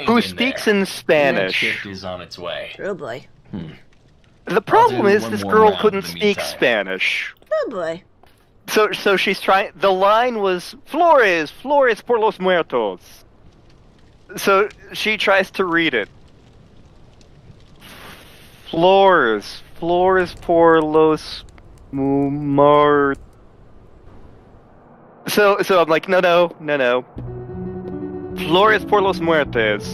S2: who speaks in Spanish.
S20: That shift is on its way.
S1: Probably.
S2: The problem is this girl couldn't speak Spanish.
S1: Probably.
S2: So she's trying. The line was Flores por los muertos. So she tries to read it. Flores por los muertos. So I'm like, no. Flores por los muertos.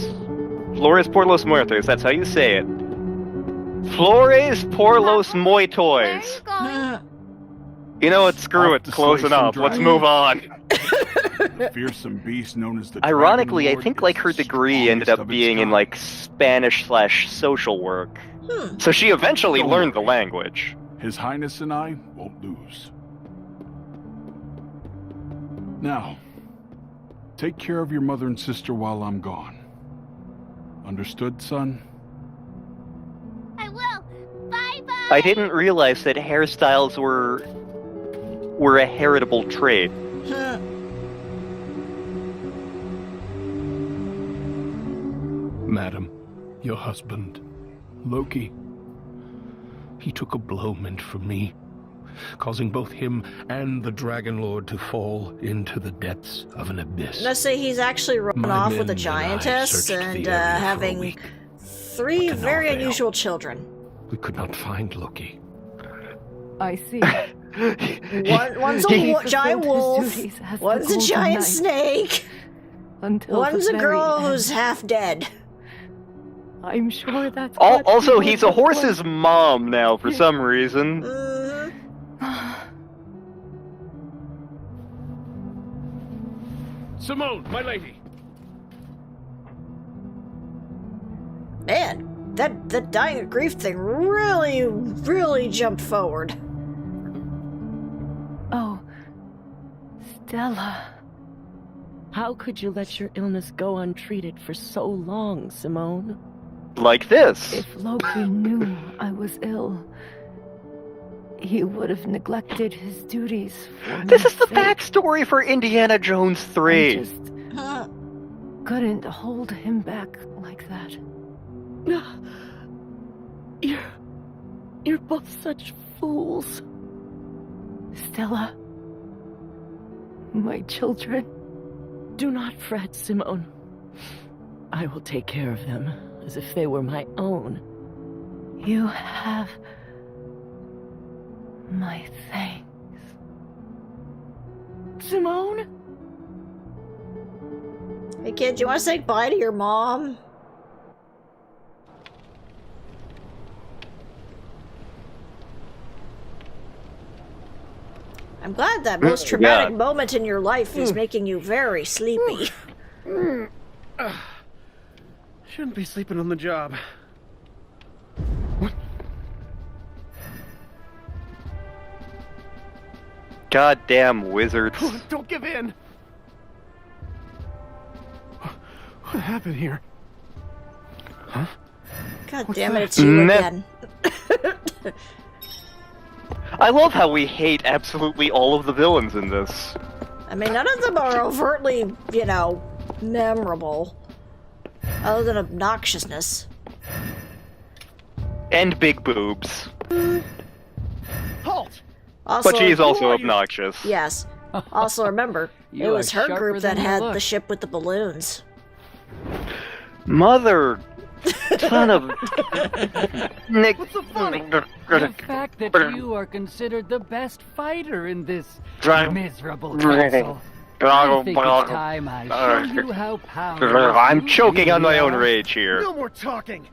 S2: Flores por los muertos. That's how you say it. Flores por los muertos. You know what? Screw it. Close enough. Let's move on.
S10: Fearsome beast known as the
S2: Ironically, I
S10: Dragon
S2: think
S10: Lord
S2: like her
S10: is the
S2: degree ended up
S10: strongest of
S2: being
S10: its
S2: in like Spanish/social work. So she eventually learned the language.
S10: His Highness and I won't lose. Now, take care of your mother and sister while I'm gone. Understood, son?
S3: I will. Bye-bye.
S2: I didn't realize that hairstyles were a heritable trait.
S10: Madam, your husband, Loki, he took a blow meant for me, causing both him and the Dragon Lord to fall into the depths of an abyss.
S1: Let's say he's actually run
S10: My
S1: off with a
S10: men and I
S1: giantess
S10: searched
S1: and
S10: the area for a
S1: having
S10: week.
S1: 3
S10: But to no
S1: very
S10: avail.
S1: unusual children.
S10: We could not find Loki.
S6: I see.
S1: One's
S6: He
S1: a giant
S6: fulfilled his
S1: wolf,
S6: duties as the
S1: one's a
S6: Golden
S1: giant
S6: Knight.
S1: snake,
S6: Until
S1: one's
S6: the
S1: a
S6: very
S1: girl
S6: end.
S1: who's half dead.
S6: I'm sure that's what
S2: Also,
S6: he
S2: he's a
S6: would want.
S2: horse's mom now for some reason.
S5: Simone, my lady.
S1: Man, that dying of grief thing really jumped forward.
S7: Oh, Stella. How could you let your illness go untreated for so long, Simone?
S2: Like this.
S6: If Loki knew I was ill, he would have neglected his duties for
S2: This
S6: my
S2: is the
S6: sake.
S2: backstory for Indiana Jones 3.
S6: I just couldn't hold him back like that.
S7: You're both such fools.
S6: Stella, my children.
S7: Do not fret, Simone. I will take care of them as if they were my own.
S6: You have my thanks.
S7: Simone?
S1: Hey kid, you want to say bye to your mom? I'm glad that most traumatic moment in your life is making you very sleepy.
S19: Shouldn't be sleeping on the job.
S2: Goddamn wizards.
S19: Don't give in! What happened here? Huh?
S1: God
S19: What's
S1: damn it,
S19: that?
S1: it's you again.
S2: I love how we hate absolutely all of the villains in this.
S1: I mean, none of them are overtly, you know, memorable. Other than obnoxiousness.
S2: And big boobs.
S19: Halt!
S1: Also,
S2: But she is
S1: who
S2: also
S1: are you?
S2: obnoxious.
S1: Yes. Also, remember,
S9: You
S1: it was
S9: are
S1: her
S9: sharper
S1: group that
S9: than you
S1: had
S9: look.
S1: the ship with the balloons.
S2: Mother... Son of... Nick...
S19: What's so funny?
S9: The fact that you are considered the best fighter in this miserable castle. I think it's time I show you how powerful
S2: I'm
S9: you
S2: choking on my
S9: really
S2: own
S9: are.
S2: rage here.
S19: No more talking!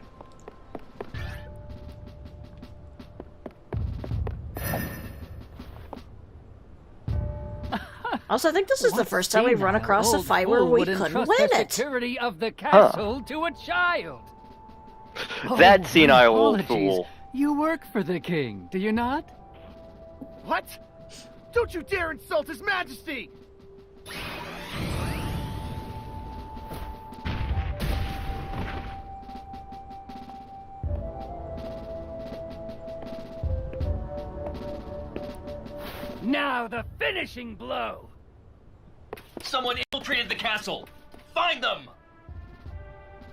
S1: Also, I think this is the first time we've run across a
S9: Old
S1: fight where
S9: fool
S1: we
S9: would
S1: couldn't
S9: entrust
S1: win
S9: the
S1: it.
S9: security of the castle to a child.
S2: That
S9: Oh,
S2: senile old
S9: apologies.
S2: fool.
S9: You work for the king, do you not?
S19: What? Don't you dare insult His Majesty!
S9: Now the finishing blow.
S15: Someone infiltrated the castle! Find them!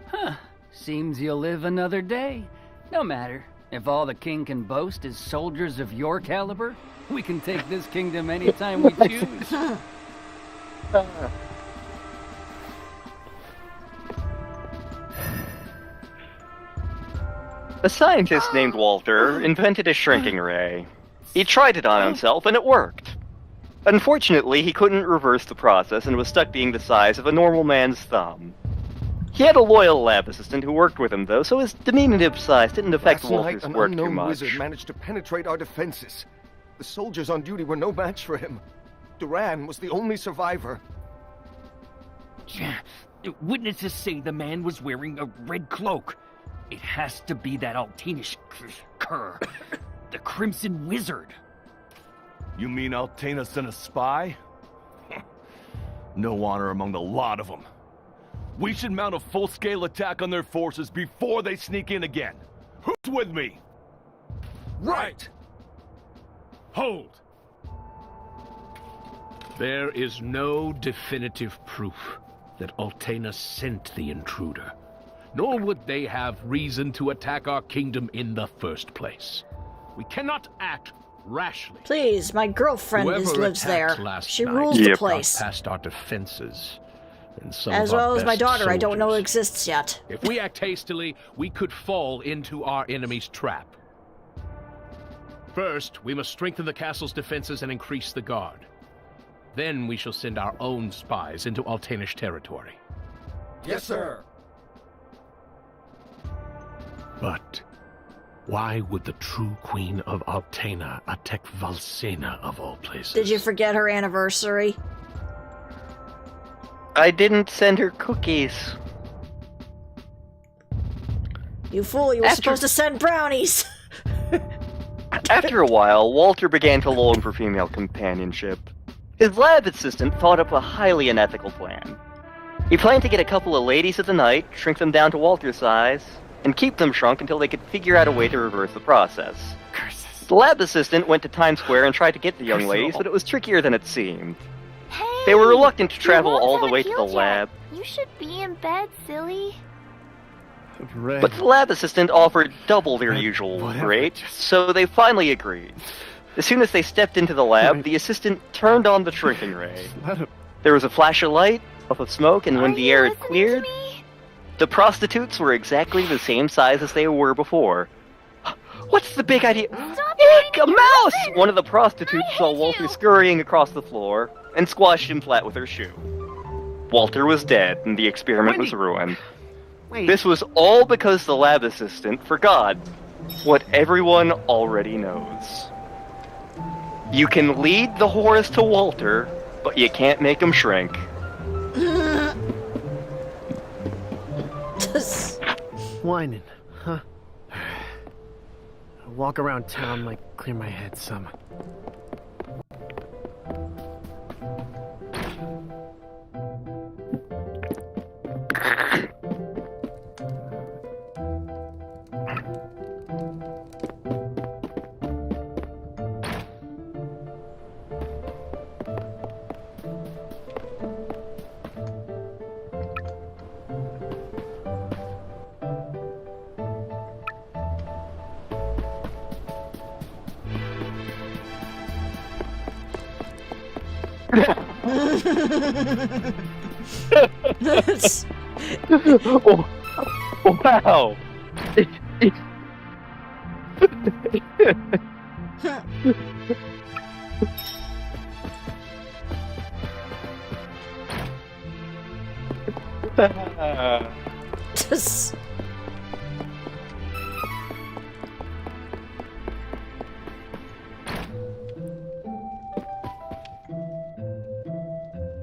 S9: Huh. Seems you'll live another day. No matter. If all the king can boast is soldiers of your caliber, we can take this kingdom anytime we choose.
S2: A scientist named Walter invented a shrinking ray. He tried it on himself and it worked. Unfortunately, he couldn't reverse the process and was stuck being the size of a normal man's thumb. He had a loyal lab assistant who worked with him, though, so his diminutive size didn't affect
S11: Last night,
S2: Walter's
S11: an
S2: work too
S11: unknown
S2: much.
S11: wizard managed to penetrate our defenses. The soldiers on duty were no match for him. Duran was the only survivor.
S15: Witnesses say the man was wearing a red cloak. It has to be that Altinish cur. The Crimson Wizard.
S10: You mean Altanus and a spy?
S20: No honor among the lot of them. We should mount a full-scale attack on their forces before they sneak in again. Who's with me?
S5: Right! Hold! There is no definitive proof that Altena sent the intruder, nor would they have reason to attack our kingdom in the first place. We cannot act rashly.
S1: Please, my girlfriend lives there. She rules
S5: the
S1: the place.
S5: Past our defenses. And some
S1: As
S5: of our
S1: well as my
S5: best
S1: daughter, I don't know
S5: soldiers.
S1: exists yet.
S5: If we act hastily, we could fall into our enemy's trap. First, we must strengthen the castle's defenses and increase the guard. Then we shall send our own spies into Altenish territory.
S20: Yes, sir.
S5: But why would the true queen of Altena attack Valsena of all places?
S1: Did you forget her anniversary?
S2: I didn't send her cookies.
S1: You fool, you were supposed to send brownies!
S2: After a while, Walter began to long for female companionship. His lab assistant thought up a highly unethical plan. He planned to get a couple of ladies of the night, shrink them down to Walter's size, and keep them shrunk until they could figure out a way to reverse the process. Curses. The lab assistant went to Times Square and tried to get the young ladies, but it was trickier than it seemed. They were reluctant to travel all the way to the lab,
S3: You should be in bed, silly.
S2: but the lab assistant offered double their usual rate, so they finally agreed. As soon as they stepped into the lab, the assistant turned on the shrinking ray. There was a flash of light, puff of smoke, and when the air had cleared, the prostitutes were exactly the same size as they were before. What's the big idea? Eek, a mouse! One of the prostitutes saw Walter scurrying across the floor and squashed him flat with her shoe. Walter was dead, and the experiment was ruined. This was all because the lab assistant forgot what everyone already knows. You can lead the Horus to Walter, but you can't make him shrink.
S19: Whining, huh? A walk around town might clear my head some.
S2: Oh, wow!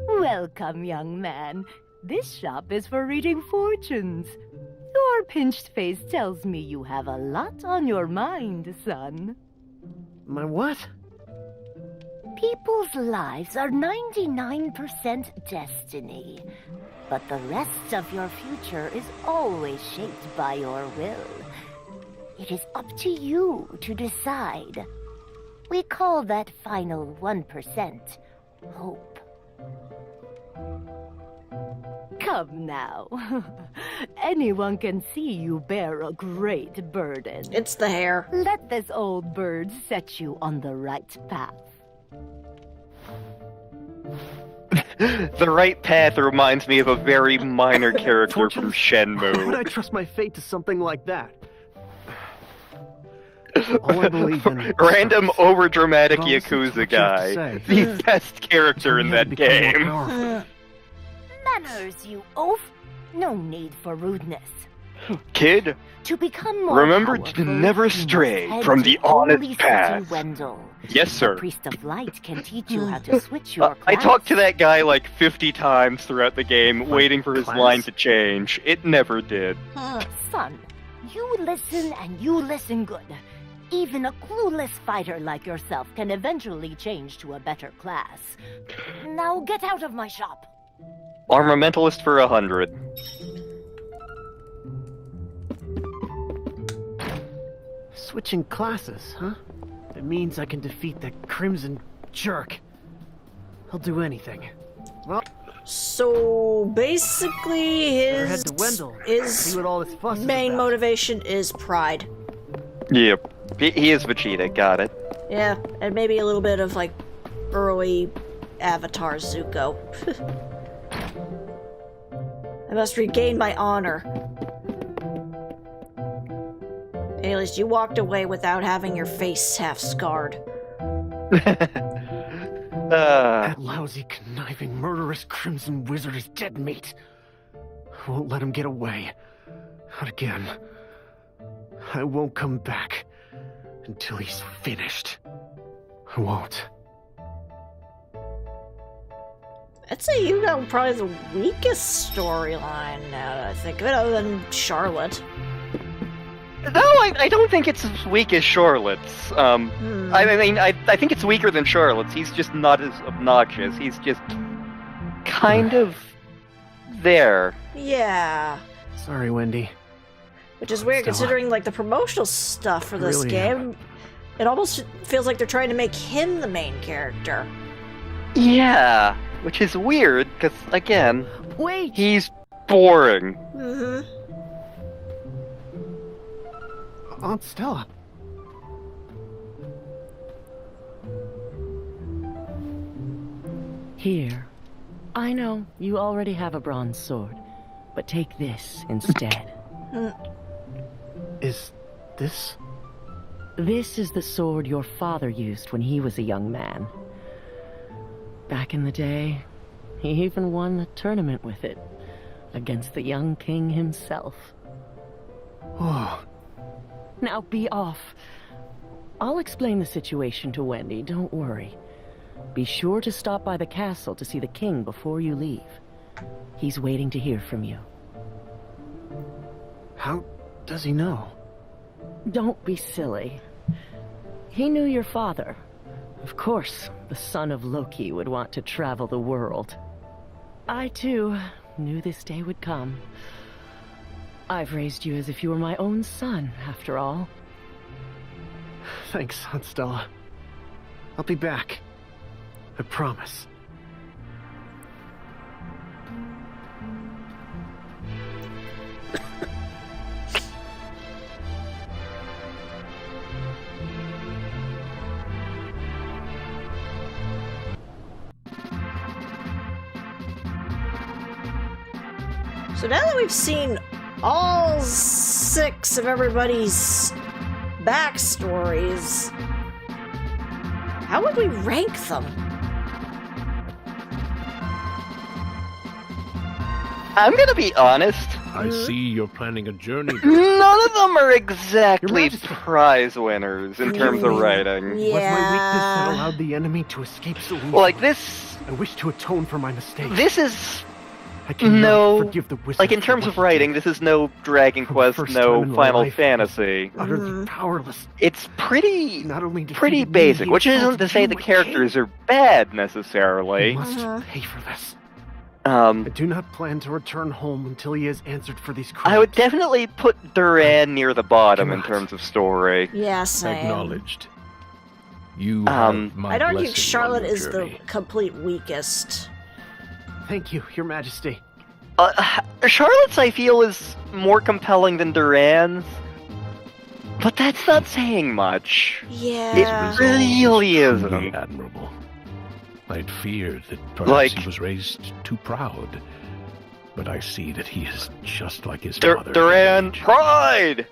S21: Welcome, young man. This shop is for reading fortunes. Your pinched face tells me you have a lot on your mind, son.
S19: My what?
S21: People's lives are 99% destiny, but the rest of your future is always shaped by your will. It is up to you to decide. We call that final 1% hope. Come now. Anyone can see you bear a great burden.
S1: It's the hair.
S21: Let this old bird set you on the right path.
S2: The right path reminds me of a very minor character from Shenmue.
S19: Why would I trust my fate to something like that? All I believe in
S2: Random overdramatic
S19: Promises
S2: Yakuza
S19: what you
S2: guy.
S19: have to
S2: The best character in that game.
S21: Manners, you oaf. No need for rudeness.
S2: Kid,
S21: To become more
S2: remember to
S21: powerful,
S2: never
S21: you must
S2: stray
S21: head
S2: from
S21: to
S2: the
S21: Holy
S2: honest
S21: City
S2: path.
S21: Wendell.
S2: Yes, sir.
S21: The Priest of Light can teach you how to switch your
S2: I
S21: class.
S2: talked to that guy like 50 times throughout the game, waiting for his
S21: class?
S2: line to change. It never did.
S21: Son, you listen and you listen good. Even a clueless fighter like yourself can eventually change to a better class. Now get out of my shop.
S2: Armamentalist for 100.
S19: Switching classes, huh? It means I can defeat that crimson jerk. I'll do anything. Well,
S1: so basically
S19: better head to Wendell. See what all this fuss is
S1: main
S19: about.
S1: motivation is pride.
S2: Yep. He is Vegeta, got it.
S1: Yeah, and maybe a little bit of like early Avatar Zuko. I must regain my honor. At least you walked away without having your face half scarred.
S19: That lousy, conniving, murderous Crimson Wizard is dead meat. I won't let him get away. Not again. I won't come back until he's finished. I won't.
S1: I'd say you got probably the weakest storyline now that I think of it, other than Charlotte.
S2: No, I don't think it's as weak as Charlotte's. I mean, I think it's weaker than Charlotte's. He's just not as obnoxious. He's just kind of there.
S1: Yeah.
S19: Sorry, Wendy.
S1: Which is weird,
S19: Stella.
S1: considering like the promotional stuff for this
S19: Really
S1: game. It almost feels like they're trying to make him the main character.
S2: Yeah, which is weird, because, again,
S1: Wait.
S2: he's boring.
S1: Mm-hmm.
S19: Aunt Stella.
S14: Here. I know you already have a bronze sword, but take this instead.
S19: Is this?
S14: This is the sword your father used when he was a young man. Back in the day, he even won the tournament with it, against the young king himself.
S19: Oh.
S14: Now be off. I'll explain the situation to Wendy, don't worry. Be sure to stop by the castle to see the king before you leave. He's waiting to hear from you.
S19: How does he know?
S14: Don't be silly. He knew your father. Of course, the son of Loki would want to travel the world. I, too, knew this day would come. I've raised you as if you were my own son, after all.
S19: Thanks, Aunt Stella. I'll be back. I promise.
S1: So now that we've seen all 6 of everybody's backstories, how would we rank them?
S2: I'm gonna be honest.
S5: I see you're planning a journey.
S2: None of them are exactly prize winners in terms of writing.
S19: Was my weakness that allowed the enemy to escape so easily?
S2: Like this...
S19: I wish to atone for my mistake.
S2: This is...
S19: I cannot
S2: no...
S19: forgive the wizard
S2: Like, in
S19: for
S2: terms
S19: what
S2: of
S19: he
S2: writing, this is no Dragon Quest,
S19: first
S2: no
S19: time in my
S2: Final
S19: life,
S2: Fantasy.
S19: Utterly powerless.
S2: It's pretty...
S19: Not only
S2: pretty
S19: defeated me,
S2: basic,
S19: he
S2: which isn't
S19: assaulted
S2: to say
S19: you
S2: the
S19: with
S2: characters are bad, necessarily.
S19: He must pay for this. I do not plan to return home until he has answered for these crimes.
S2: I would definitely put Duran near the bottom in terms of story.
S1: Yeah, same.
S5: Acknowledged. You have my
S1: I'd argue
S5: blessing
S1: Charlotte
S5: on your
S1: is
S5: journey.
S1: the complete weakest.
S19: Thank you, Your Majesty.
S2: Charlotte's, I feel, is more compelling than Duran's. But that's not saying much.
S1: Yeah.
S2: It really isn't.
S5: Truly admirable. I'd feared that perhaps he was raised too proud. But I see that he is just like his father.
S2: Duran, pride!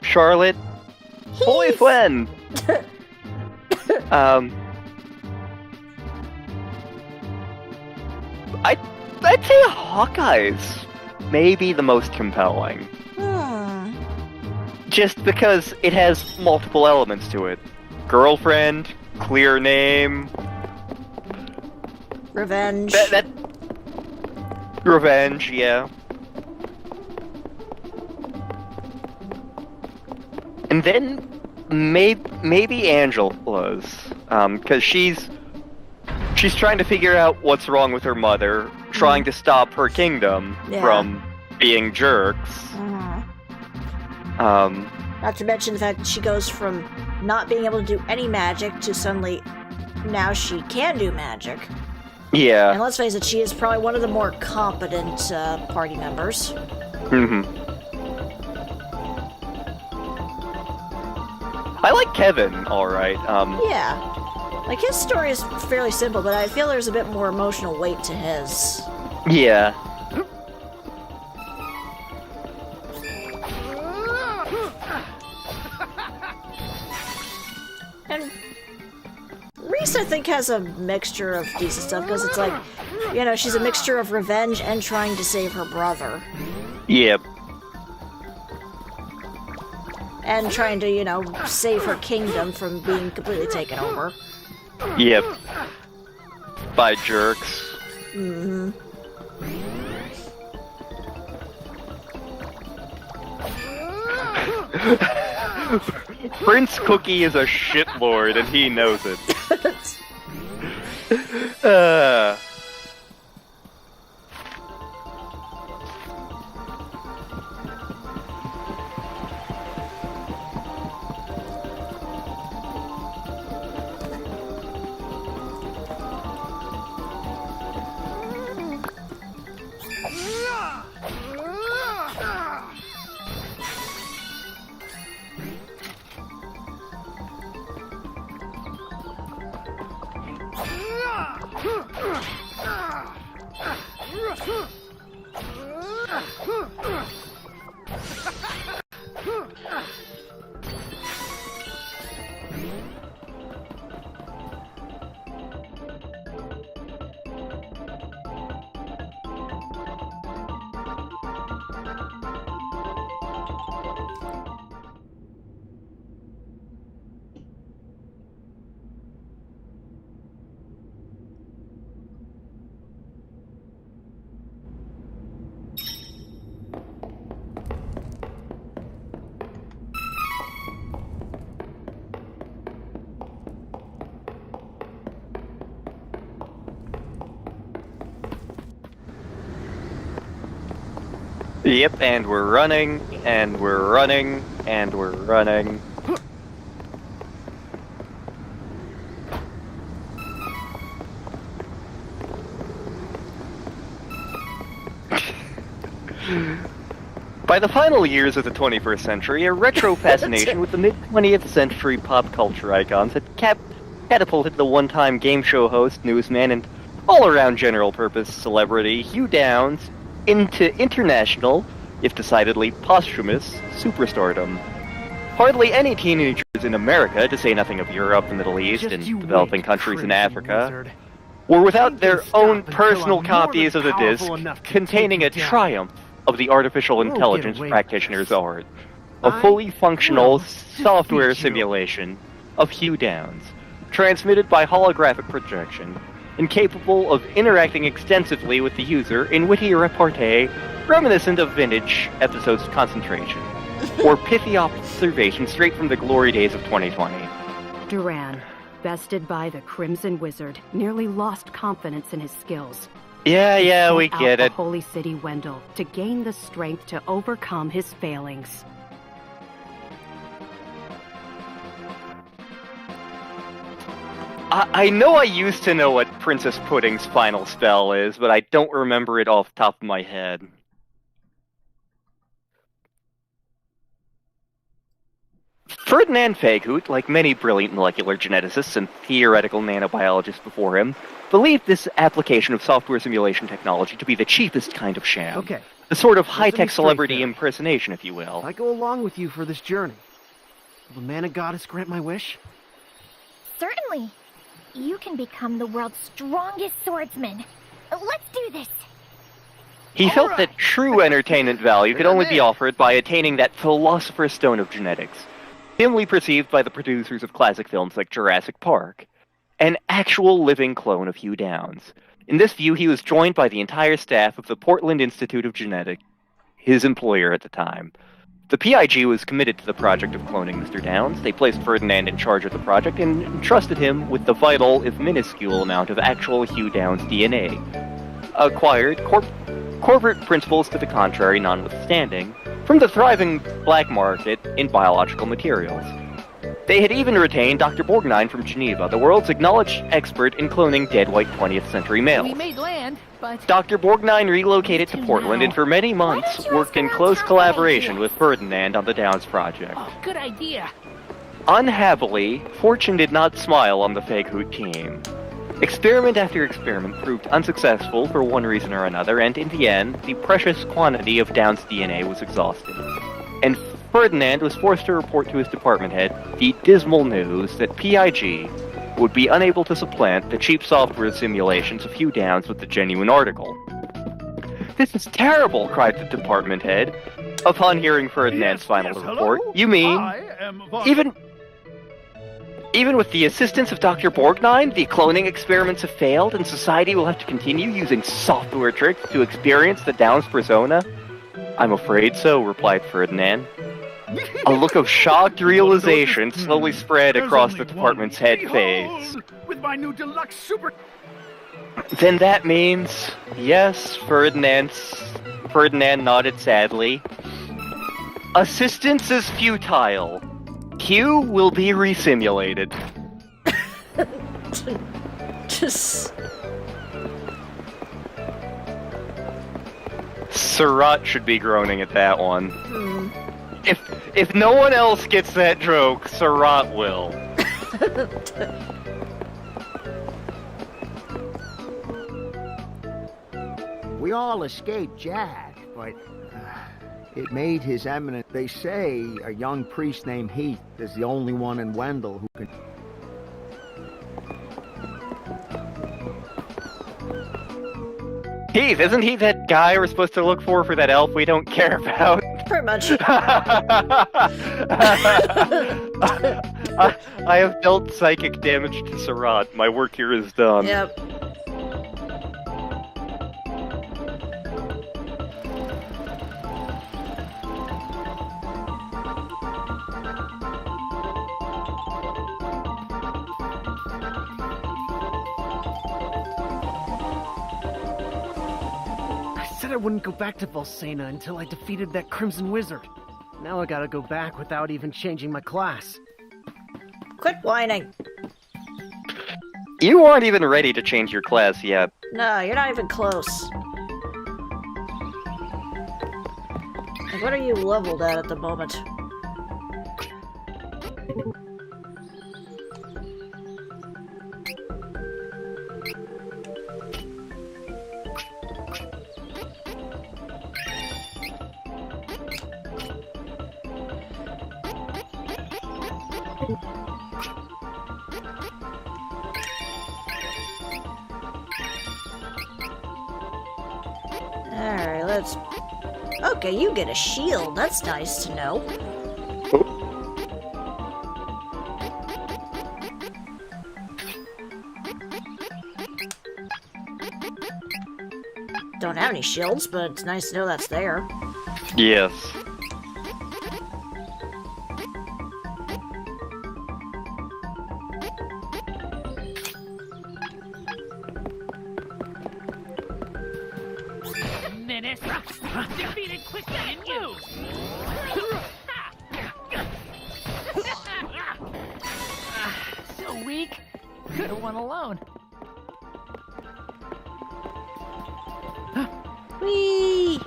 S2: Charlotte, boy friend. I'd say Hawkeye's maybe the most compelling. Just because it has multiple elements to it. Girlfriend, clear name.
S1: Revenge.
S2: Revenge, yeah. And then maybe Angela's, because she's trying to figure out what's wrong with her mother. trying to stop her kingdom from being jerks.
S1: Not to mention the fact that she goes from not being able to do any magic to suddenly now she can do magic.
S2: Yeah.
S1: And let's face it, she is probably one of the more competent party members.
S2: I like Kevin, alright.
S1: Yeah. Like, his story is fairly simple, but I feel there's a bit more emotional weight to his.
S2: Yeah.
S1: And Reese, I think, has a mixture of decent stuff, because it's like, you know, she's a mixture of revenge and trying to save her brother.
S2: Yep.
S1: And trying to, you know, save her kingdom from being completely taken over.
S2: Yep. By jerks. Prince Cookie is a shitlord, and he knows it. Yep, and we're running, and we're running, and we're running. By the final years of the 21st century, a retro fascination with the mid-20th century pop culture icons had catapulted the one-time game show host, newsman, and all-around general-purpose celebrity Hugh Downs into international, if decidedly posthumous, superstardom. Hardly any teenagers in America, to say nothing of Europe, the Middle East, and developing countries in Africa, were without their own personal copies of the disc containing a triumph of the artificial intelligence practitioner's art. A fully functional software simulation of Hugh Downs, transmitted by holographic projection, incapable of interacting extensively with the user in witty repartee reminiscent of vintage episodes of Concentration, or pithy observation straight from the glory days of 2020.
S6: Duran, bested by the Crimson Wizard, nearly lost confidence in his skills.
S2: Yeah, we
S6: Sent
S2: get
S6: out
S2: it.
S6: the Holy City Wendell to gain the strength to overcome his failings.
S2: I know I used to know what Princess Pudding's final spell is, but I don't remember it off the top of my head. Ferdinand Fagut, like many brilliant molecular geneticists and theoretical nanobiologists before him, believed this application of software simulation technology to be the cheapest kind of sham.
S19: Okay.
S2: The sort of
S19: Let's be
S2: high-tech
S19: straight
S2: celebrity
S19: there.
S2: impersonation, if you will.
S19: If I go along with you for this journey, will the Mana Goddess grant my wish?
S3: Certainly. You can become the world's strongest swordsman. Let's do this.
S2: He felt that true entertainment value could only be offered by attaining that Philosopher's Stone of genetics, dimly perceived by the producers of classic films like Jurassic Park, an actual living clone of Hugh Downs. In this view, he was joined by the entire staff of the Portland Institute of Genetics, his employer at the time. The PIG was committed to the project of cloning Mr. Downs. They placed Ferdinand in charge of the project and entrusted him with the vital, if minuscule, amount of actual Hugh Downs DNA. acquired corporate principles to the contrary notwithstanding from the thriving black market in biological materials. They had even retained Dr. Borgnine from Geneva, the world's acknowledged expert in cloning dead white 20th century males.
S9: We made land, but...
S2: Dr. Borgnine relocated to Portland and for many months worked in close collaboration with Ferdinand on the Downs project.
S9: Oh, good idea.
S2: Unhappily, fortune did not smile on the Feghoot team. Experiment after experiment proved unsuccessful for one reason or another, and in the end, the precious quantity of Downs DNA was exhausted. And Ferdinand was forced to report to his department head the dismal news that PIG would be unable to supplant the cheap software simulations of Hugh Downs with the genuine article. "This is terrible," cried the department head. Upon hearing Ferdinand's final report, "You mean, even with the assistance of Dr. Borgnine, the cloning experiments have failed and society will have to continue using software tricks to experience the Downs persona?" "I'm afraid so," replied Ferdinand. A look of shocked realization slowly spread across the department's head face.
S10: With my new deluxe super...
S2: "Then that means..." "Yes," Ferdinand nodded sadly. "Assistance is futile. Q will be resimulated."
S1: Just...
S2: Surratt should be groaning at that one. If no one else gets that joke, Surratt will.
S11: We all escaped Jad, but it made His Eminence... They say a young priest named Heath is the only one in Wendell who can...
S2: Heath, isn't he that guy we're supposed to look for that elf we don't care about?
S1: Pretty much.
S2: I have dealt psychic damage to Surratt. My work here is done.
S1: Yep.
S19: I wouldn't go back to Volsena until I defeated that Crimson Wizard. Now I gotta go back without even changing my class.
S1: Quit whining.
S2: You aren't even ready to change your class yet.
S1: No, you're not even close. Like, what are you leveled at the moment? Alright, let's... Okay, you get a shield. That's nice to know. Don't have any shields, but it's nice to know that's there.
S2: Yes.
S17: Menace! Defeated quicker than you!
S9: So weak. Could have won alone.
S1: Whee!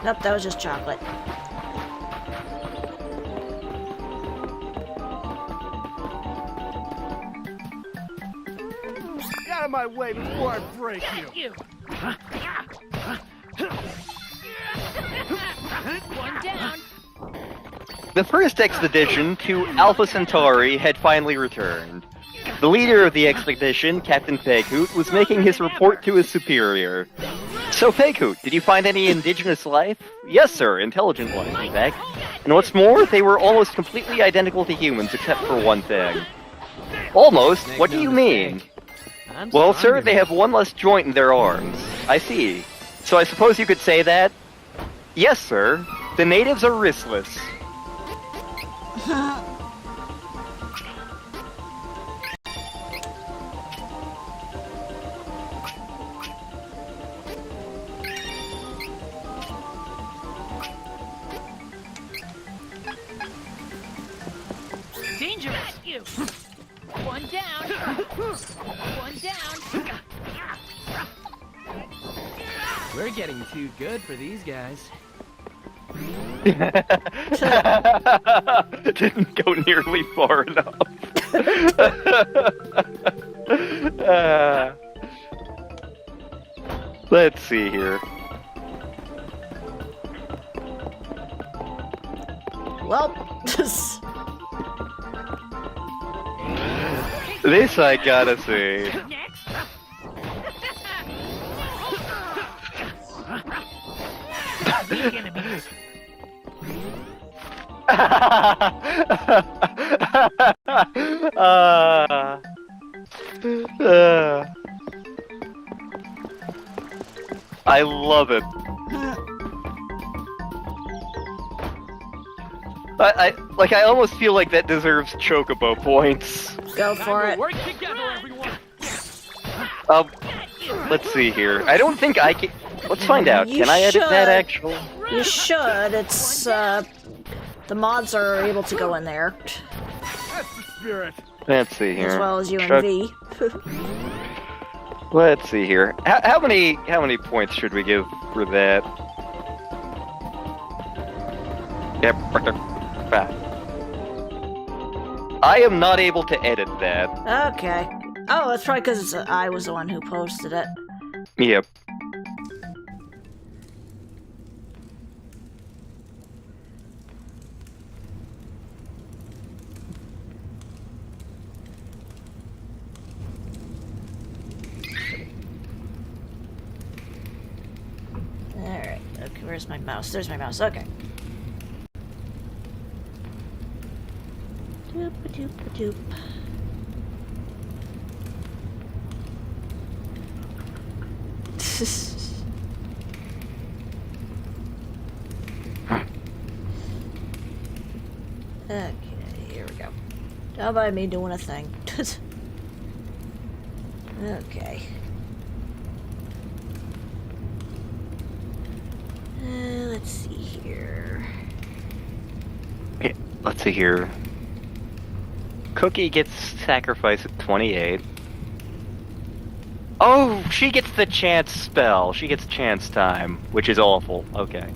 S1: Nope, that was just chocolate.
S10: Get out of my way before I break you!
S9: One down.
S2: The first expedition to Alpha Centauri had finally returned. The leader of the expedition, Captain Feghoot, was making his report to his superior. "So, Feghoot, did you find any indigenous life?" "Yes, sir, intelligent life, in fact. And what's more, they were almost completely identical to humans, except for one thing." "Almost? What do you mean?" "Well, sir, they have one less joint in their arms." "I see. So I suppose you could say that?" "Yes, sir. The natives are wristless."
S17: One down.
S4: We're getting too good for these guys.
S2: Didn't go nearly far enough. Let's see here.
S1: Well,
S2: this I gotta see. I love it. I almost feel like that deserves chocobo points.
S1: Go for it.
S17: Work together, everyone.
S2: Let's see here. I don't think I can. Let's find out.
S1: You
S2: Can I edit that
S1: should.
S2: actually?
S1: You should. It's, the mods are able to go in there.
S18: That's the spirit.
S2: Let's see here.
S1: As well as you
S2: Chuck-
S1: and V.
S2: Let's see here. How many points should we give for that? Yep. I am not able to edit that.
S1: Okay. Oh, that's probably because I was the one who posted it.
S2: Yep.
S1: Alright, okay, where's my mouse? There's my mouse, okay. Doop-a-doop-a-doop. Okay, here we go. How about me doing a thing? Okay. Let's see here.
S2: Okay, let's see here. Cookie gets sacrificed at 28. Oh, she gets the chance spell. She gets chance time, which is awful. Okay.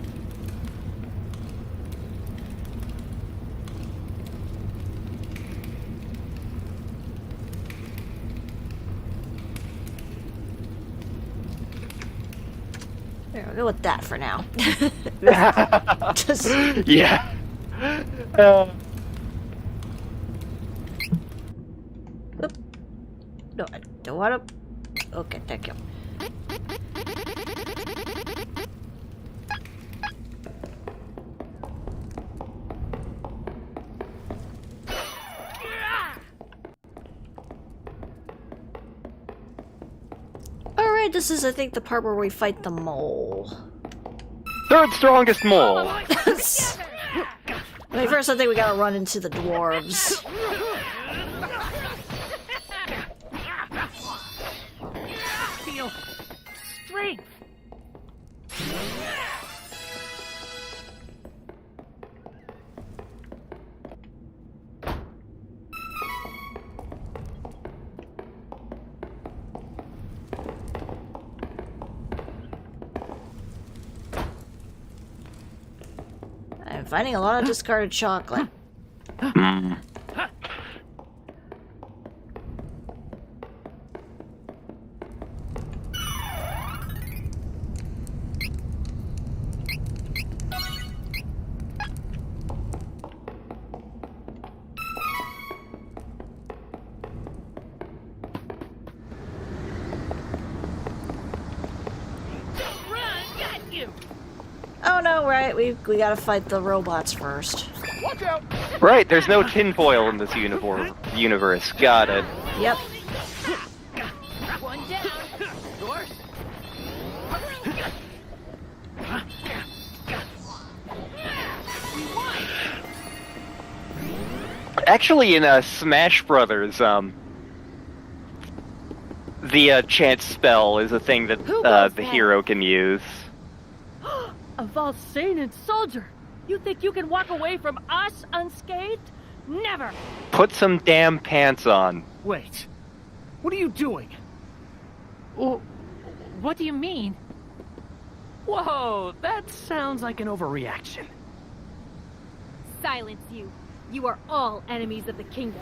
S1: There, we'll go with that for now. Just...
S2: Yeah.
S1: Oop. No, I don't want to... Okay, thank you. Alright, this is, I think, the part where we fight the mole.
S2: Third strongest mole.
S1: I mean, first I think we gotta run into the dwarves.
S17: Feel strength.
S1: I'm finding a lot of discarded chocolate. Oh no, right, we gotta fight the robots first.
S18: Watch out!
S2: Right, there's no tinfoil in this universe. Got it.
S1: Yep.
S17: One down. Yours.
S2: Actually, in Smash Brothers, the chance spell is a thing that the hero can use.
S14: A Valsanian soldier! You think you can walk away from us unscathed? Never!
S2: Put some damn pants on.
S19: Wait. What are you doing?
S9: Well, what do you mean?
S4: Whoa, that sounds like an overreaction.
S12: Silence you. You are all enemies of the kingdom.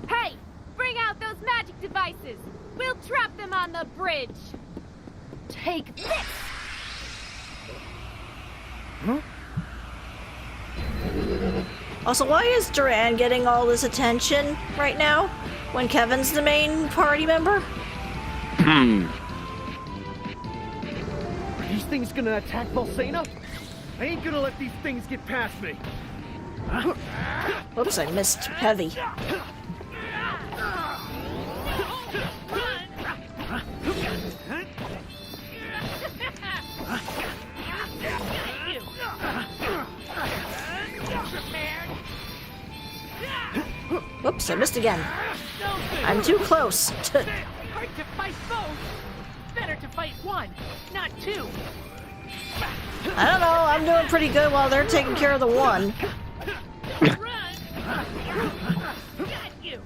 S12: Hey! Bring out those magic devices! We'll trap them on the bridge! Take this!
S19: Huh?
S1: Also, why is Duran getting all this attention right now when Kevin's the main party member?
S19: Are these things gonna attack Volsena? I ain't gonna let these things get past me.
S1: Whoops, I missed heavy. Whoops, I missed again. I'm too close.
S9: Hard to fight both. Better to fight one, not two.
S1: I don't know, I'm doing pretty good while they're taking care of the one.
S9: Got you.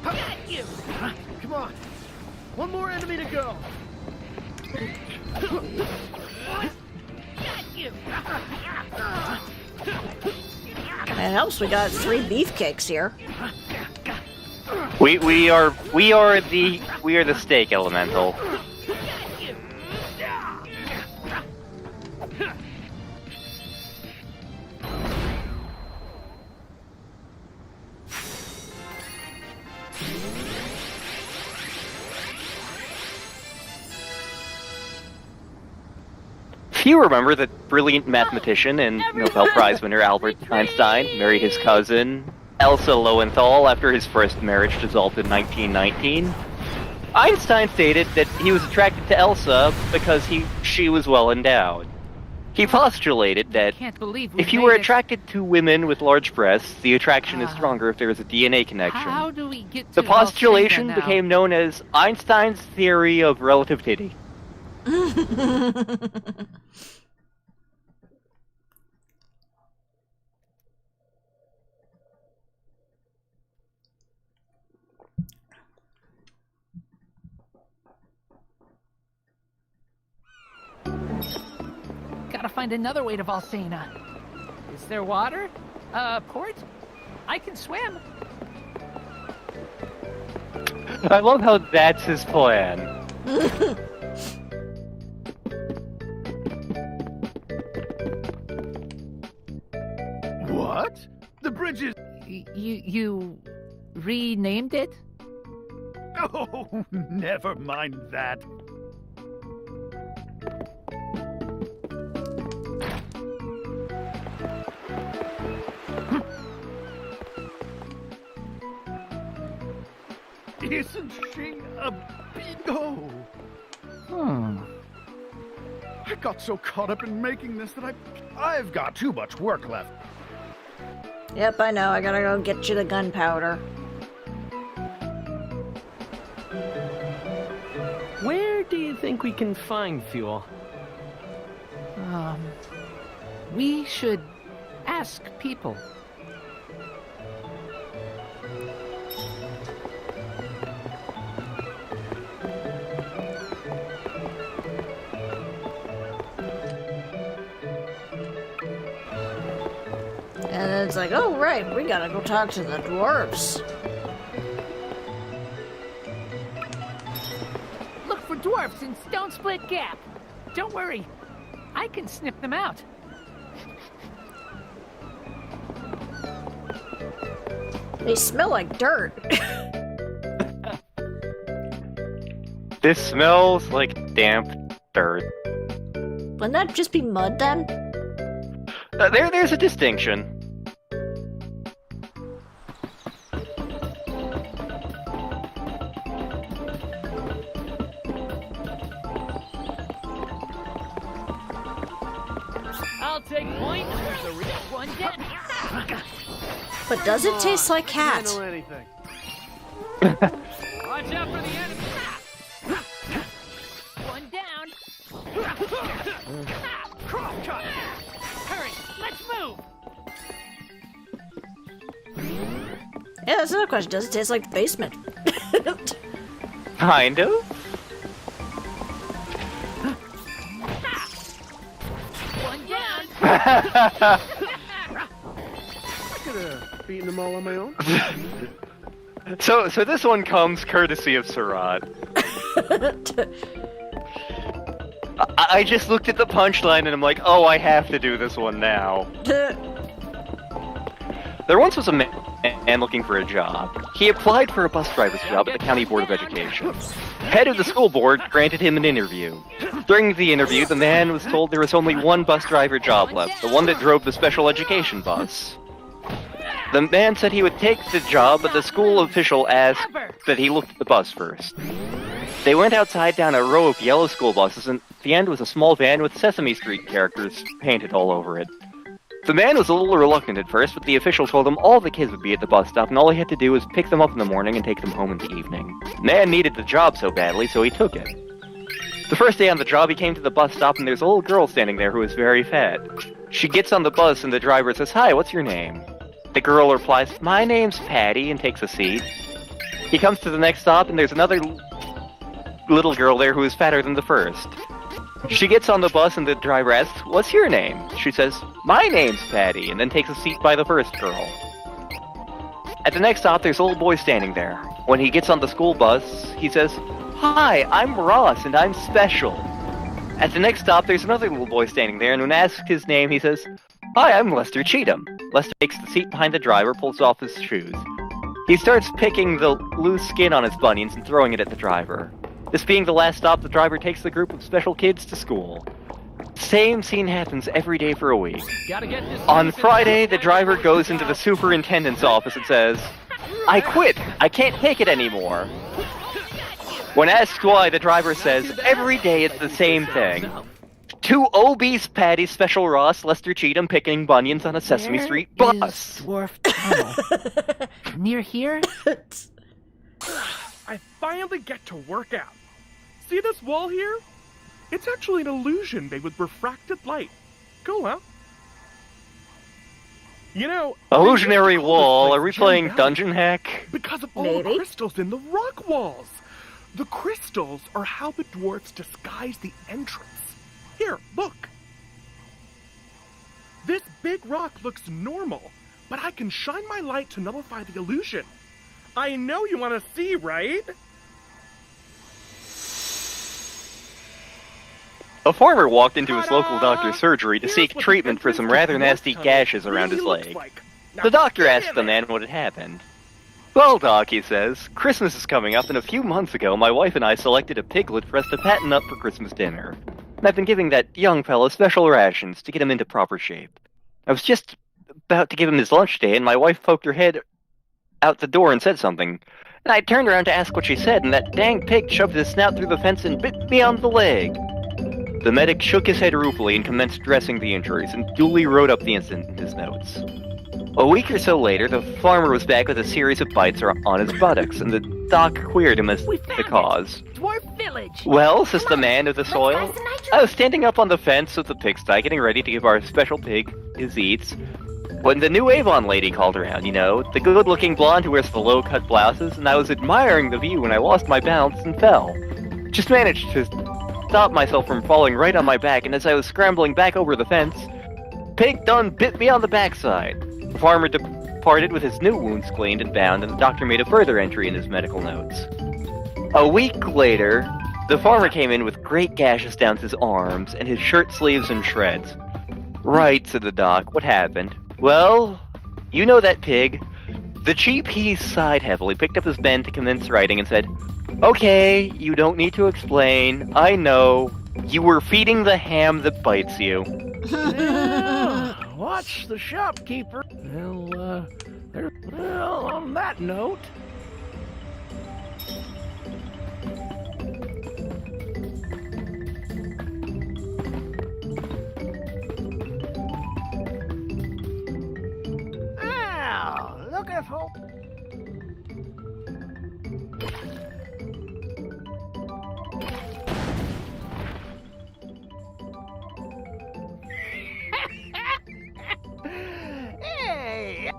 S9: Got you.
S19: Come on. One more enemy to go.
S9: Got you.
S1: It helps we got 3 beefcakes here.
S2: We are the steak elemental. Few remember that brilliant mathematician and Nobel Prize winner Albert Einstein married his cousin Elsa Lowenthal after his first marriage dissolved in 1919. Einstein stated that he was attracted to Elsa because she was well endowed. He postulated that if you were attracted to women with large breasts, the attraction is stronger if there is a DNA connection.
S9: How do we get to
S2: The postulation
S9: Volsena now?
S2: became known as Einstein's theory of relativity.
S9: Gotta find another way to Volsena. Is there water? Port? I can swim.
S2: I love how that's his plan.
S5: What? The bridge is...
S9: You renamed it?
S5: Oh, never mind that. Isn't she a bingo? I got so caught up in making this that I've got too much work left.
S1: Yep, I know. I gotta go get you the gunpowder.
S4: Where do you think we can find fuel?
S9: We should ask people.
S1: And it's like, oh right, we gotta go talk to the dwarves.
S9: Look for dwarfs in Stone Split Gap. Don't worry, I can sniff them out.
S1: They smell like dirt.
S2: This smells like damp dirt.
S1: Wouldn't that just be mud then?
S2: There's a distinction.
S9: I'll take point. There's a real one dead.
S1: But does it taste like cat?
S19: Handle anything.
S9: Watch out for the enemy. One down. Cross cut.
S1: Yeah, that's another question. Does it taste like the basement?
S2: Kind of.
S12: One down.
S19: I could have beaten them all on my own.
S2: So this one comes courtesy of Surat. I just looked at the punchline and I'm like, oh, I have to do this one now. There once was a man looking for a job. He applied for a bus driver's job at the County Board of Education. Head of the school board granted him an interview. During the interview, the man was told there was only one bus driver job left, the one that drove the special education bus. The man said he would take the job, but the school official asked that he look at the bus first. They went outside down a row of yellow school buses, and at the end was a small van with Sesame Street characters painted all over it. The man was a little reluctant at first, but the official told him all the kids would be at the bus stop, and all he had to do was pick them up in the morning and take them home in the evening. The man needed the job so badly, so he took it. The first day on the job, he came to the bus stop, and there's a little girl standing there who was very fat. She gets on the bus, and the driver says, "Hi, what's your name?" The girl replies, "My name's Patty," and takes a seat. He comes to the next stop, and there's another little girl there who is fatter than the first. She gets on the bus, and the driver asks, "What's your name?" She says, "My name's Patty," and then takes a seat by the first girl. At the next stop, there's a little boy standing there. When he gets on the school bus, he says, "Hi, I'm Ross, and I'm special." At the next stop, there's another little boy standing there, and when asked his name, he says, "Hi, I'm Lester Cheatham." Lester takes the seat behind the driver, pulls off his shoes. He starts picking the loose skin on his bunions and throwing it at the driver. This being the last stop, the driver takes the group of special kids to school. Same scene happens every day for a week. On Friday, the driver goes into the superintendent's office and says, "I quit. I can't take it anymore." When asked why, the driver says, "Every day it's the same thing. Two obese Patty, Special Ross, Lester Cheatham picking bunions on a Sesame Street bus."
S9: Dwarf Tunnel. Near here?
S18: I finally get to work out. See this wall here? It's actually an illusion made with refracted light. Cool, huh? You know...
S2: Illusionary wall? Are we playing Dungeon Hack?
S18: Because of all the crystals in the rock walls. The crystals are how the dwarves disguise the entrance. Here, look. This big rock looks normal, but I can shine my light to nullify the illusion. I know you want to see, right?
S2: A farmer walked into his local doctor's surgery to seek treatment for some rather nasty gashes around his leg. The doctor asked the man what had happened. "Well, Doc," he says, "Christmas is coming up, and a few months ago my wife and I selected a piglet for us to fatten up for Christmas dinner. And I've been giving that young fellow special rations to get him into proper shape. I was just about to give him his lunch day, and my wife poked her head out the door and said something. And I turned around to ask what she said, and that dang pig shoved his snout through the fence and bit me on the leg." The medic shook his head ruefully and commenced dressing the injuries, and duly wrote up the incident in his notes. A week or so later, the farmer was back with a series of bites on his buttocks, and the doc queered him as the cause.
S17: Dwarf Village!
S2: "Well," says the man of the soil, "I was standing up on the fence of the pigsty getting ready to give our special pig his eats, when the new Avon lady called around, you know, the good-looking blonde who wears the low-cut blouses, and I was admiring the view when I lost my balance and fell. Just managed to stop myself from falling right on my back, and as I was scrambling back over the fence, pig done bit me on the backside." The farmer departed with his new wounds cleaned and bound, and the doctor made a further entry in his medical notes. A week later, the farmer came in with great gashes down his arms, and his shirt sleeves in shreds. "Right," said the doc, "what happened?" "Well, you know that pig." The chief, he sighed heavily, picked up his pen to commence writing, and said, "Okay, you don't need to explain. I know. You were feeding the ham that bites you."
S19: Watch the shopkeeper. Well, on that note... Now, looking for... Hey!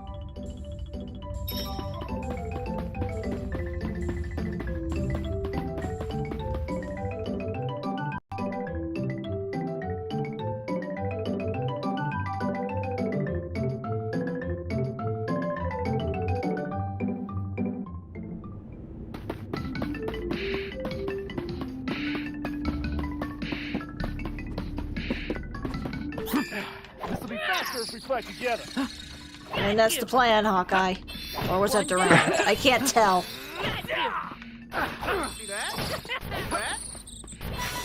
S13: This'll be faster if we fight together.
S1: I mean, that's the plan, Hawkeye. Or was that Durant? I can't tell.
S19: See that?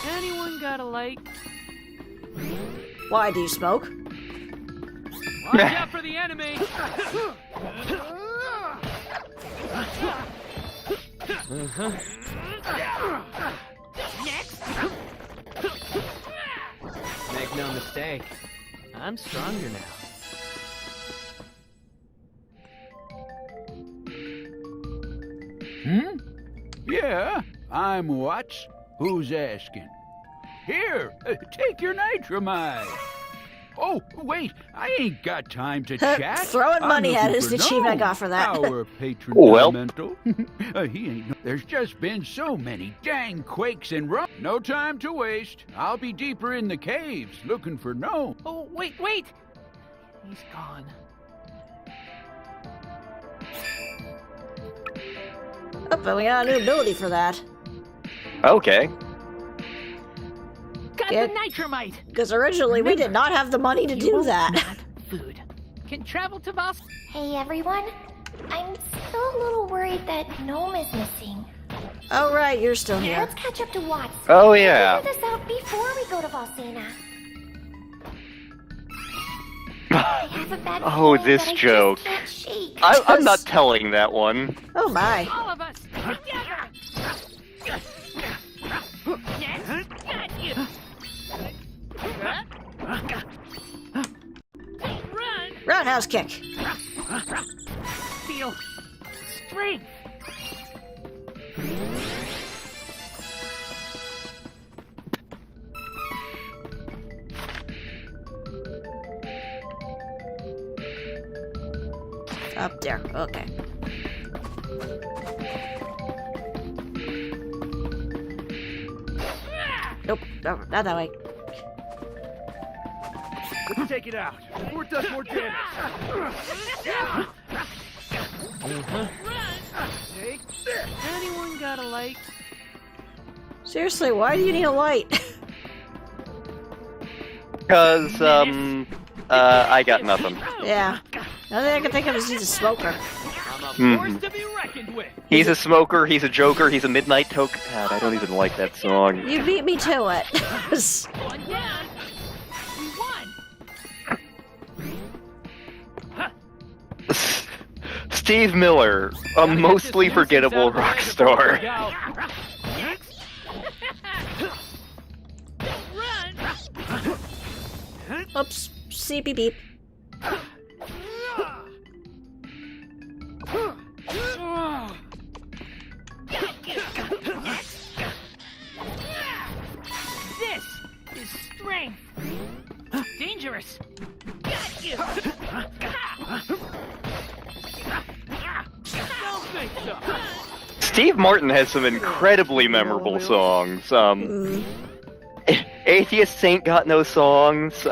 S19: Anyone got a light?
S1: Why do you smoke?
S9: Watch out for the enemy!
S19: Make no mistake, I'm stronger now.
S22: Yeah, I'm Watts. Who's asking? Here, take your nitramide. Oh, wait, I ain't got time to chat.
S1: Throwing money at is the achievement I got for that.
S22: Our patron
S2: Well.
S22: elemental. He ain't. There's just been so many dang quakes and rum. No time to waste. I'll be deeper in the caves looking for gnome.
S9: Oh, wait! He's gone.
S1: Oh, but we got a new ability for that.
S2: Okay.
S9: Got the nitramite!
S1: Because originally we did not have the money to do that.
S9: Food. Can travel to Boston.
S3: Hey everyone, I'm still a little worried that Gnome is missing.
S1: Oh right, you're still here.
S3: Let's catch up to Watts.
S2: Oh, yeah.
S3: We'll figure this out before we go to Valsena.
S2: Oh, this joke. I'm not telling that one.
S1: Oh my.
S9: All of us together! Got you! Run!
S1: Roundhouse kick.
S9: Feel strength!
S1: Up there. Okay. Nope. No, not that way.
S13: Let's take it out before it does more damage.
S19: Take this. Anyone got a light?
S1: Seriously, why do you need a light?
S2: Because, I got nothing.
S1: Yeah. The only thing I can think of is he's a smoker.
S2: Mhm. He's a smoker, he's a joker, he's a midnight token. God, I don't even like that song.
S1: You beat me to it.
S9: One down! We won!
S2: Steve Miller, a mostly forgettable rock star.
S1: Oops. See beep beep.
S9: This is strength! Dangerous! Got you! Don't think so!
S2: Steve Martin has some incredibly memorable songs. Atheist Saint got no songs.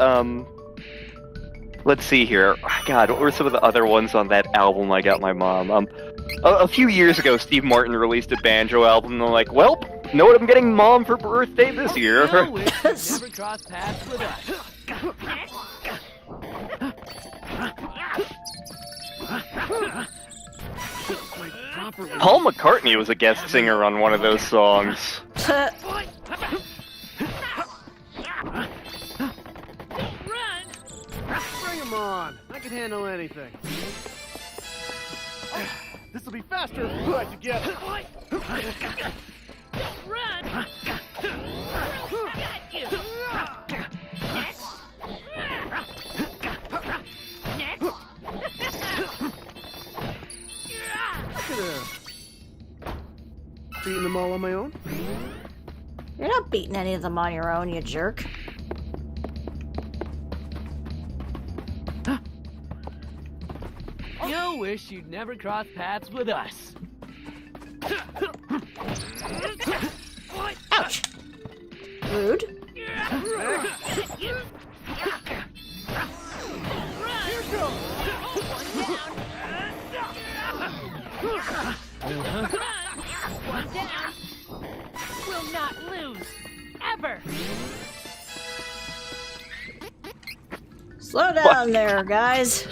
S2: Let's see here. God, what were some of the other ones on that album I got my mom? A few years ago, Steve Martin released a banjo album, and I'm like, well, know what I'm getting mom for birthday this year?
S19: Never cross paths with us.
S2: Paul McCartney was a guest singer on one of those songs.
S19: Bring him on. I can handle anything.
S13: This'll be faster if we fight together.
S9: Run! Got you!
S19: Beating them all on my own?
S1: You're not beating any of them on your own, you jerk.
S19: You wish you'd never cross paths with us.
S1: Ouch! Rude.
S9: One down! Will not lose! Ever!
S1: Slow down there, guys.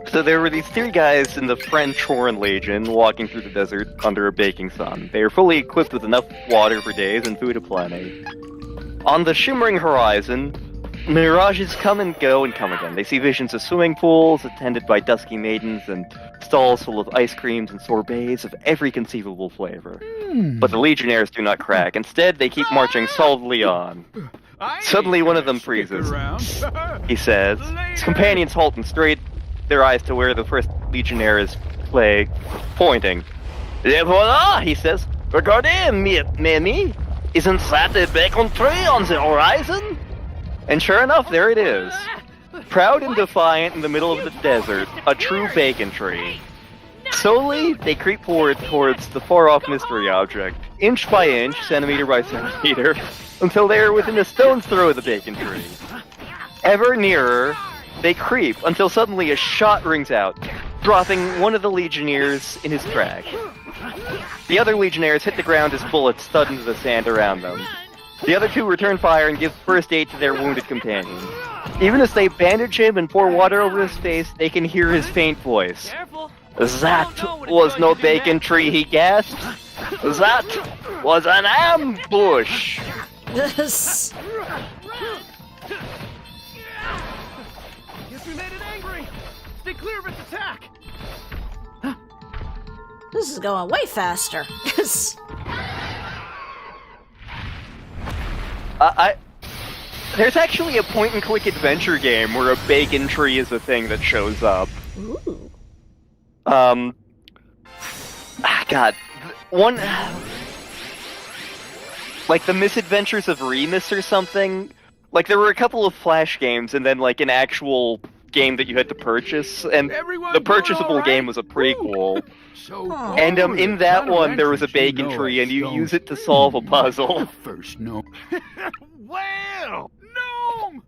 S2: So there were these three guys in the French Horn Legion walking through the desert under a baking sun. They were fully equipped with enough water for days and food aplenty. On the shimmering horizon, mirages come and go and come again. They see visions of swimming pools attended by dusky maidens and stalls full of ice creams and sorbets of every conceivable flavor. But the Legionnaires do not crack. Instead, they keep marching solidly on. Suddenly, one of them freezes. He says. His companions halt and straight their eyes to where the first Legionnaire is pointing. "Et voilà," he says. "Regardez, mes amis. Isn't that a bacon tree on the horizon?" And sure enough, there it is. Proud and defiant in the middle of the desert, a true bacon tree. Slowly, they creep forward towards the far-off mystery object, inch by inch, centimeter by centimeter, until they are within a stone's throw of the bacon tree. Ever nearer, they creep until suddenly a shot rings out, dropping one of the Legionnaires in his track. The other Legionnaires hit the ground as bullets thud into the sand around them. The other two return fire and give first aid to their wounded companion. Even as they bandage him and pour water over his face, they can hear his faint voice. "That was no bacon tree," he gasps. "That was an ambush!"
S1: Yes.
S13: Guess we made it angry. Stay clear of its attack.
S1: This is going way faster.
S2: There's actually a point-and-click adventure game where a bacon tree is a thing that shows up.
S1: Ooh.
S2: God, one, like the Misadventures of Remus or something. Like there were a couple of Flash games, and then like an actual game that you had to purchase, and the purchasable game was a prequel. And in that one, there was a bacon tree, and you use it to solve a puzzle.
S22: First, no.
S10: Well, Gnome!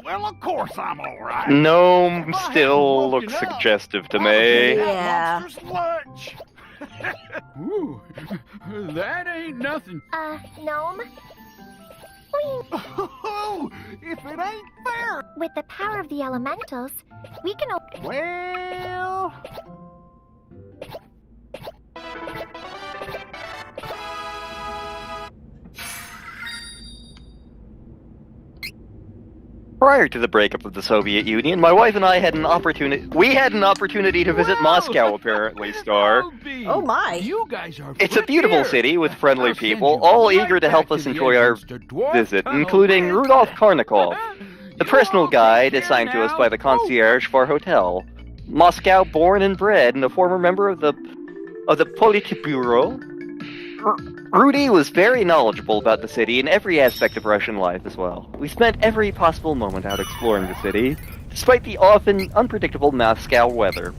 S10: Well, of course I'm all right.
S2: Gnome still looks suggestive to me.
S1: Yeah.
S10: Lunch.
S22: Ooh, that ain't nothing.
S3: Gnome?
S10: Oh, if it ain't fair.
S3: With the power of the elementals, we can
S10: Well...
S2: Prior to the breakup of the Soviet Union, my wife and I had an opportunity. We had an opportunity to visit Moscow, apparently, Star.
S1: Oh my!
S22: You guys are.
S2: It's a beautiful city with friendly people, all eager to help us enjoy our visit, including Rudolf Karnikov, the personal guide assigned to us by the concierge for our hotel. Moscow, born and bred, and a former member of the Politburo. Rudy was very knowledgeable about the city and every aspect of Russian life as well. We spent every possible moment out exploring the city, despite the often unpredictable Moscow weather.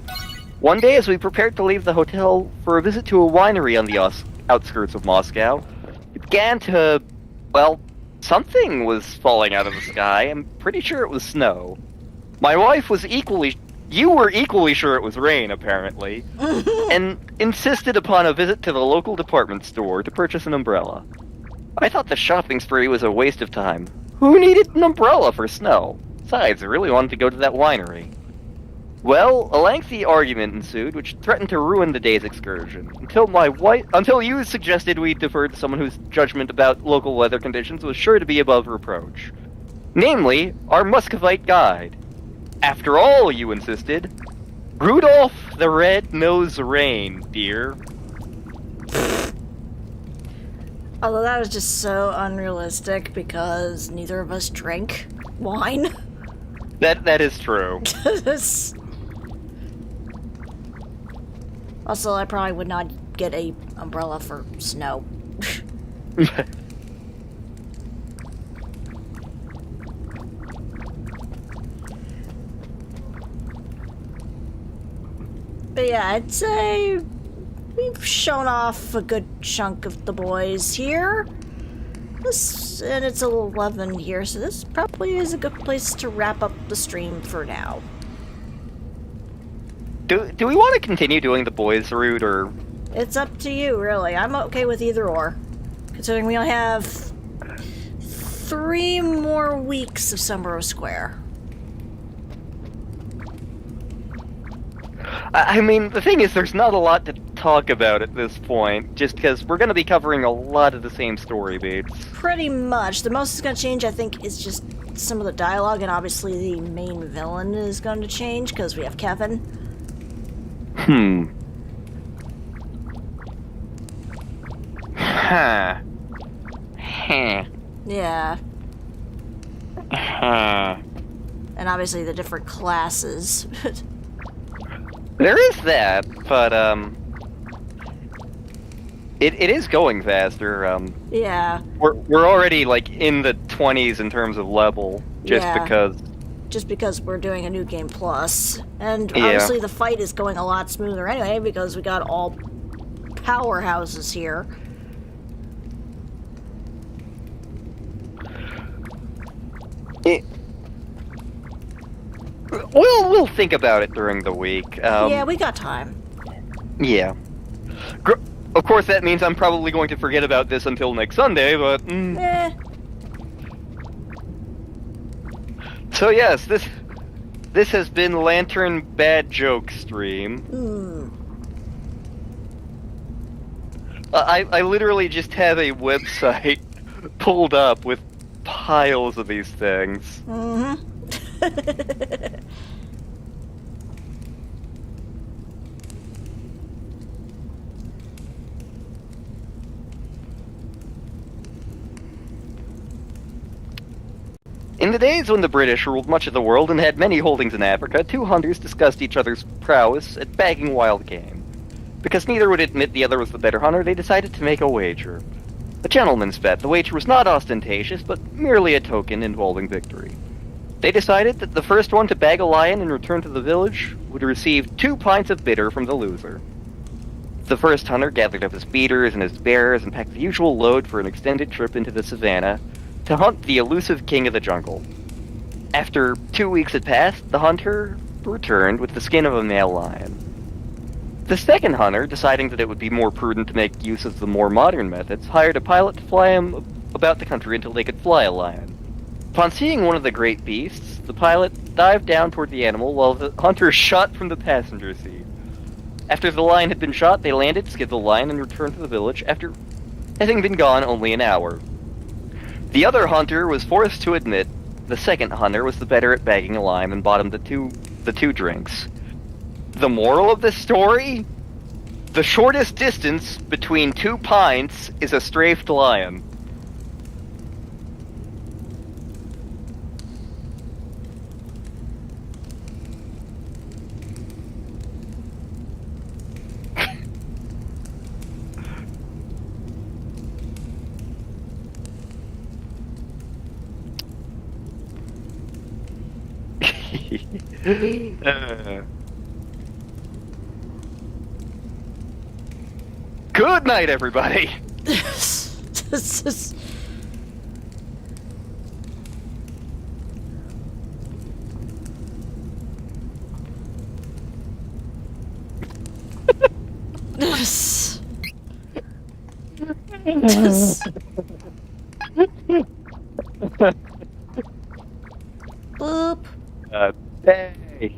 S2: One day, as we prepared to leave the hotel for a visit to a winery on the outskirts of Moscow, it began to... well, something was falling out of the sky. I'm pretty sure it was snow. My wife was You were equally sure it was rain, apparently, and insisted upon a visit to the local department store to purchase an umbrella. I thought the shopping spree was a waste of time. Who needed an umbrella for snow? Besides, I really wanted to go to that winery. Well, a lengthy argument ensued, which threatened to ruin the day's excursion, until you suggested we defer to someone whose judgment about local weather conditions was sure to be above reproach. Namely, our Muscovite guide. After all, you insisted. Rudolph the Red-Nosed Rain, dear.
S1: Although that was just so unrealistic because neither of us drink wine.
S2: That is true.
S1: Also, I probably would not get a umbrella for snow. But yeah, I'd say we've shown off a good chunk of the boys here. And it's 11 here, so this probably is a good place to wrap up the stream for now.
S2: Do we want to continue doing the boys route, or
S1: It's up to you, really. I'm okay with either or. Considering we only have 3 more weeks of Sumbro Square.
S2: I mean, the thing is, there's not a lot to talk about at this point, just because we're going to be covering a lot of the same story beats.
S1: Pretty much. The most that's going to change, I think, is just some of the dialogue, and obviously the main villain is going to change, because we have Kevin.
S2: Huh. Huh.
S1: Yeah.
S2: Huh.
S1: And obviously the different classes.
S2: There is that, but, It is going faster,
S1: Yeah.
S2: We're already, like, in the 20s in terms of level, just
S1: Yeah.
S2: because...
S1: Just because we're doing a new game plus. And obviously the fight is going a lot smoother anyway, because we got all powerhouses here.
S2: We'll think about it during the week.
S1: Yeah, we got time.
S2: Yeah. Of course, that means I'm probably going to forget about this until next Sunday, but... So yes, this has been Lantern Bad Joke Stream. I literally just have a website pulled up with piles of these things. In the days when the British ruled much of the world and had many holdings in Africa, 2 hunters discussed each other's prowess at bagging wild game. Because neither would admit the other was the better hunter, they decided to make a wager. A gentleman's bet. The wager was not ostentatious, but merely a token involving victory. They decided that the first one to bag a lion and return to the village would receive 2 pints of bitter from the loser. The first hunter gathered up his beaters and his bearers and packed the usual load for an extended trip into the savannah to hunt the elusive king of the jungle. After 2 weeks had passed, the hunter returned with the skin of a male lion. The second hunter, deciding that it would be more prudent to make use of the more modern methods, hired a pilot to fly him about the country until they could fly a lion. Upon seeing one of the great beasts, the pilot dived down toward the animal while the hunter shot from the passenger seat. After the lion had been shot, they landed, skinned the lion, and returned to the village after having been gone only an hour. The other hunter was forced to admit the second hunter was the better at bagging a lion and bought him the two drinks. The moral of this story? The shortest distance between 2 pints is a strafed lion. Good night, everybody.
S1: This is... Boop.
S2: Hey.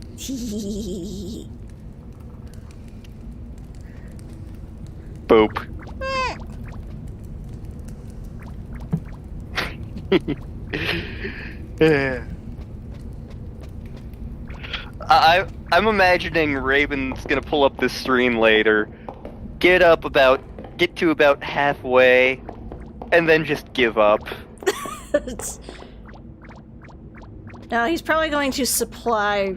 S2: Boop. I'm imagining Raven's gonna pull up this stream later, get to about halfway, and then just give up.
S1: Now he's probably going to supply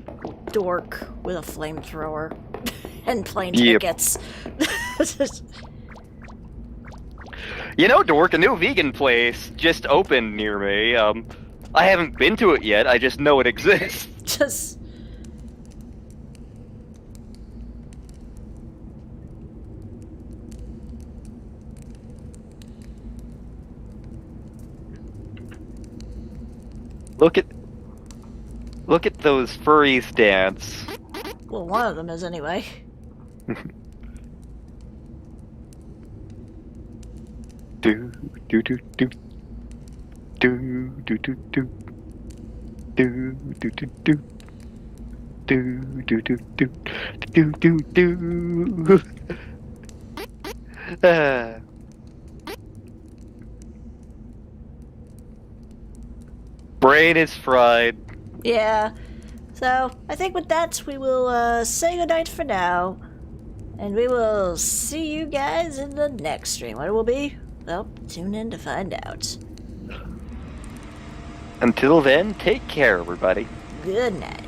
S1: Dork with a flamethrower and plane tickets.
S2: You know, Dork, a new vegan place just opened near me. I haven't been to it yet, I just know it exists. Look at those furries dance.
S1: Well, one of them is anyway.
S2: Do do do do. Do do do do. Do do do do. Do do do do. Do do do. Brain is fried.
S1: Yeah. So, I think with that, we will say goodnight for now. And we will see you guys in the next stream. What it will be? Well, tune in to find out.
S2: Until then, take care, everybody.
S1: Good night.